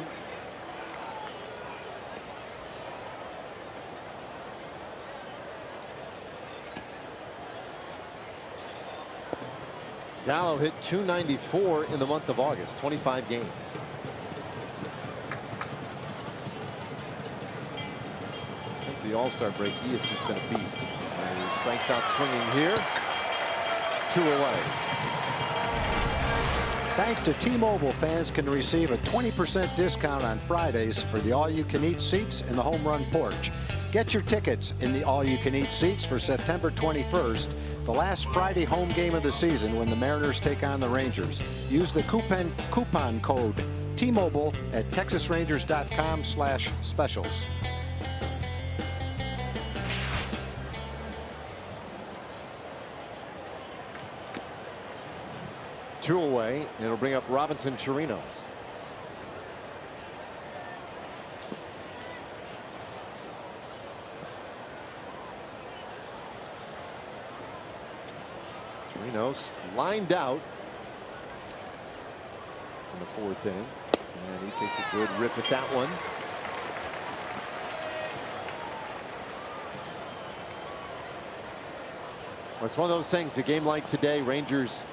Gallo hit .294 in the month of August, 25 games. Since the All-Star break, he has just been a beast. And he strikes out swinging here. 2 away. Thanks to T-Mobile, fans can receive a 20% discount on Fridays for the all-you-can-eat seats in the home run porch. Get your tickets in the all-you-can-eat seats for September 21st, the last Friday home game of the season when the Mariners take on the Rangers. Use the coupon code T-Mobile at texasrangers.com/specials. Two away, and it'll bring up Robinson Chirinos. Chirinos lined out in the 4th inning, and he takes a good rip at that one. Well, it's one of those things, a game like today, Rangers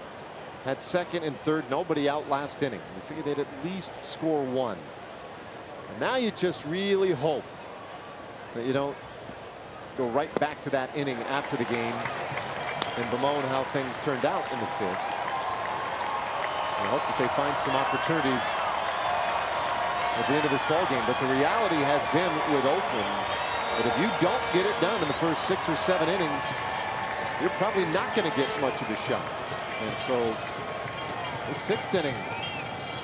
had 2nd and 3rd, nobody out last inning. We figured they'd at least score 1. And now you just really hope that you don't go right back to that inning after the game and bemoan how things turned out in the 5th. I hope that they find some opportunities at the end of this ball game. But the reality has been with Oakland that if you don't get it done in the first 6 or 7 innings, you're probably not going to get much of a shot. And so the 6th inning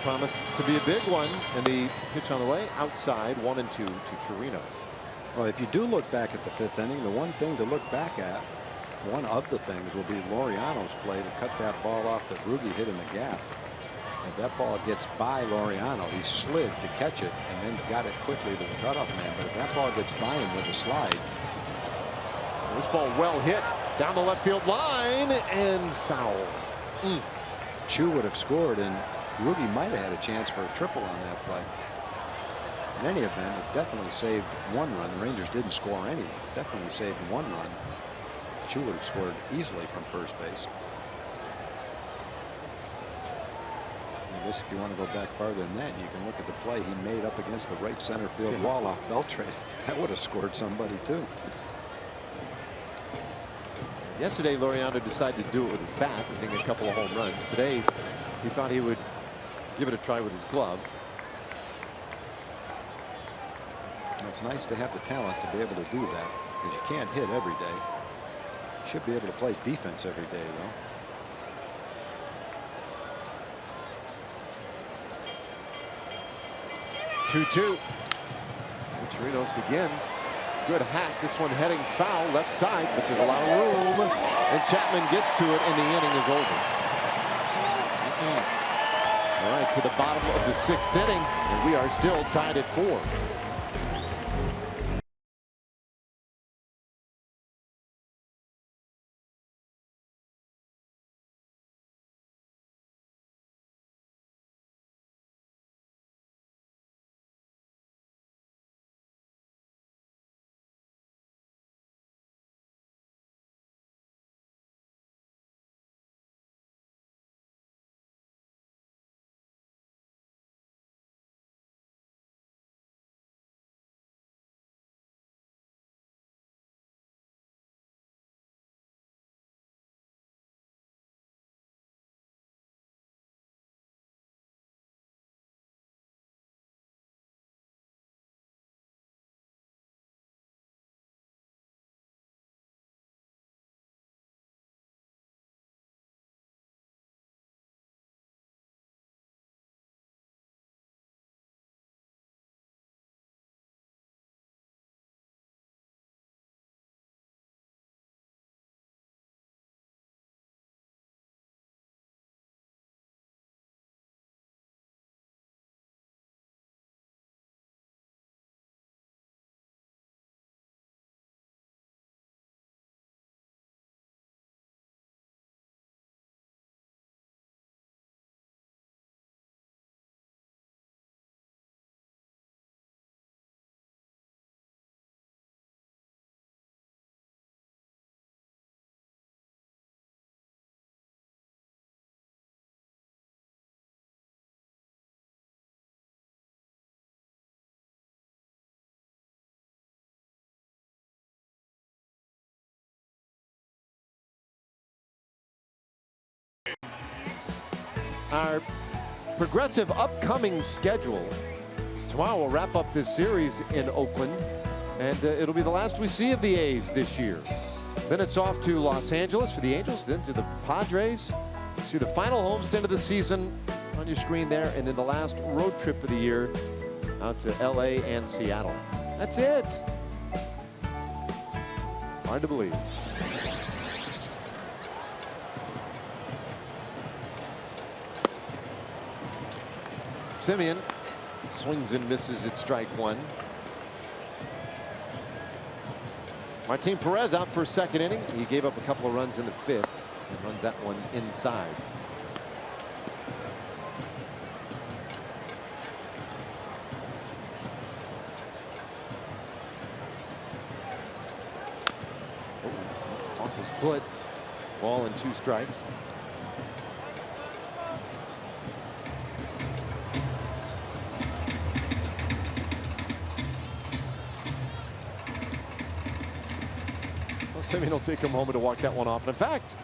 promised to be a big one, and the pitch on the way outside, 1-2 to Chirinos. Well, if you do look back at the 5th inning, the one thing to look back at, one of the things, will be Laureano's play to cut that ball off that Rugi hit in the gap. If that ball gets by Laureano, he slid to catch it and then got it quickly to the cutoff man. But if that ball gets by him with a slide. This ball well hit down the left field line and foul. Chu would have scored, and Rugi might have had a chance for a triple on that play. In any event, it definitely saved 1 run. The Rangers didn't score any. Definitely saved 1 run. Chu would have scored easily from first base. I guess if you want to go back farther than that, you can look at the play he made up against the right center field wall off Beltran. That would have scored somebody too. Yesterday, Laureano decided to do it with his bat, hitting a couple of home runs. Today, he thought he would give it a try with his glove. It's nice to have the talent to be able to do that, because you can't hit every day. You should be able to play defense every day, though. Two. Chirinos again. Good hack. This one heading foul left side, but there's a lot of room. And Chapman gets to it, and the inning is over. All right, to the bottom of the 6th inning, and we are still tied at 4. Our progressive upcoming schedule. Tomorrow we'll wrap up this series in Oakland, and it'll be the last we see of the A's this year. Then it's off to Los Angeles for the Angels, then to the Padres. You see the final homestand of the season on your screen there, and then the last road trip of the year out to LA and Seattle. That's it. Hard to believe. Simeon swings and misses at strike 1. Martin Perez out for a 2nd inning. He gave up a couple of runs in the 5th. and runs that one inside. Oh, off his foot. Ball and 2 strikes. Simeon will take a moment to walk that one off. And in fact,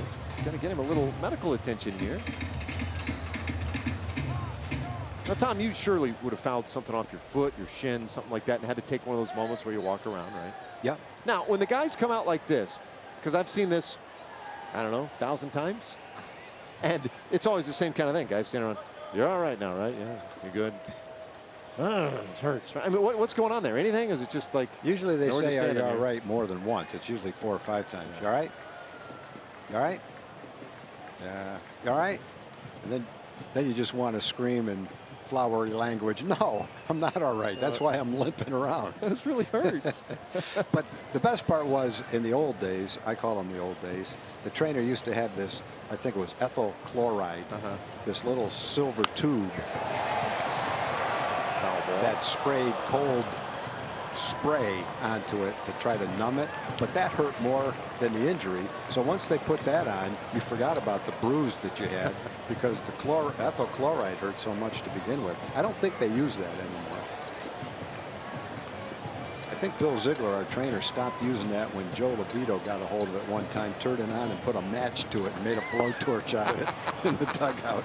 it's going to get him a little medical attention here. Now, Tom, you surely would have fouled something off your foot, your shin, something like that, and had to take one of those moments where you walk around, right? Yeah. Now, when the guys come out like this, because I've seen this, I don't know, 1,000 times, and it's always the same kind of thing. Guys standing around, you're all right now, right? Yeah, you're good. It hurts. I mean, what's going on there? Anything? Is it just like... Usually they say, are you all right, more than once. It's usually 4 or 5 times. You all right? You all right? Yeah. You all right? And then you just want to scream in flowery language, no, I'm not all right. That's why I'm limping around. This really hurts. But the best part was, in the old days, I call them the old days, the trainer used to have this, I think it was ethyl chloride, this little silver tube that sprayed cold spray onto it to try to numb it, but that hurt more than the injury. So once they put that on, you forgot about the bruise that you had because the ethyl chloride hurt so much to begin with. I don't think they use that anymore. I think Bill Ziegler, our trainer, stopped using that when Joe Levito got a hold of it one time, turned it on and put a match to it and made a blowtorch out of it in the dugout.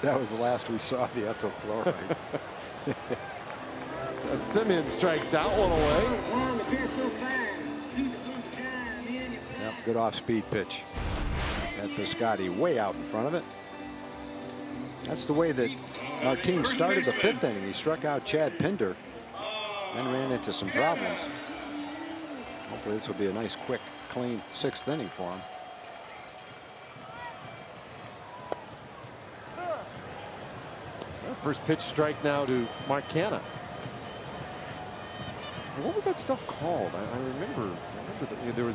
That was the last we saw the ethyl chloride. Simeon strikes out, one away. Yep, good off-speed pitch. That Piscotti way out in front of it. That's the way that our team started the 5th inning. He struck out Chad Pinder, then ran into some problems. Hopefully this will be a nice, quick, clean 6th inning for him. First pitch strike now to Mark Canha. What was that stuff called? I remember there were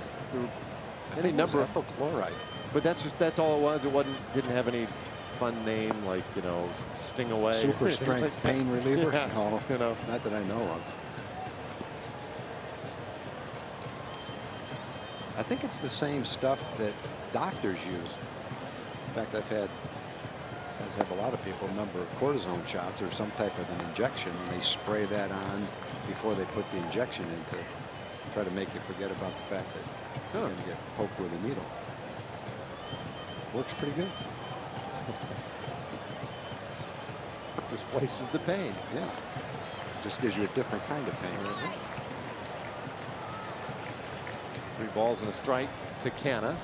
any number of ethyl chloride, but that's all it was. It didn't have any fun name like, you know, Sting Away, super strength pain reliever. Yeah, no, you know, not that I know of. I think it's the same stuff that doctors use. In fact, I've had a lot of people a number of cortisone shots or some type of an injection, and they spray that on before they put the injection in to try to make you forget about the fact that you're going to get poked with a needle. Works pretty good. Displaces the pain. Yeah. Just gives you a different kind of pain. 3 balls and a strike to Canha.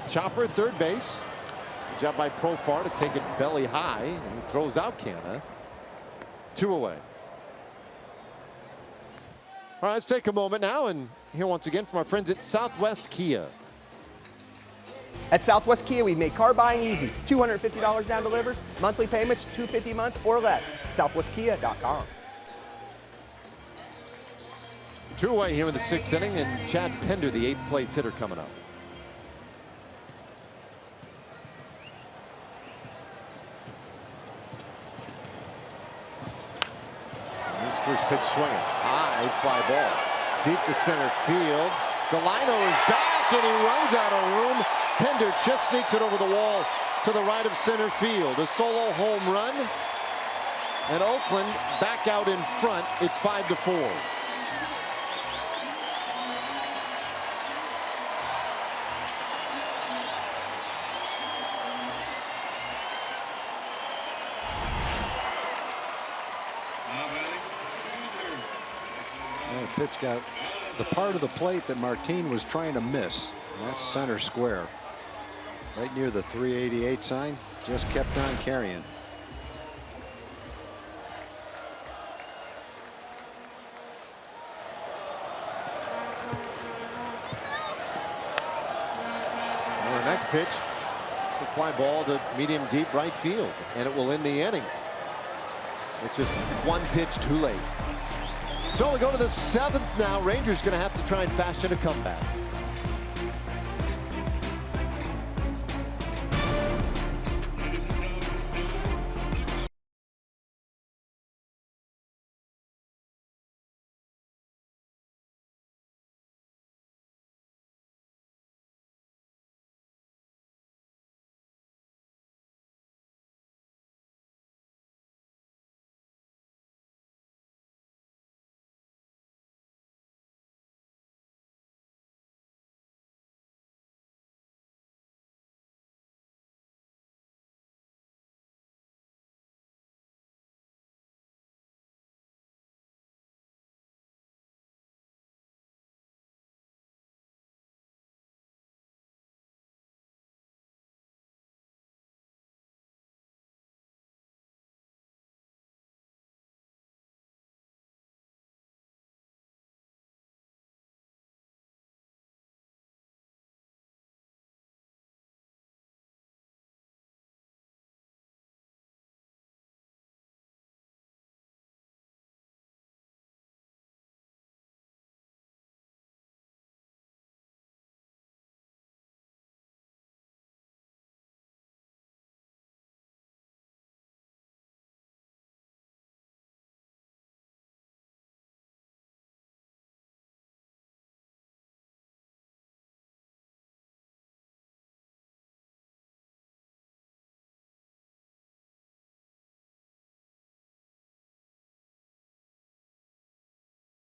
Chopper, third base. Good job by Profar to take it belly high, and he throws out Canha. 2 away. All right, let's take a moment now and hear once again from our friends at Southwest Kia. At Southwest Kia, we've made car buying easy. $250 down delivers, monthly payments $250 a month or less. SouthwestKia.com. 2 away here in the 6th inning, and Chad Pinder, the 8th place hitter, coming up. First pitch swinging. High fly ball. Deep to center field. Delino is back and he runs out of room. Pinder just sneaks it over the wall to the right of center field. A solo home run. And Oakland back out in front. It's 5-4. The pitch got the part of the plate that Martin was trying to miss. And that's center square. Right near the 388 sign. Just kept on carrying. Well, the next pitch It's a fly ball to medium deep right field, and it will end the inning. It's just one pitch too late. So we go to the 7th now. Rangers going to have to try and fashion a comeback.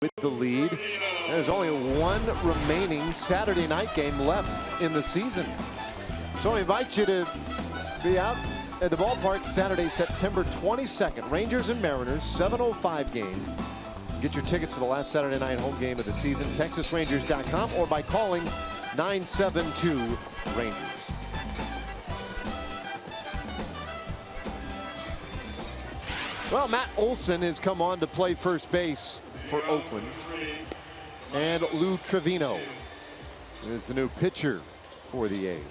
With the lead, there's only one remaining Saturday night game left in the season. So I invite you to be out at the ballpark Saturday, September 22nd. Rangers and Mariners, 7:05 game. Get your tickets for the last Saturday night home game of the season, TexasRangers.com, or by calling 972-RANGERS. Well, Matt Olson has come on to play first base for Oakland, and Lou Trevino is the new pitcher for the A's.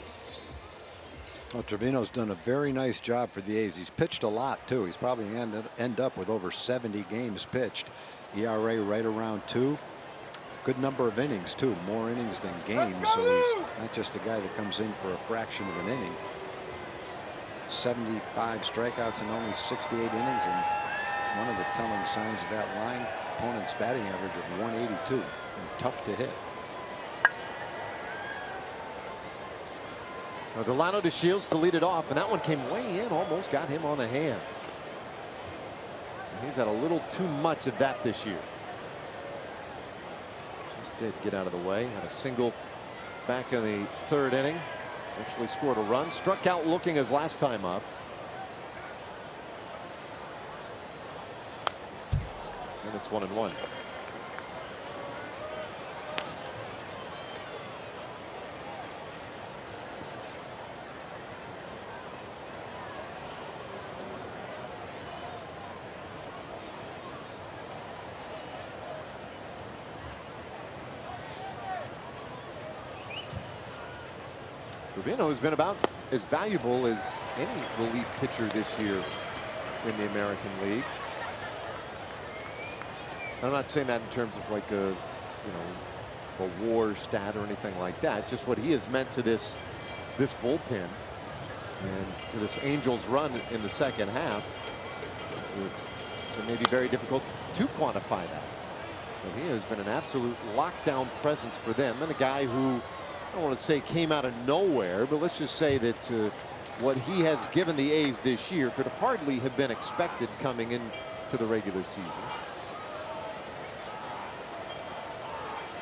Well, Trevino's done a very nice job for the A's. He's pitched a lot too. He's probably end up with over 70 games pitched. ERA right around 2. Good number of innings too, more innings than games. So he's not just a guy that comes in for a fraction of an inning. 75 strikeouts in only 68 innings, and one of the telling signs of that line, opponent's batting average of 182, and tough to hit. Now Delano to Shields to lead it off, and that one came way in, almost got him on the hand. And he's had a little too much of that this year. Just did get out of the way, had a single back in the 3rd inning. Actually scored a run, struck out looking his last time up. And it's 1-1. Trevino has been about as valuable as any relief pitcher this year in the American League. I'm not saying that in terms of like a WAR stat or anything like that. Just what he has meant to this bullpen and to this Angels run in the 2nd half. It may be very difficult to quantify that. But he has been an absolute lockdown presence for them, and a guy who, I don't want to say came out of nowhere, but let's just say that what he has given the A's this year could hardly have been expected coming into the regular season.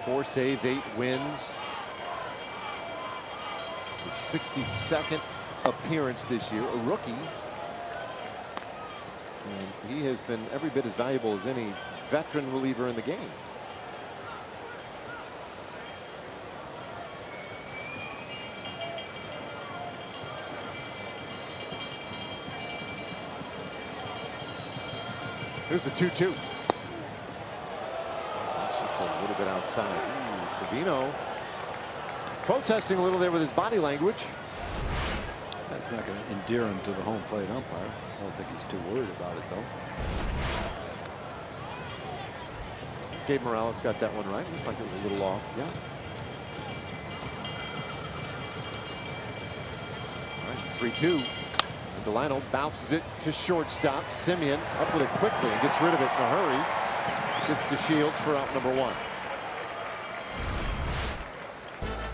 4 saves, 8 wins. His 62nd appearance this year, a rookie. And he has been every bit as valuable as any veteran reliever in the game. Here's the 2-2. That's just a little bit outside. Trevino protesting a little there with his body language. It's not going to endear him to the home plate umpire. I don't think he's too worried about it, though. Gabe Morales got that one right. Looked like it was a little off. Yeah. All right, 3-2. And Delano bounces it to shortstop. Simeon up with it quickly and gets rid of it in a hurry. Gets to Shields for out number 1.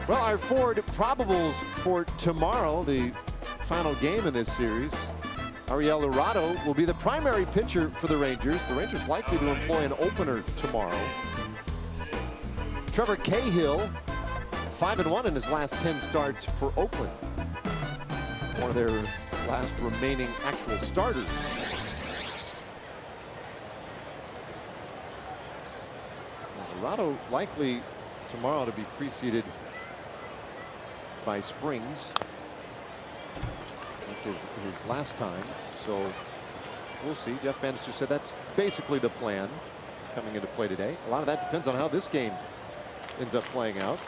Well, our Ford probables for tomorrow, the final game in this series. Ariel Lorado will be the primary pitcher for the Rangers. The Rangers likely to employ an opener tomorrow. Trevor Cahill, 5-1 in his last 10 starts for Oakland. One of their last remaining actual starters. Lorado likely tomorrow to be preceded by Springs, like his last time. So we'll see. Jeff Bannister said that's basically the plan coming into play today. A lot of that depends on how this game ends up playing out.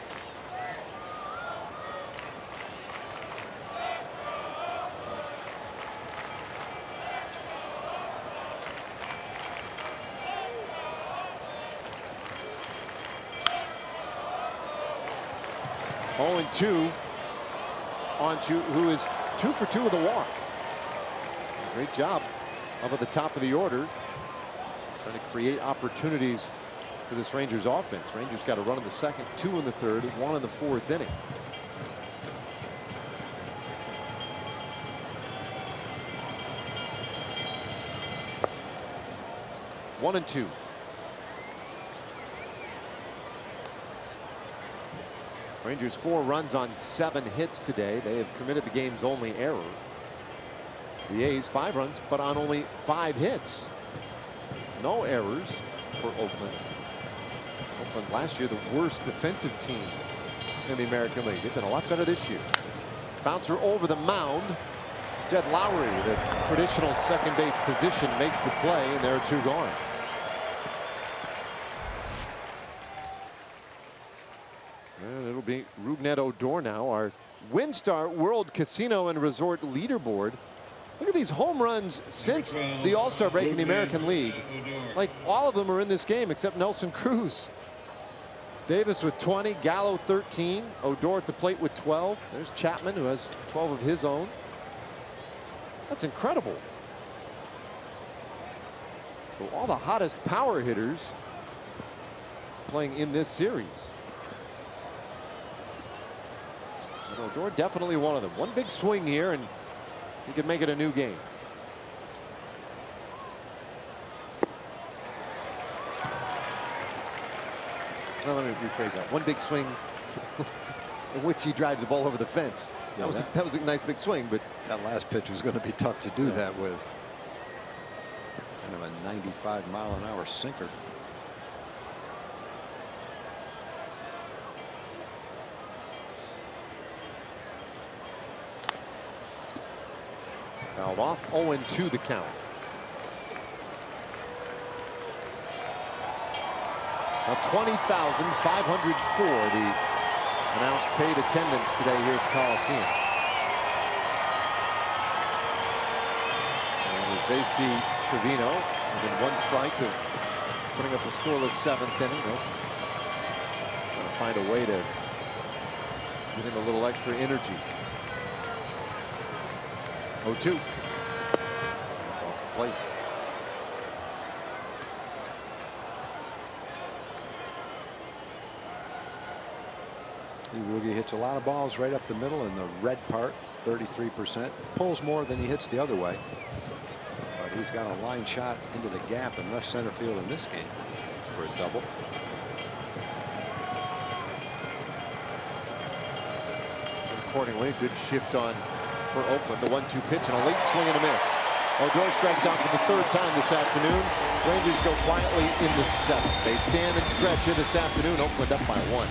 Oh, and 2 on to who is 2 for 2 with a walk. Great job up at the top of the order, trying to create opportunities for this Rangers offense. Rangers got a run in the second, 2 in the third, 1 in the 4th inning. One and 2. Rangers 4 runs on 7 hits today. They have committed the game's only error. The A's 5 runs, but on only 5 hits. No errors for Oakland. Oakland last year the worst defensive team in the American League. They've been a lot better this year. Bouncer over the mound. Jed Lowry, the traditional second base position, makes the play, and there are 2 gone. And it'll be Rougned Odor now, our WinStar World Casino and Resort leaderboard. Look at these home runs since the All-Star break in the American League. Like, all of them are in this game except Nelson Cruz. Davis with 20, Gallo 13, Odor at the plate with 12. There's Chapman, who has 12 of his own. That's incredible. So all the hottest power hitters playing in this series. And Odor definitely one of them. One big swing here and he could make it a new game. Well, let me rephrase that. One big swing in which he drives the ball over the fence. Yeah, that was a nice big swing, but that last pitch was going to be tough to do that with. Kind of a 95-mile-an-hour sinker. Fouled off. 0-2 the count. Now 20,504 the announced paid attendance today here at the Coliseum. And as they see Trevino within 1 strike of putting up a scoreless 7th inning, they'll try to find a way to give him a little extra energy. 0-2. It's off the plate. Rugi hits a lot of balls right up the middle in the red part, 33%. Pulls more than he hits the other way. But he's got a line shot into the gap in left center field in this game for a double. Accordingly, good shift on for Oakland. The 1-2 pitch and a late swing and a miss. Odor strikes out for the 3rd time this afternoon. Rangers go quietly in the 7th. They stand and stretch here this afternoon. Oakland up by 1.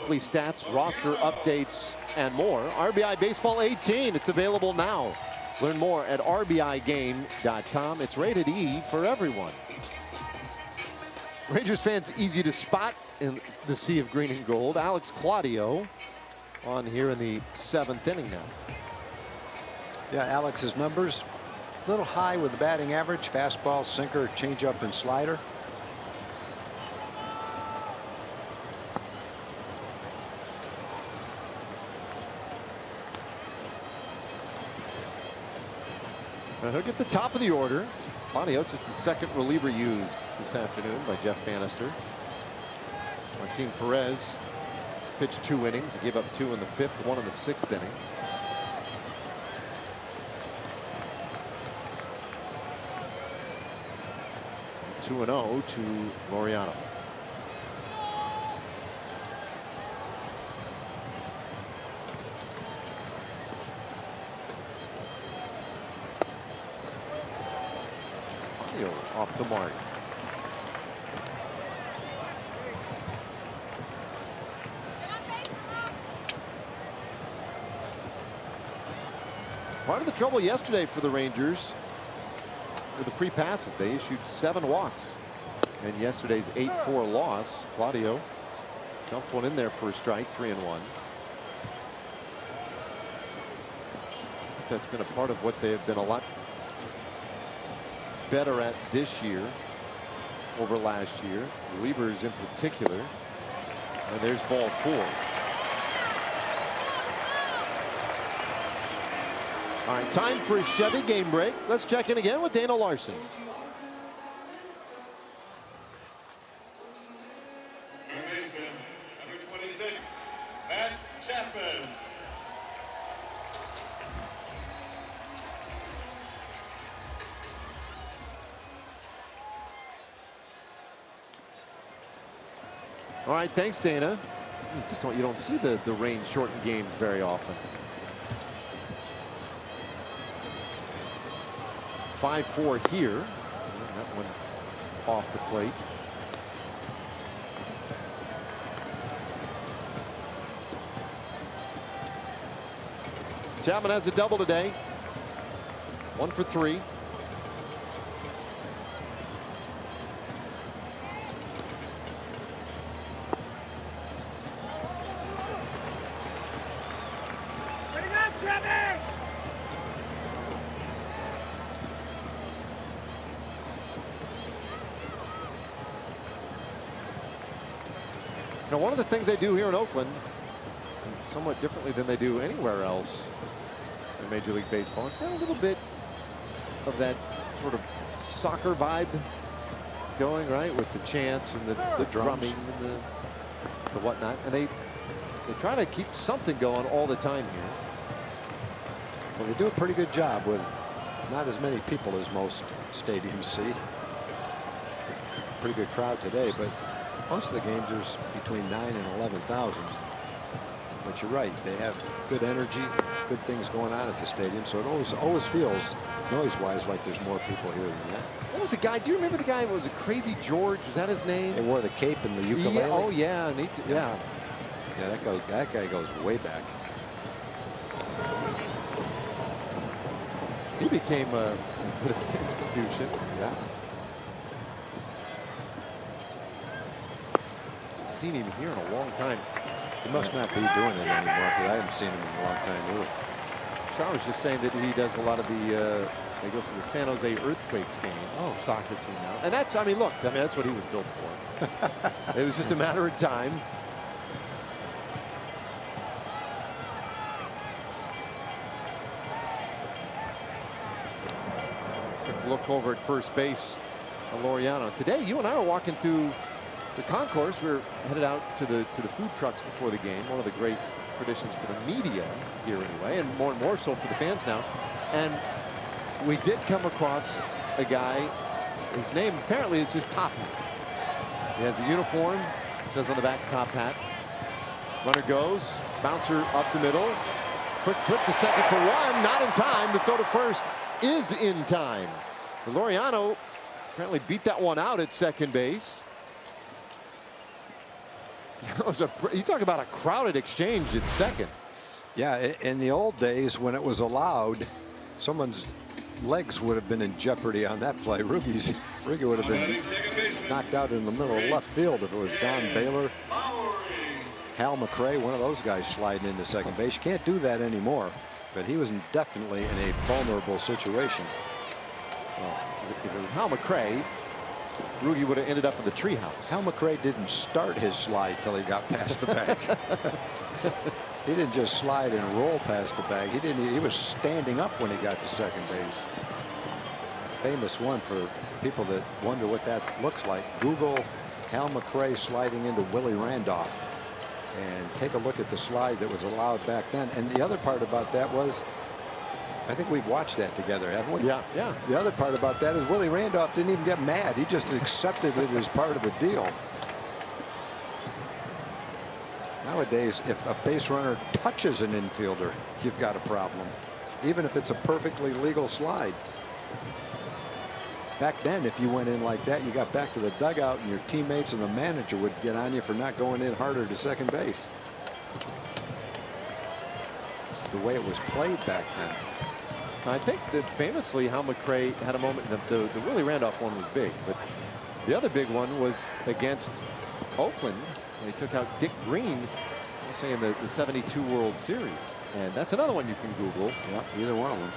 weekly stats, roster updates, and more. RBI Baseball 18, it's available now. Learn more at rbigame.com. It's rated E for everyone. Rangers fans easy to spot in the sea of green and gold. Alex Claudio on here in the 7th inning now. Yeah, Alex's numbers a little high with the batting average. Fastball, sinker, changeup, and slider. Now he'll get the top of the order. Claudio, just the second reliever used this afternoon by Jeff Bannister. Martin Perez pitched 2 innings. He gave up 2 in the 5th, 1 in the 6th inning. And 2-0 to Laureano. Off the mark. Part of the trouble yesterday for the Rangers were the free passes. They issued 7 walks in yesterday's 8-4 loss. Claudio dumps one in there for a strike, 3-1. I think that's been a part of what they have been a lot better at this year over last year. Relievers in particular. And there's ball 4. All right, time for a Chevy game break. Let's check in again with Dana Larson. Number 26, Matt Chapman. All right, thanks, Dana. You don't see the rain shortened games very often. 5-4 here. That one off the plate. Chapman has a double today. 1 for 3. Now, one of the things they do here in Oakland, somewhat differently than they do anywhere else in Major League Baseball, it's got a little bit of that sort of soccer vibe going, right, with the chants and the drumming and the whatnot, and they try to keep something going all the time here. Well, they do a pretty good job with not as many people as most stadiums see. Pretty good crowd today, but most of the games there's between 9,000 and 11,000. But you're right, they have good energy, good things going on at the stadium, so it always feels noise-wise like there's more people here than that. What was the guy? Do you remember the guy? Was it Crazy George? Was that his name? They wore the cape and the ukulele. Yeah, oh yeah, yeah. Yeah, that guy goes way back. He became a bit of an institution. Yeah. Seen him here in a long time. He must not be doing it anymore, because I haven't seen him in a long time either. Sean was just saying that he does a lot of the he goes to the San Jose Earthquakes game. Oh, soccer team now. And that's, I mean, look, that's what he was built for. It was just a matter of time. Quick look over at first base on Laureano. Today, you and I were walking through the concourse. We're headed out to the food trucks before the game. One of the great traditions for the media here anyway, and more so for the fans now. And we did come across a guy. His name apparently is just Top Hat. He has a uniform. It says on the back, Top Hat. Runner goes. Bouncer up the middle. Quick flip to second for 1. Not in time. The throw to first is in time. Laureano apparently beat that one out at second base. You talk about a crowded exchange at second. Yeah, in the old days when it was allowed, someone's legs would have been in jeopardy on that play. Roogie would have been knocked out in the middle of left field if it was Don Baylor, Hal McRae, one of those guys sliding into second base. You can't do that anymore, but he was definitely in a vulnerable situation. Well, if it was Hal McRae, Roogie would have ended up in the treehouse. Hal McRae didn't start his slide till he got past the bag. He didn't just slide and roll past the bag. He was standing up when he got to second base. A famous one for people that wonder what that looks like. Google Hal McRae sliding into Willie Randolph and take a look at the slide that was allowed back then. And the other part about that was, I think we've watched that together, haven't we? Yeah, yeah. The other part about that is Willie Randolph didn't even get mad. He just accepted it as part of the deal. Nowadays, if a base runner touches an infielder, you've got a problem, even if it's a perfectly legal slide. Back then, if you went in like that, you got back to the dugout and your teammates and the manager would get on you for not going in harder to second base. The way it was played back then. I think that famously Hal McRae had a moment. The Willie Randolph one was big, but the other big one was against Oakland when he took out Dick Green, say in the 72 World Series. And that's another one you can Google. Yeah, either one of them.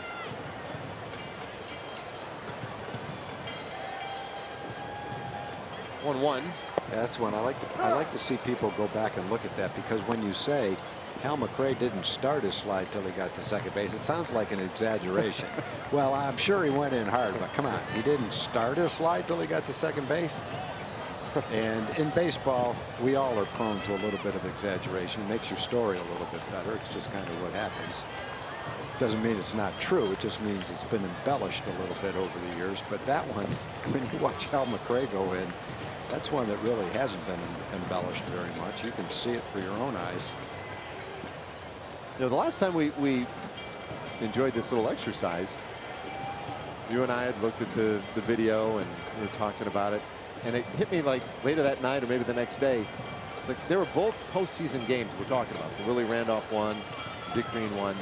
One. That's one I like to see people go back and look at that, because when you say Hal McRae didn't start his slide till he got to second base, it sounds like an exaggeration. Well, I'm sure he went in hard, but come on, he didn't start his slide till he got to second base. And in baseball, we all are prone to a little bit of exaggeration. It makes your story a little bit better. It's just kind of what happens. Doesn't mean it's not true. It just means it's been embellished a little bit over the years. But that one, when you watch Hal McRae go in, that's one that really hasn't been embellished very much. You can see it for your own eyes. You know, the last time we enjoyed this little exercise, you and I had looked at the video and we were talking about it, and it hit me like later that night or maybe the next day. It's like they were both postseason games we're talking about. The Willie Randolph one, Dick Green one,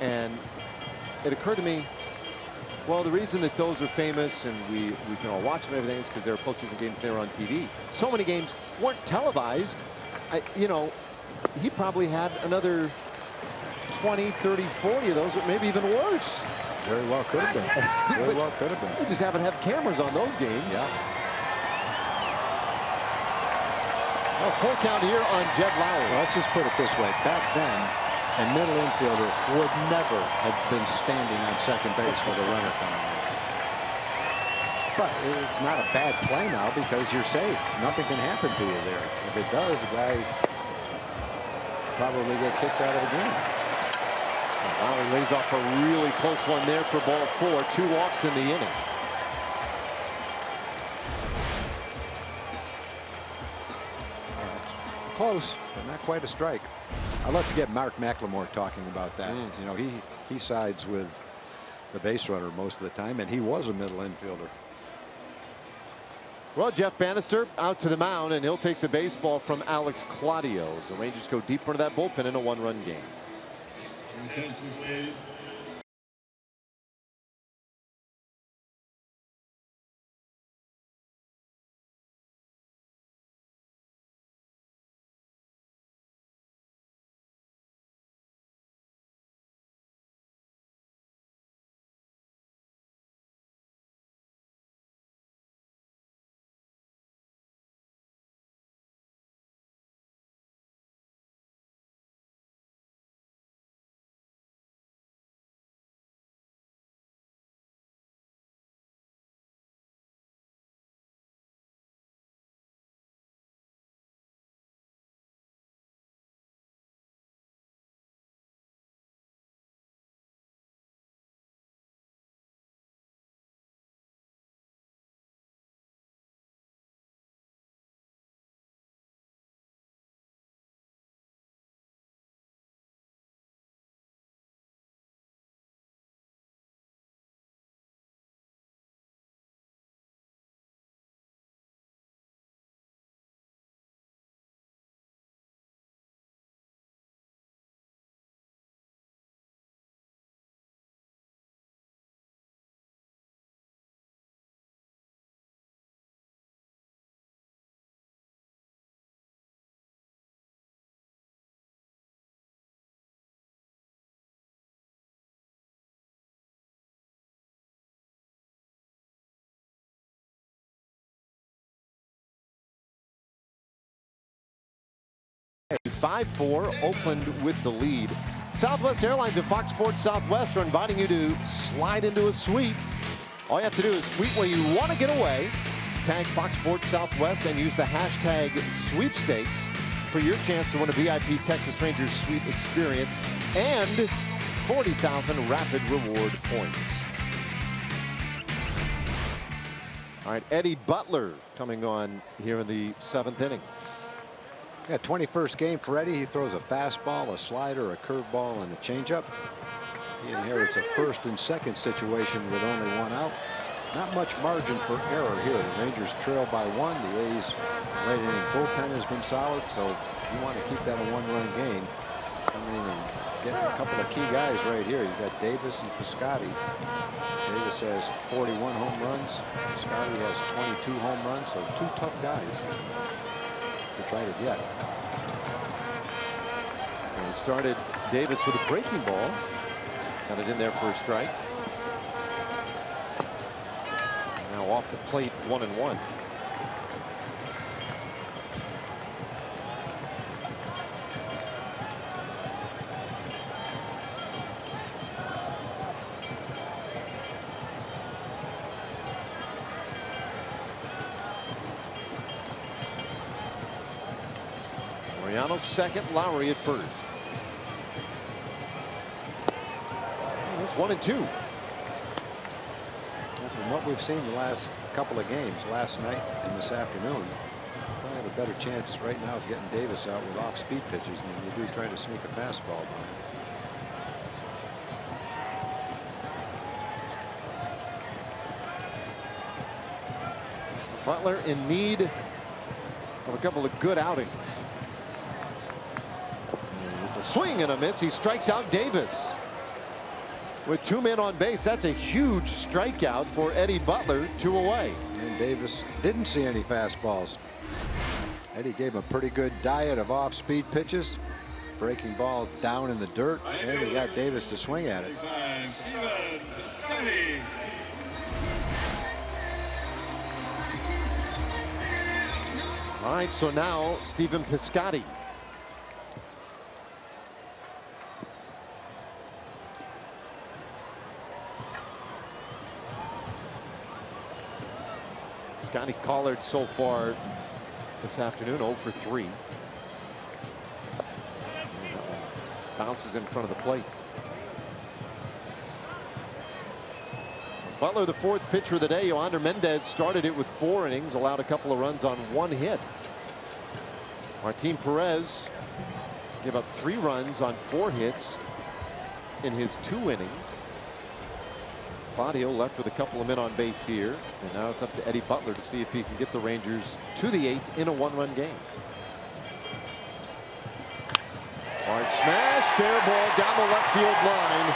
and it occurred to me, well, the reason that those are famous and we can all watch them and everything is because they were postseason games, they were on TV. So many games weren't televised. You know, he probably had another 20, 30, 40 of those, or maybe even worse. Very well could have been. Very well could have been. They just happen to have cameras on those games. Yeah. Well, full count here on Jed Lowry. Well, let's just put it this way. Back then, a middle infielder would never have been standing on second base with a runner coming in. But it's not a bad play now because you're safe. Nothing can happen to you there. If it does, the guy probably get kicked out of the game. Lowry lays off a really close one there for ball 4. 2 walks in the inning. Close, but not quite a strike. I'd love to get Mark McLemore talking about that. You know, he sides with the base runner most of the time, and he was a middle infielder. Well, Jeff Bannister out to the mound, and he'll take the baseball from Alex Claudio. The Rangers go deeper into that bullpen in a 1-run game. 5-4, Oakland with the lead. Southwest Airlines and Fox Sports Southwest are inviting you to slide into a suite. All you have to do is tweet where you want to get away, tag Fox Sports Southwest, and use the hashtag sweepstakes for your chance to win a VIP Texas Rangers suite experience and 40,000 rapid reward points. All right, Eddie Butler coming on here in the 7th inning. Yeah, 21st game for Eddie. He throws a fastball, a slider, a curveball, and a changeup. He inherits a first and second situation with only one out. Not much margin for error here. The Rangers trail by 1. The A's late inning bullpen has been solid, so you want to keep that a 1-run game. Coming in and getting a couple of key guys right here. You got Davis and Piscotty. Davis has 41 home runs. Piscotty has 22 home runs, so 2 tough guys to try to get. And he started Davis with a breaking ball. Got it in there for a strike. Now off the plate, 1-1. Second, Lowry at first. It's 1-2. From what we've seen the last couple of games, last night and this afternoon, probably have a better chance right now of getting Davis out with off-speed pitches than you do trying to sneak a fastball by him. Butler in need of a couple of good outings. It's a swing and a miss. He strikes out Davis. With 2 men on base, that's a huge strikeout for Eddie Butler, 2 away. And Davis didn't see any fastballs. Eddie gave him a pretty good diet of off-speed pitches. Breaking ball down in the dirt, and he got Davis to swing at it. All right, so now Stephen Piscotty. Scotty Collard so far this afternoon 0 for 3. Bounces in front of the plate. Butler, the 4th pitcher of the day. Yoander Mendez started it with 4 innings, allowed a couple of runs on 1 hit. Martin Perez gave up 3 runs on 4 hits in his 2 innings. Claudio left with a couple of men on base here, and now it's up to Eddie Butler to see if he can get the Rangers to the 8th in a 1-run game. Hard smash, fair ball down the left field line.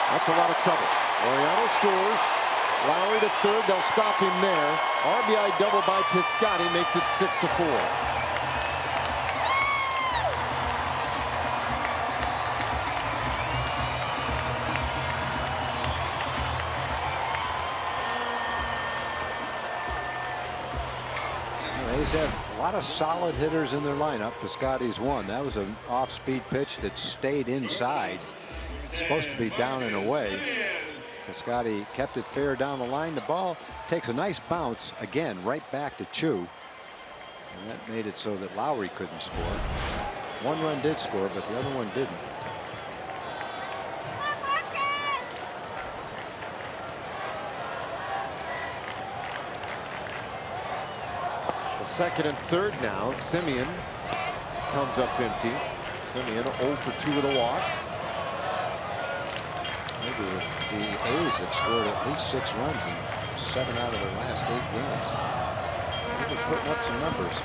That's a lot of trouble. Laureano scores. Lowry to third. They'll stop him there. RBI double by Piscotty makes it 6-4. Have a lot of solid hitters in their lineup. Piscotty's one. That was an off-speed pitch that stayed inside. It's supposed to be down and away. Piscotty kept it fair down the line. The ball takes a nice bounce again right back to Chu, and that made it so that Lowry couldn't score. 1 run did score, but the other one didn't. Second and third now. Simeon comes up empty. Simeon 0 for 2 with a walk. Maybe the A's have scored at least 6 runs in 7 out of their last 8 games. Maybe putting up some numbers.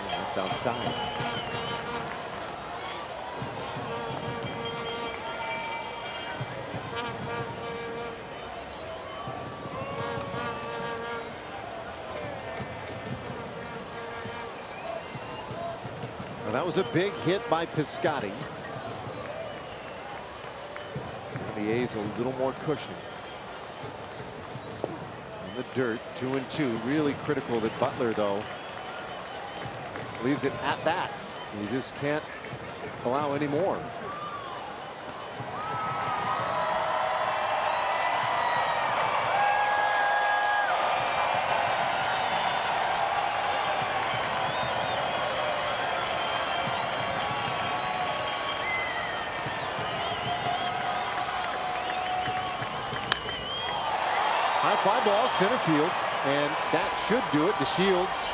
That's outside. Well, that was a big hit by Piscotti. The A's a little more cushion. In the dirt, 2-2. Really critical that Butler, though, leaves it at bat. You just can't allow any more. High fly ball, center field, and that should do it. The Shields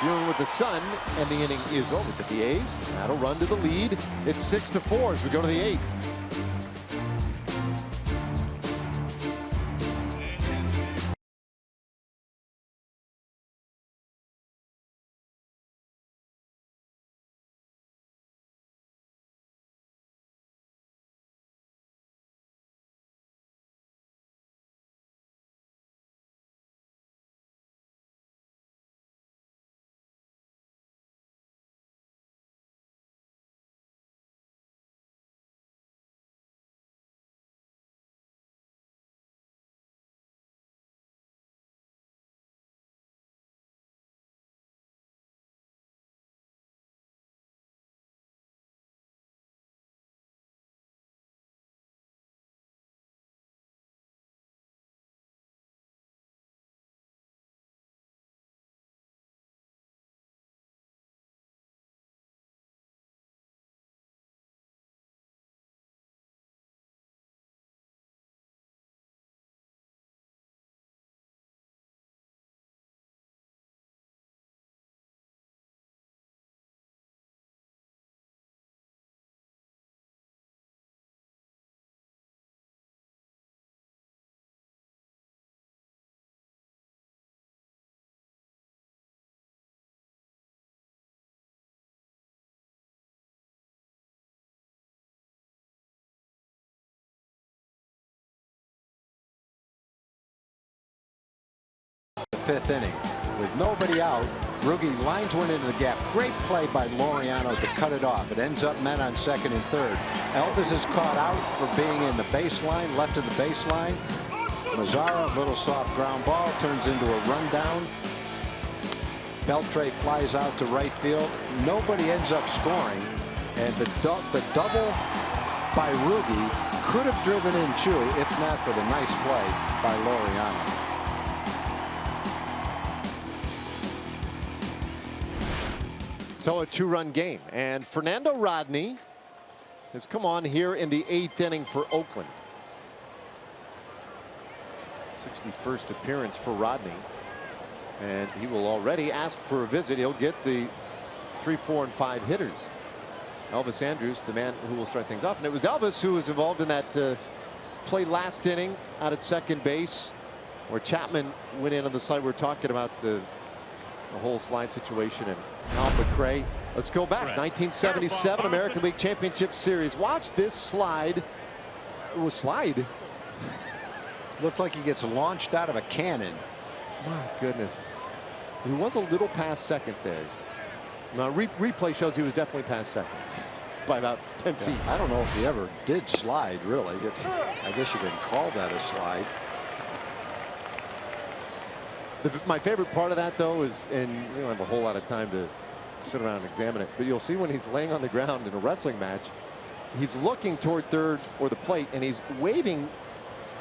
dealing with the sun, and the inning is over. But the A's, that'll run to the lead. It's 6-4 as we go to the 8th. The 5th inning. With nobody out, Ruge lines one into the gap. Great play by Laureano to cut it off. It ends up men on 2nd and 3rd. Elvis is caught out for being in the baseline, left of the baseline. Mazzara, little soft ground ball, turns into a rundown. Beltre flies out to right field. Nobody ends up scoring. And the double by Ruge could have driven in Chu if not for the nice play by Laureano. So a 2-run game, and Fernando Rodney has come on here in the 8th inning for Oakland. 61st appearance for Rodney, and he will already ask for a visit. He'll get the 3, 4, and 5 hitters. Elvis Andrus, the man who will start things off, and it was Elvis who was involved in that play last inning out at second base, where Chapman went in on the side. We're talking about the whole slide situation, and Al McRae. Let's go back. 1977 American League Championship Series. Watch this slide. It was slide. Looked like he gets launched out of a cannon. My goodness. He was a little past second there. Now replay shows he was definitely past second by about 10 feet. I don't know if he ever did slide, really. I guess you can call that a slide. My favorite part of that, though, is, and we don't have a whole lot of time to sit around and examine it, but you'll see when he's laying on the ground in a wrestling match, he's looking toward third or the plate, and he's waving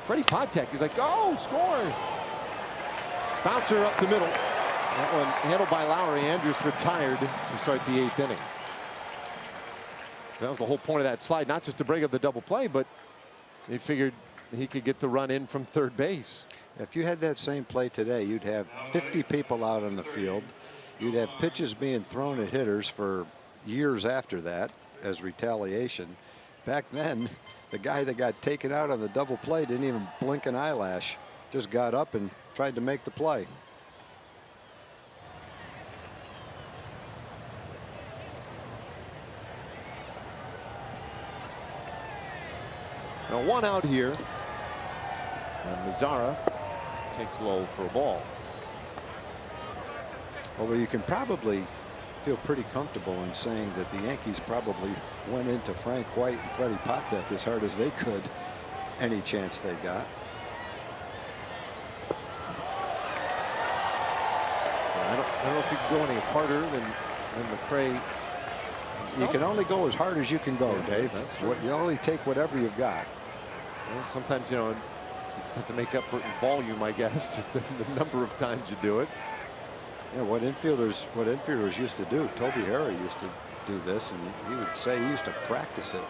Freddie Podtek. He's like, "Go, score!" Bouncer up the middle. That one handled by Lowry. Andrus retired to start the 8th inning. That was the whole point of that slide, not just to break up the double play, but they figured he could get the run in from third base. If you had that same play today, you'd have 50 people out on the field. You'd have pitches being thrown at hitters for years after that as retaliation. Back then, the guy that got taken out on the double play didn't even blink an eyelash. Just got up and tried to make the play. Now 1 out here. And Mazzara takes low for a ball. Although you can probably feel pretty comfortable in saying that the Yankees probably went into Frank White and Freddie Patek as hard as they could, any chance they got. I don't know if you can go any harder than McRae himself. You can only go as hard as you can go, Dave. That's true. You only take whatever you've got. Well, sometimes, you know, you just have to make up for it in volume, I guess, just the number of times you do it. Yeah, what infielders used to do. Toby Harry used to do this, and he would say he used to practice it.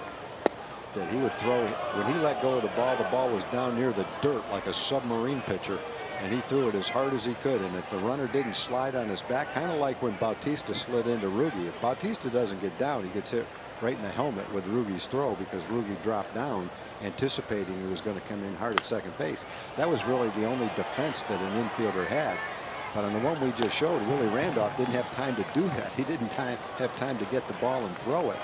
That he would throw, when he let go of the ball was down near the dirt like a submarine pitcher, and he threw it as hard as he could. And if the runner didn't slide on his back, kind of like when Bautista slid into Rugi. If Bautista doesn't get down, he gets hit right in the helmet with Rugi's throw, because Rugi dropped down anticipating he was going to come in hard at second base. That was really the only defense that an infielder had. But on the one we just showed, Willie Randolph didn't have time to do that. He didn't have time to get the ball and throw it.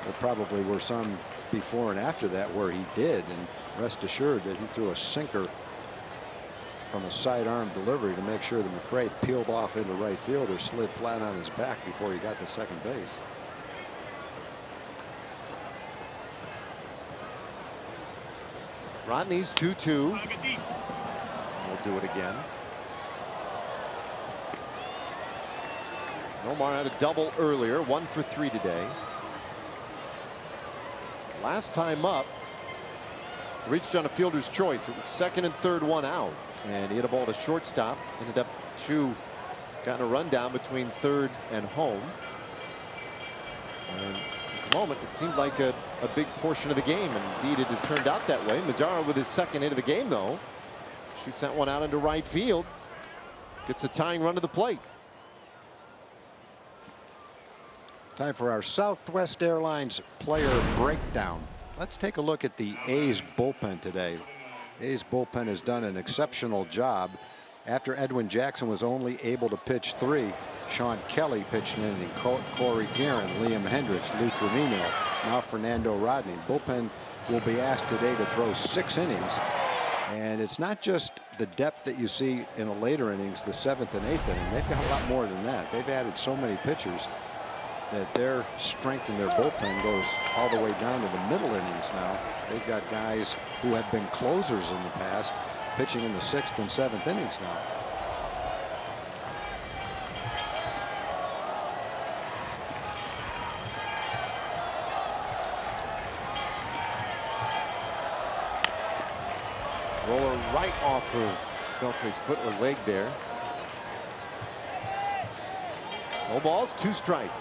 There probably were some before and after that where he did, and rest assured that he threw a sinker from a sidearm delivery to make sure that McRae peeled off into right field or slid flat on his back before he got to second base. Rodney's 2-2. We'll do it again. Nomar had a double earlier, 1 for 3 today. Last time up, reached on a fielder's choice. It was second and third, one out, and he hit a ball to shortstop. Ended up Chu got a rundown between third and home. And at the moment, it seemed like a big portion of the game. Indeed, it has turned out that way. Mazzara with his second hit of the game, though, shoots that one out into right field. Gets a tying run to the plate. Time for our Southwest Airlines player breakdown. Let's take a look at the A's bullpen today. A's bullpen has done an exceptional job. After Edwin Jackson was only able to pitch 3, Sean Kelly pitched an inning, Corey Guerin, Liam Hendricks, Lou Trevino, now Fernando Rodney. Bullpen will be asked today to throw 6 innings. And it's not just the depth that you see in the later innings, the 7th and 8th inning. They've got a lot more than that. They've added so many pitchers that their strength in their bullpen goes all the way down to the middle innings now. They've got guys who have been closers in the past pitching in the 6th and 7th innings now. Roller right off of Beltre's foot or leg there. No balls, 2 strikes.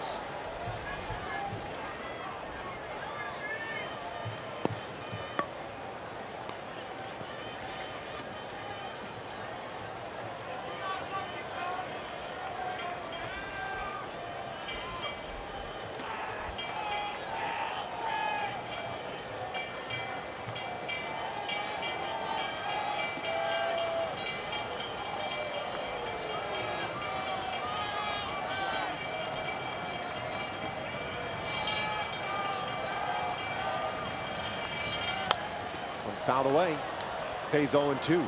Fouled away. Stays 0-2.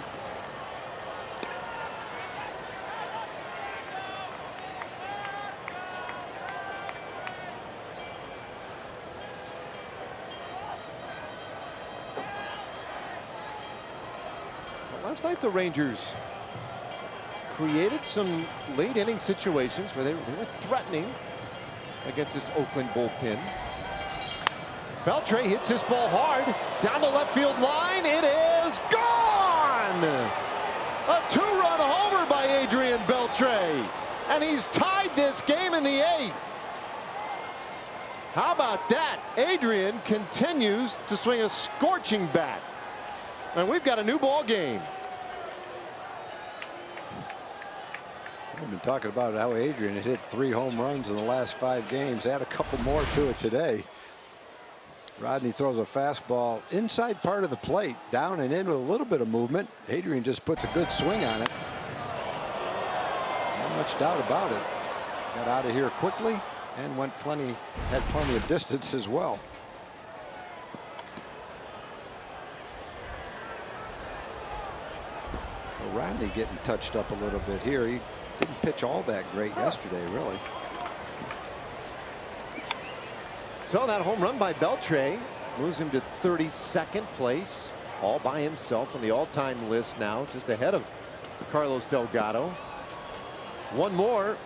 Last night the Rangers created some late inning situations where they were threatening against this Oakland bullpen. Beltre hits this ball hard down the left field line. It is gone! A 2-run homer by Adrian Beltre, and he's tied this game in the 8th. How about that? Adrian continues to swing a scorching bat, and we've got a new ball game. We've been talking about how Adrian had hit 3 home runs in the last 5 games. Add a couple more to it today. Rodney throws a fastball inside part of the plate, down and in with a little bit of movement. Adrian just puts a good swing on it. Not much doubt about it. Got out of here quickly and had plenty of distance as well. Well, Rodney getting touched up a little bit here. He didn't pitch all that great yesterday, really. So that home run by Beltre moves him to 32nd place, all by himself on the all-time list now, just ahead of Carlos Delgado. One more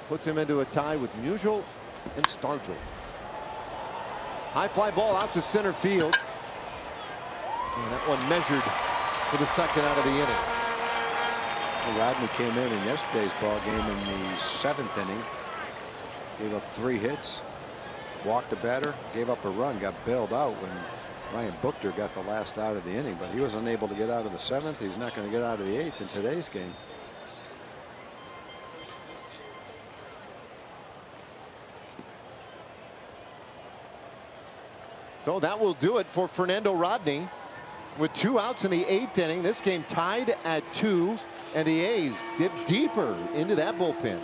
puts him into a tie with Musial and Stargell. High fly ball out to center field. And that one measured for the second out of the inning. Rodney came in yesterday's ball game in the 7th inning. Gave up 3 hits. Walked a batter. Gave up a run. Got bailed out when Ryan Buchter got the last out of the inning. But he was unable to get out of the 7th. He's not going to get out of the 8th in today's game. So that will do it for Fernando Rodney. With 2 outs in the 8th inning, this game tied at 2, and the A's dip deeper into that bullpen.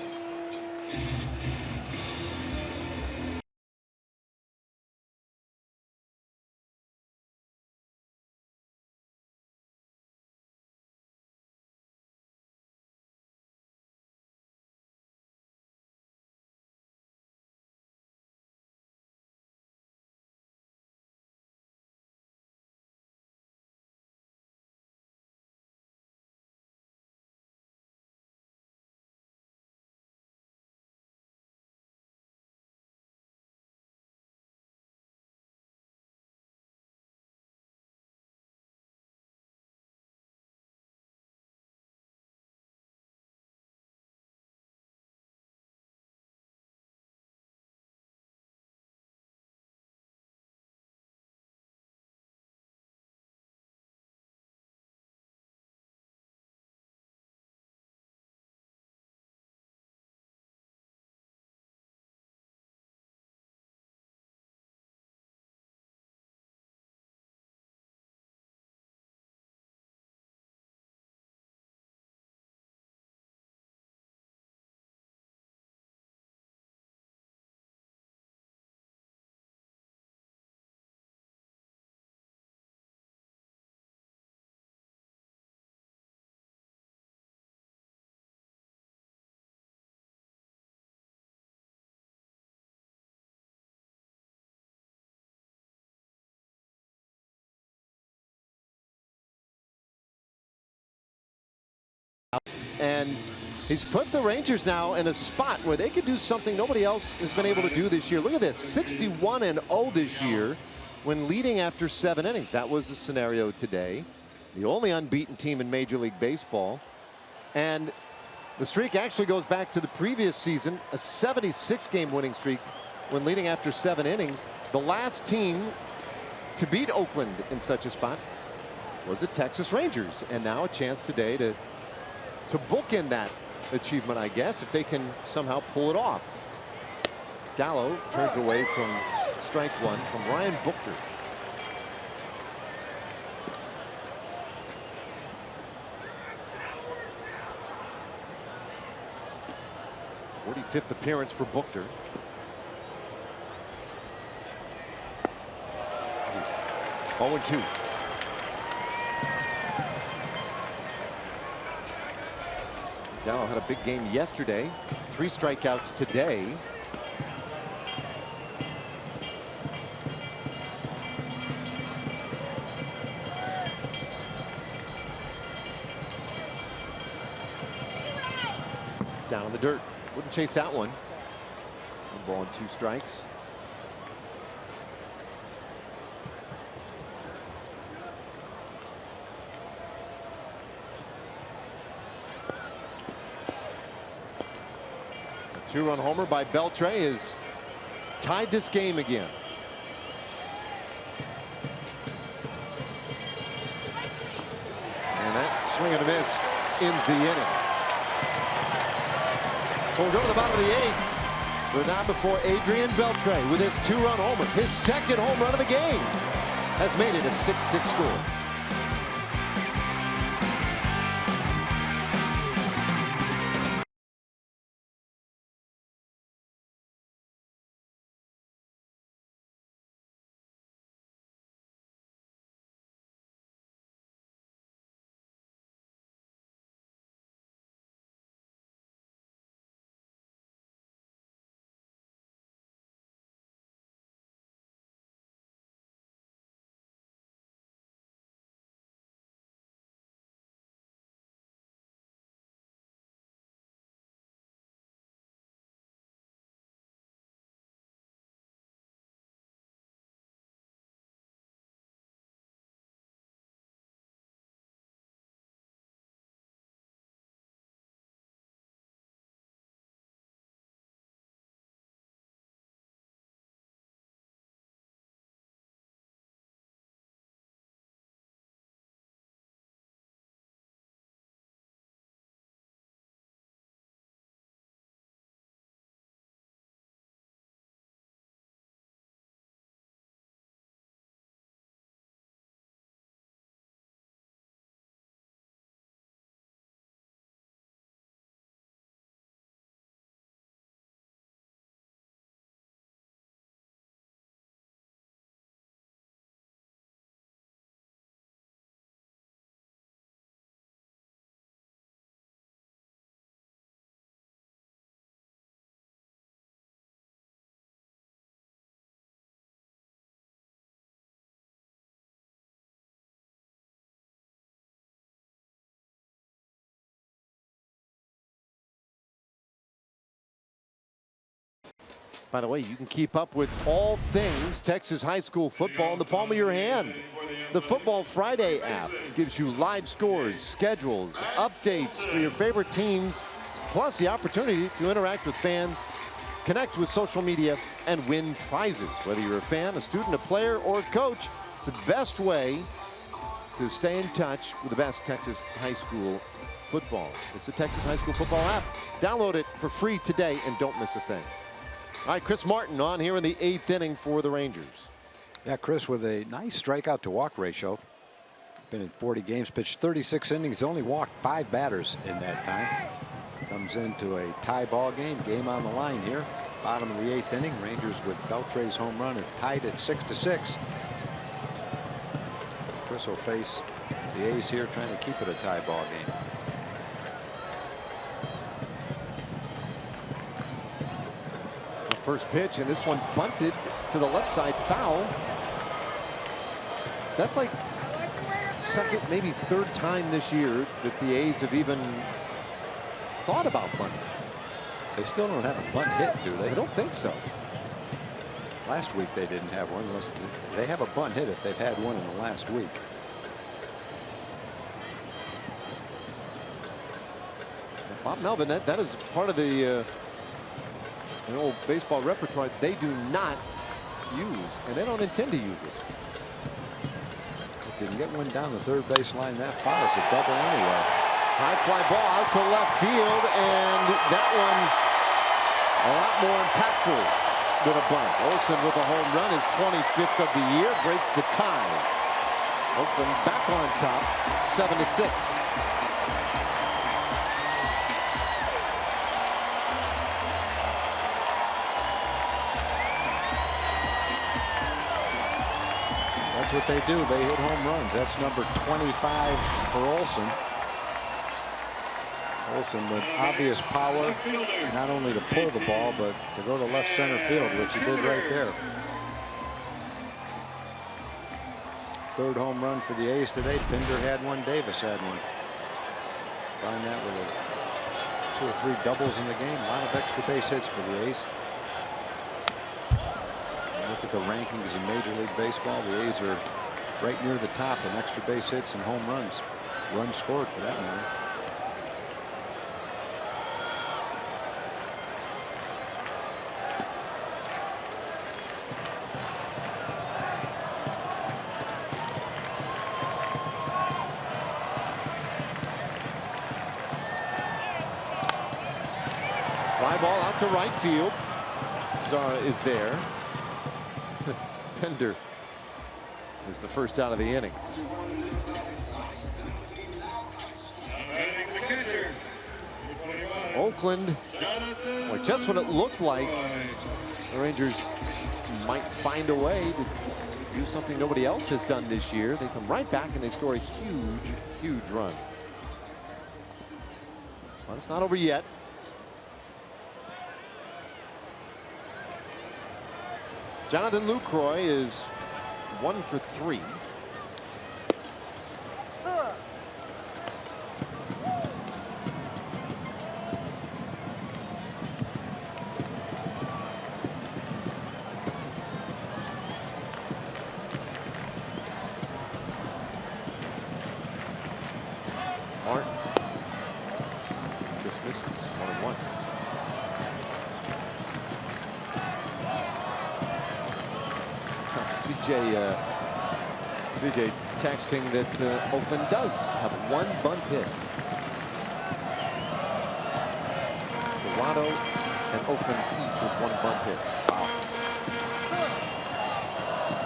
And he's put the Rangers now in a spot where they can do something nobody else has been able to do this year. Look at this, 61-0 this year when leading after 7 innings. That was the scenario today. The only unbeaten team in Major League Baseball. And the streak actually goes back to the previous season, a 76-game winning streak when leading after 7 innings. The last team to beat Oakland in such a spot was the Texas Rangers. And now a chance today to bookend that achievement, I guess, if they can somehow pull it off. Gallo turns away from strike 1 from Ryan Buchter. '45th appearance for Buchter. Oh, 0-2. Gallo had a big game yesterday. 3 strikeouts today. Down in the dirt. Wouldn't chase that one. 1 ball and 2 strikes. A 2-run homer by Beltre has tied this game again. And that swing and a miss ends the inning. So we'll go to the bottom of the 8th. But not before Adrian Beltre with his 2-run homer. His second home run of the game has made it a 6-6 score. By the way, you can keep up with all things Texas high school football in the palm of your hand. The Football Friday app gives you live scores, schedules, updates for your favorite teams, plus the opportunity to interact with fans, connect with social media, and win prizes. Whether you're a fan, a student, a player, or a coach, it's the best way to stay in touch with the best Texas high school football. It's the Texas High School Football app. Download it for free today and don't miss a thing. All right, Chris Martin on here in the 8th inning for the Rangers. Yeah, Chris with a nice strikeout to walk ratio. Been in 40 games, pitched 36 innings, only walked 5 batters in that time. Comes into a tie ball game on the line here. Bottom of the 8th inning. Rangers with Beltre's home run have tied it 6-6. Chris will face the A's here trying to keep it a tie ball game. The first pitch, and this one bunted to the left side, foul. That's like second, maybe third time this year that the A's have even thought about bunting. They still don't have a bunt hit, do they? I don't think so. Last week they didn't have one. Unless they have a bunt hit if they've had one in the last week. Bob Melvin, that is part of the old baseball repertoire they do not use, and they don't intend to use it. If you can get one down the third base line that far, it's a double anyway. High fly ball out to left field, and that one a lot more impactful than a bunt. Olsen with a home run, his 25th of the year, breaks the tie. Oakland back on top, 7-6. That's what they do. They hit home runs. That's number 25 for Olsen. Olsen with obvious power, not only to pull the ball, but to go to left center field, which he did right there. Third home run for the A's today. Pinder had one. Davis had one. Find that with 2 or 3 doubles in the game. A lot of extra base hits for the A's. Look at the rankings in Major League Baseball. The A's are right near the top in extra base hits and home runs. Runs scored for that matter. Fly ball out to right field. Zara is there. Pinder is the first out of the inning. Oakland, well, just when it looked like the Rangers might find a way to do something nobody else has done this year, they come right back and they score a huge, huge run. But it's not over yet. Jonathan Lucroy is 1 for 3. Martin just misses 1-1. CJ texting that Oakland does have 1 bunt hit. Toronto and Oakland each with 1 bunt hit.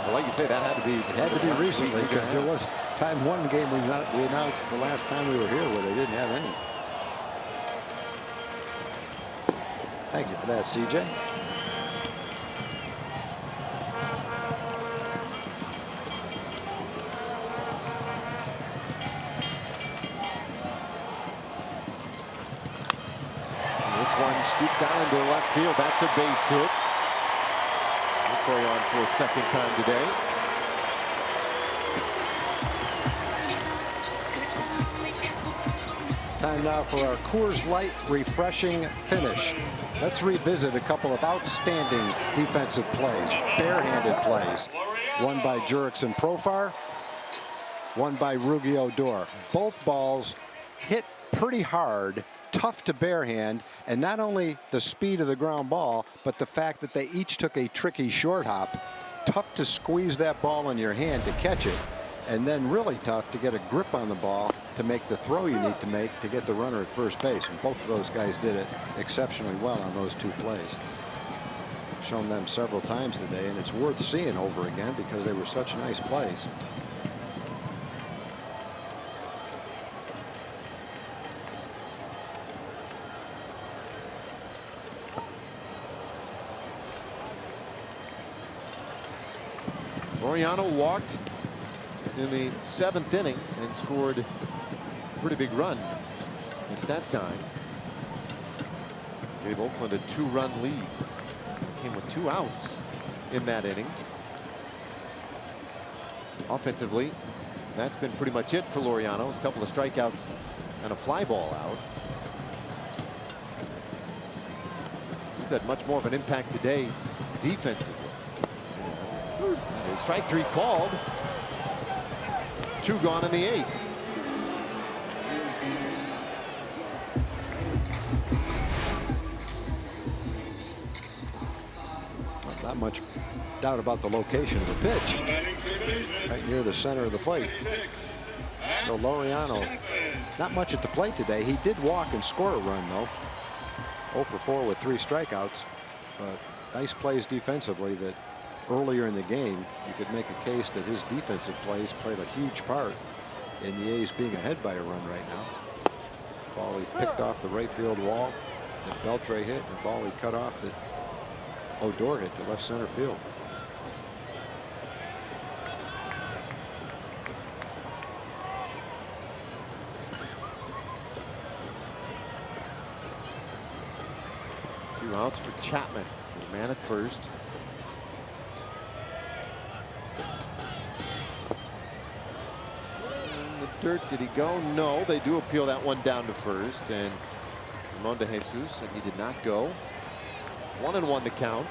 Well, like you say, that had to be. It had to be recently because there was time one game we announced the last time we were here where they didn't have any. Thank you for that, CJ. Scooped down into left field. That's a base hit. McCoy on for a second time today. Time now for our Coors Light refreshing finish. Let's revisit a couple of outstanding defensive plays, barehanded plays. One by Jurickson Profar, one by Ruggio Dor. Both balls hit pretty hard, tough to barehand, and not only the speed of the ground ball, but the fact that they each took a tricky short hop. Tough to squeeze that ball in your hand to catch it, and then really tough to get a grip on the ball to make the throw you need to make to get the runner at first base. And both of those guys did it exceptionally well on those two plays. I've shown them several times today, and it's worth seeing over again because they were such nice plays. Laureano walked in the 7th inning and scored a pretty big run at that time. Gave Oakland a 2-run lead. It came with 2 outs in that inning. Offensively, that's been pretty much it for Laureano. A couple of strikeouts and a fly ball out. He's had much more of an impact today defensively. That is strike 3 called. 2 gone in the 8th. Not much doubt about the location of the pitch. Right near the center of the plate. So Laureano, not much at the plate today. He did walk and score a run, though. 0 for 4 with 3 strikeouts. But nice plays defensively that earlier in the game, you could make a case that his defensive plays played a huge part in the A's being ahead by a run right now. Ball he picked off the right field wall that Beltre hit, and the ball he cut off that Odor hit to left center field. Two outs for Chapman, the man at first. Dirt, did he go? No, they do appeal that one down to first, and Ramon de Jesus, and he did not go. 1-1 the count.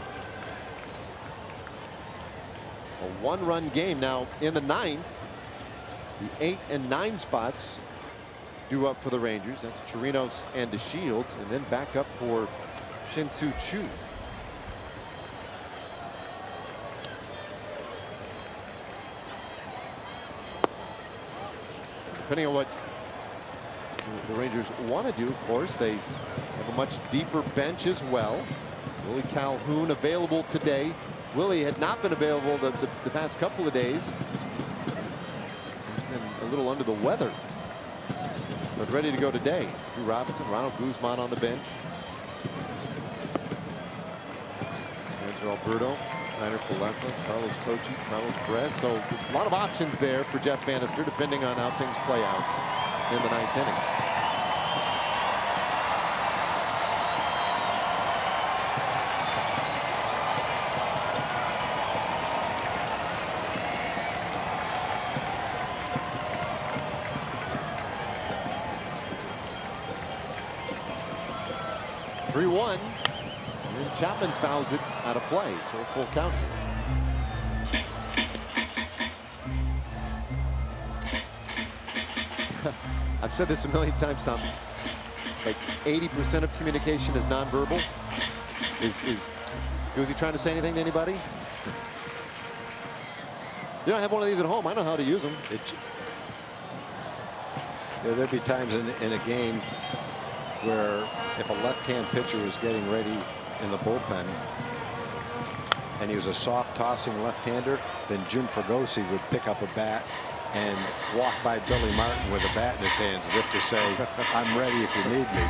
A 1-run game now in the 9th. The 8 and 9 spots due up for the Rangers. That's Chirinos and DeShields, and then back up for Shin-Soo Choo. Depending on what the Rangers want to do, of course, they have a much deeper bench as well. Willie Calhoun available today. Willie had not been available the past couple of days. He's been a little under the weather, but ready to go today. Drew Robinson, Ronald Guzman on the bench. Spencer Alberto, Schneider Falefa, Carlos Tochi, Carlos Perez. So a lot of options there for Jeff Bannister, depending on how things play out in the 9th inning. And Chapman fouls it out of play, so a full count. I've said this a million times, Tom. Like 80% of communication is nonverbal. Is he trying to say anything to anybody? You know, I have one of these at home. I know how to use them. There'd be times in a game where if a left-hand pitcher was getting ready in the bullpen and he was a soft tossing left-hander, then Jim Fregosi would pick up a bat and walk by Billy Martin with a bat in his hands as if to say, I'm ready if you need me.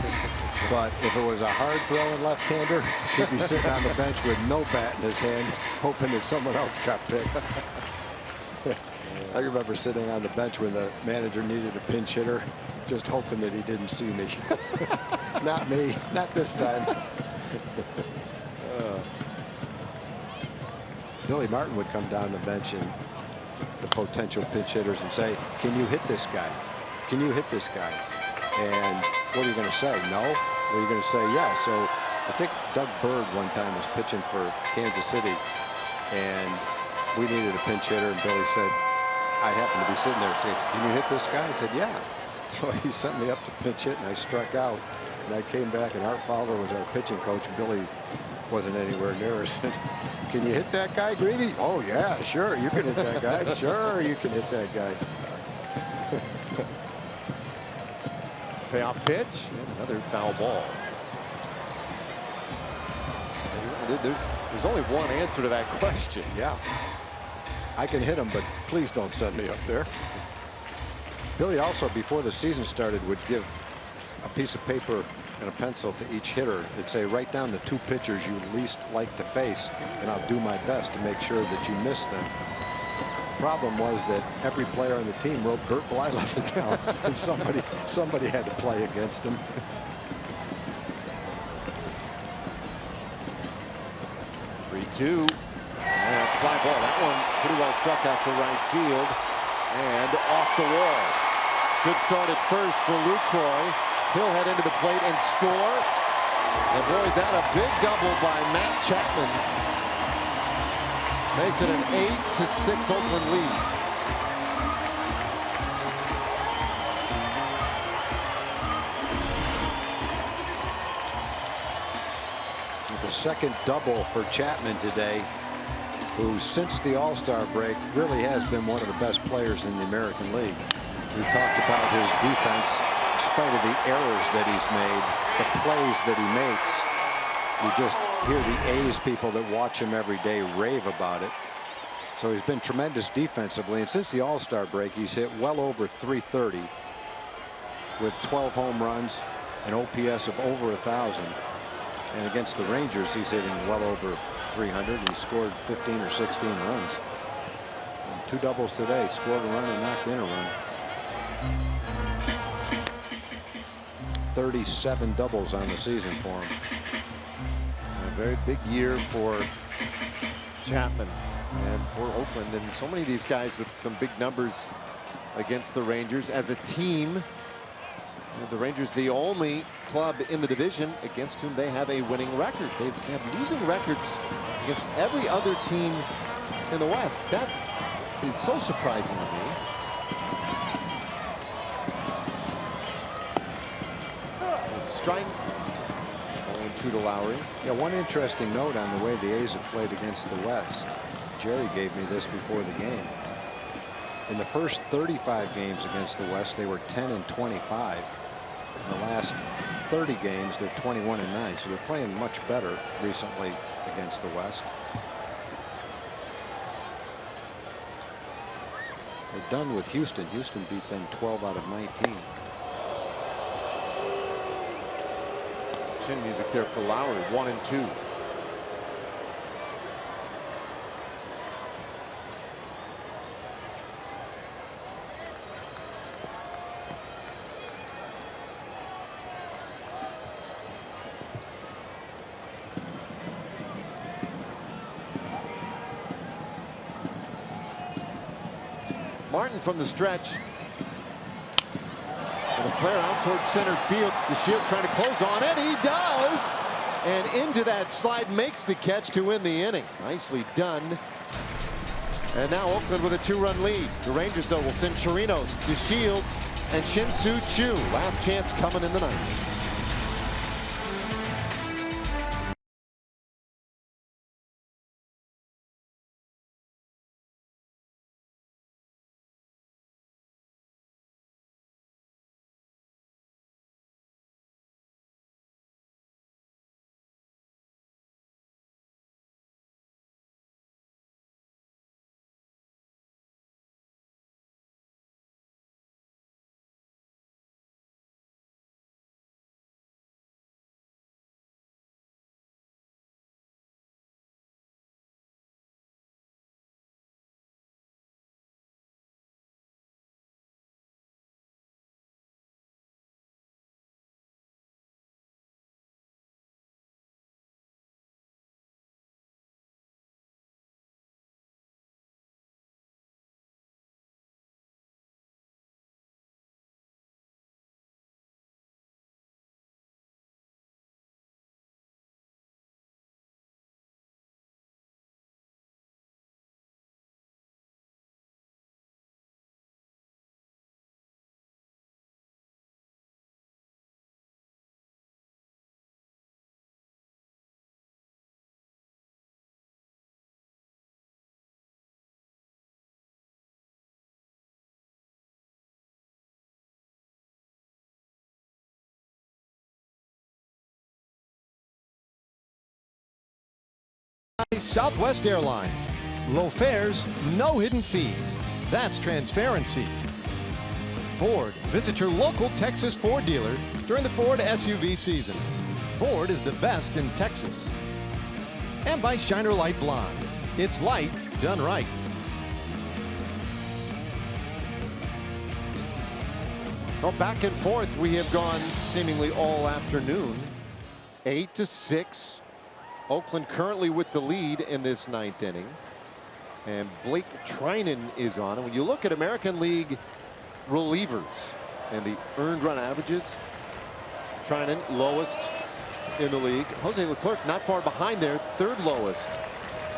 But if it was a hard throwing left-hander, he'd be sitting on the bench with no bat in his hand, hoping that someone else got picked. I remember sitting on the bench when the manager needed a pinch hitter, just hoping that he didn't see me. Not me, not this time. Billy Martin would come down the bench and the potential pinch hitters and say, can you hit this guy? Can you hit this guy? And what are you going to say? No? Or are you going to say yes? So I think Doug Bird one time was pitching for Kansas City, and we needed a pinch hitter, and Billy said, I happened to be sitting there saying, can you hit this guy? I said, yeah. So he sent me up to pinch hit, and I struck out. And I came back, and Art Fowler was our pitching coach. Billy wasn't anywhere near us. Can you hit that guy, Greavy? Oh, yeah, sure, you can hit that guy. Sure, you can hit that guy. Payoff pitch, and another foul ball. There's only one answer to that question. Yeah. I can hit him, but please don't send me up there. Billy also, before the season started, would give a piece of paper and a pencil to each hitter. It'd say, write down the 2 pitchers you least like to face, and I'll do my best to make sure that you miss them. The problem was that every player on the team wrote Bert Blyleven down, and somebody had to play against him. 3-2. And a fly ball. That one pretty well struck out to right field and off the wall. Good start at first for Lucroy. He'll head into the plate and score. And boy, is that a big double by Matt Chapman. Makes it an 8-6 Oakland lead. The second double for Chapman today, who since the All-Star break really has been one of the best players in the American League. We talked about his defense, in spite of the errors that he's made, the plays that he makes. You just hear the A's people that watch him every day rave about it. So he's been tremendous defensively, and since the All-Star break, he's hit well over 330 with 12 home runs, an OPS of over 1,000. And against the Rangers, he's hitting well over 300. He scored 15 or 16 runs. And 2 doubles today. Scored a run and knocked in a run. 37 doubles on the season for him. A very big year for Chapman and for Oakland. And so many of these guys with some big numbers against the Rangers. As a team, the Rangers the only club in the division against whom they have a winning record. They have losing records against every other team in the West. That is so surprising to me. Strike. 0-2 to Lowry. Yeah, one interesting note on the way the A's have played against the West. Jerry gave me this before the game. In the first 35 games against the West, they were 10-25. In the last 30 games, they're 21-9. So they're playing much better recently against the West. They're done with Houston. Houston beat them 12 out of 19. Chin music there for Lowry. 1-2. Martin from the stretch. And a flare out towards center field. DeShields trying to close on it. He does. And into that slide, makes the catch to win the inning. Nicely done. And now Oakland with a 2-run lead. The Rangers, though, will send Chirinos, DeShields, and Shin-Soo Choo. Last chance coming in the ninth. Southwest Airlines. Low fares, no hidden fees. That's transparency. Ford. Visit your local Texas Ford dealer during the Ford SUV season. Ford is the best in Texas. And by Shiner Light Blonde. It's light done right. Well, back and forth we have gone seemingly all afternoon. 8-6. Oakland currently with the lead in this 9th inning. And Blake Trinan is on. And when you look at American League relievers and the earned run averages, Trinan lowest in the league. Jose Leclerc not far behind there, 3rd lowest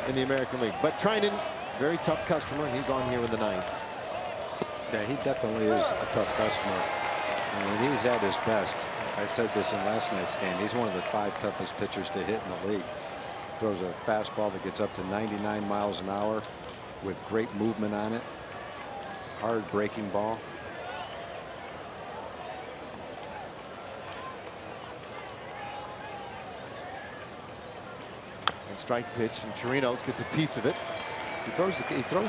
in the American League. But Trinan, very tough customer, and he's on here in the 9th. Yeah, he definitely is a tough customer. And when he's at his best, I said this in last night's game, he's one of the 5 toughest pitchers to hit in the league. Throws a fastball that gets up to 99 miles an hour with great movement on it. Hard breaking ball. And strike pitch, and Chirinos gets a piece of it. He throws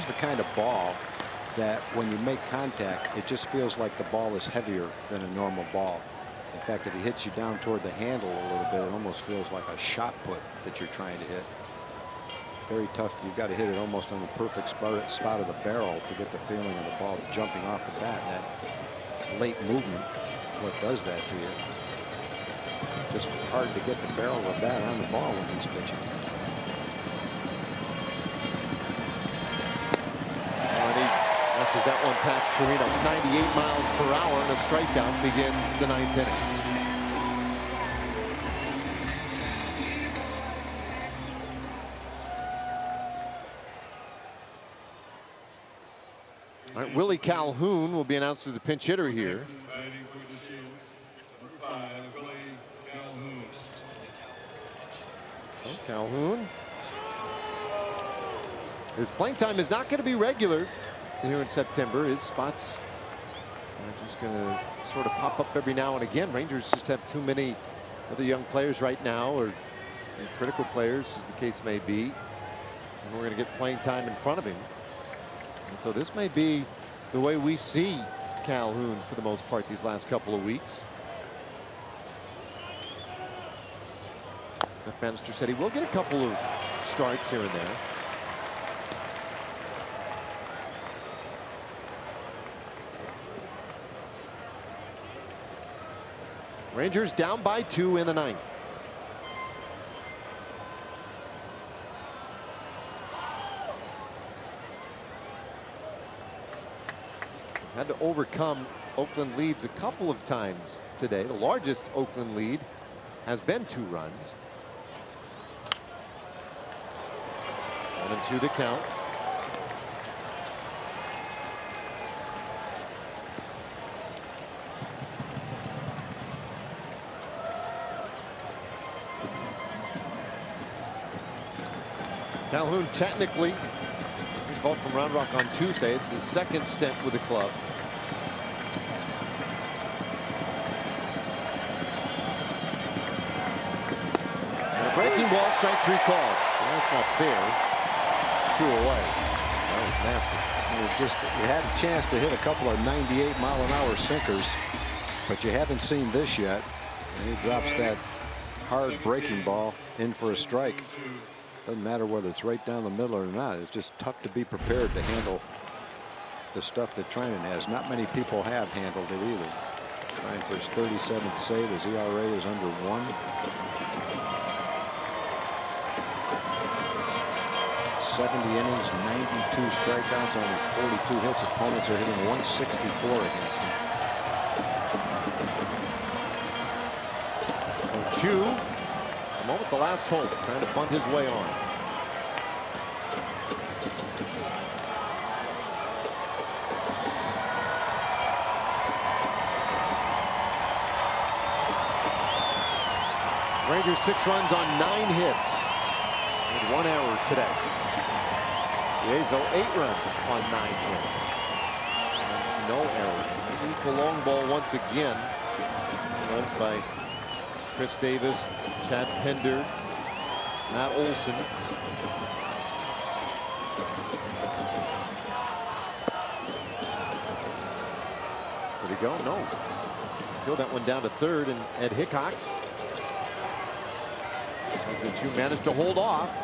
the kind of ball that when you make contact, it just feels like the ball is heavier than a normal ball. In fact, if he hits you down toward the handle a little bit, it almost feels like a shot put that you're trying to hit. Very tough. You've got to hit it almost on the perfect spot of the barrel to get the feeling of the ball jumping off the bat. That late movement is what does that to you. Just hard to get the barrel of the bat on the ball when he's pitching. Rushes that one past Chirinos. 98 miles per hour, and a strikeout begins the 9th inning. All right, Willie Calhoun will be announced as a pinch hitter here. So Calhoun. His playing time is not going to be regular here in September. His spots are just going to sort of pop up every now and again. Rangers just have too many other young players right now, or critical players, as the case may be. And we're going to get playing time in front of him. And so this may be the way we see Calhoun for the most part these last couple of weeks. Jeff Bannister said he will get a couple of starts here and there. Rangers down by 2 in the 9th. Had to overcome Oakland leads a couple of times today. The largest Oakland lead has been 2 runs. 1-2 the count. Calhoun technically called from Round Rock on Tuesday. It's his 2nd stint with the club. And a breaking ball, strike 3 called. Well, that's not fair. 2 away. That was nasty. You had a chance to hit a couple of 98-mile-an-hour sinkers, but you haven't seen this yet. And he drops that hard breaking ball in for a strike. Doesn't matter whether it's right down the middle or not. It's just tough to be prepared to handle the stuff that Trinan has. Not many people have handled it either. Trying for his 37th save. His ERA is under 1. 70 innings, 92 strikeouts, only 42 hits. Opponents are hitting 164 against him. So Chu, a moment the last hope, trying to bunt his way on. Rangers 6 runs on 9 hits with 1 error today. The A's 8 runs on 9 hits. And no error. He's the long ball once again. Runs by Chris Davis, Chad Pender, Matt Olson. Did he go? No. Killed that one down to third, and Ed Hickox. As the two managed to hold off.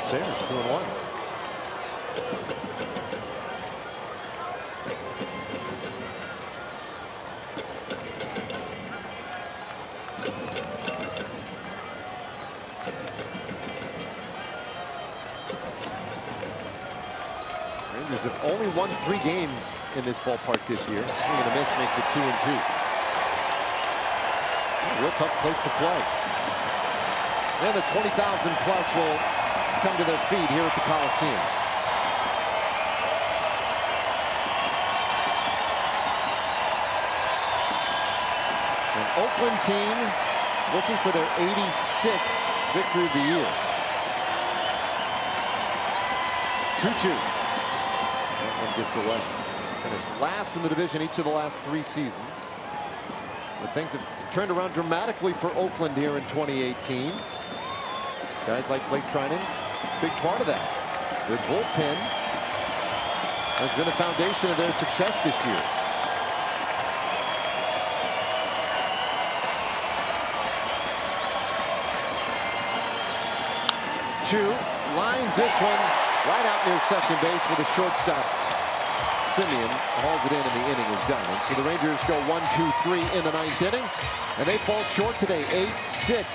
There's 2-1. Rangers have only won 3 games in this ballpark this year. Swing and a miss makes it 2-2. A real tough place to play. And the 20,000 plus will come to their feet here at the Coliseum. An Oakland team looking for their 86th victory of the year. 2-2. That one gets away. Finished last in the division each of the last 3 seasons. But things have turned around dramatically for Oakland here in 2018. Guys like Blake Trinan, big part of that. Their bullpen has been a foundation of their success this year. Chu lines this one right out near second base with a shortstop. Simeon hauls it in and the inning is done. And so the Rangers go 1-2-3 in the 9th inning, and they fall short today, 8-6.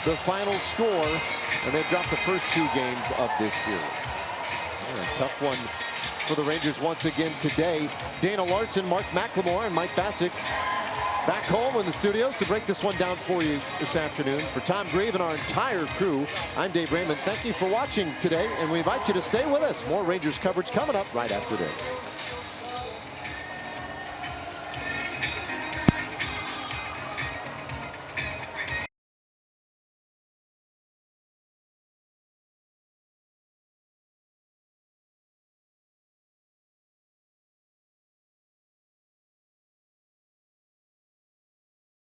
The final score, and they've dropped the first 2 games of this series. A tough one for the Rangers once again today. Dana Larson, Mark McLemore, and Mike Bassick back home in the studios to break this one down for you this afternoon. For Tom Grieve and our entire crew, I'm Dave Raymond. Thank you for watching today, and we invite you to stay with us. More Rangers coverage coming up right after this.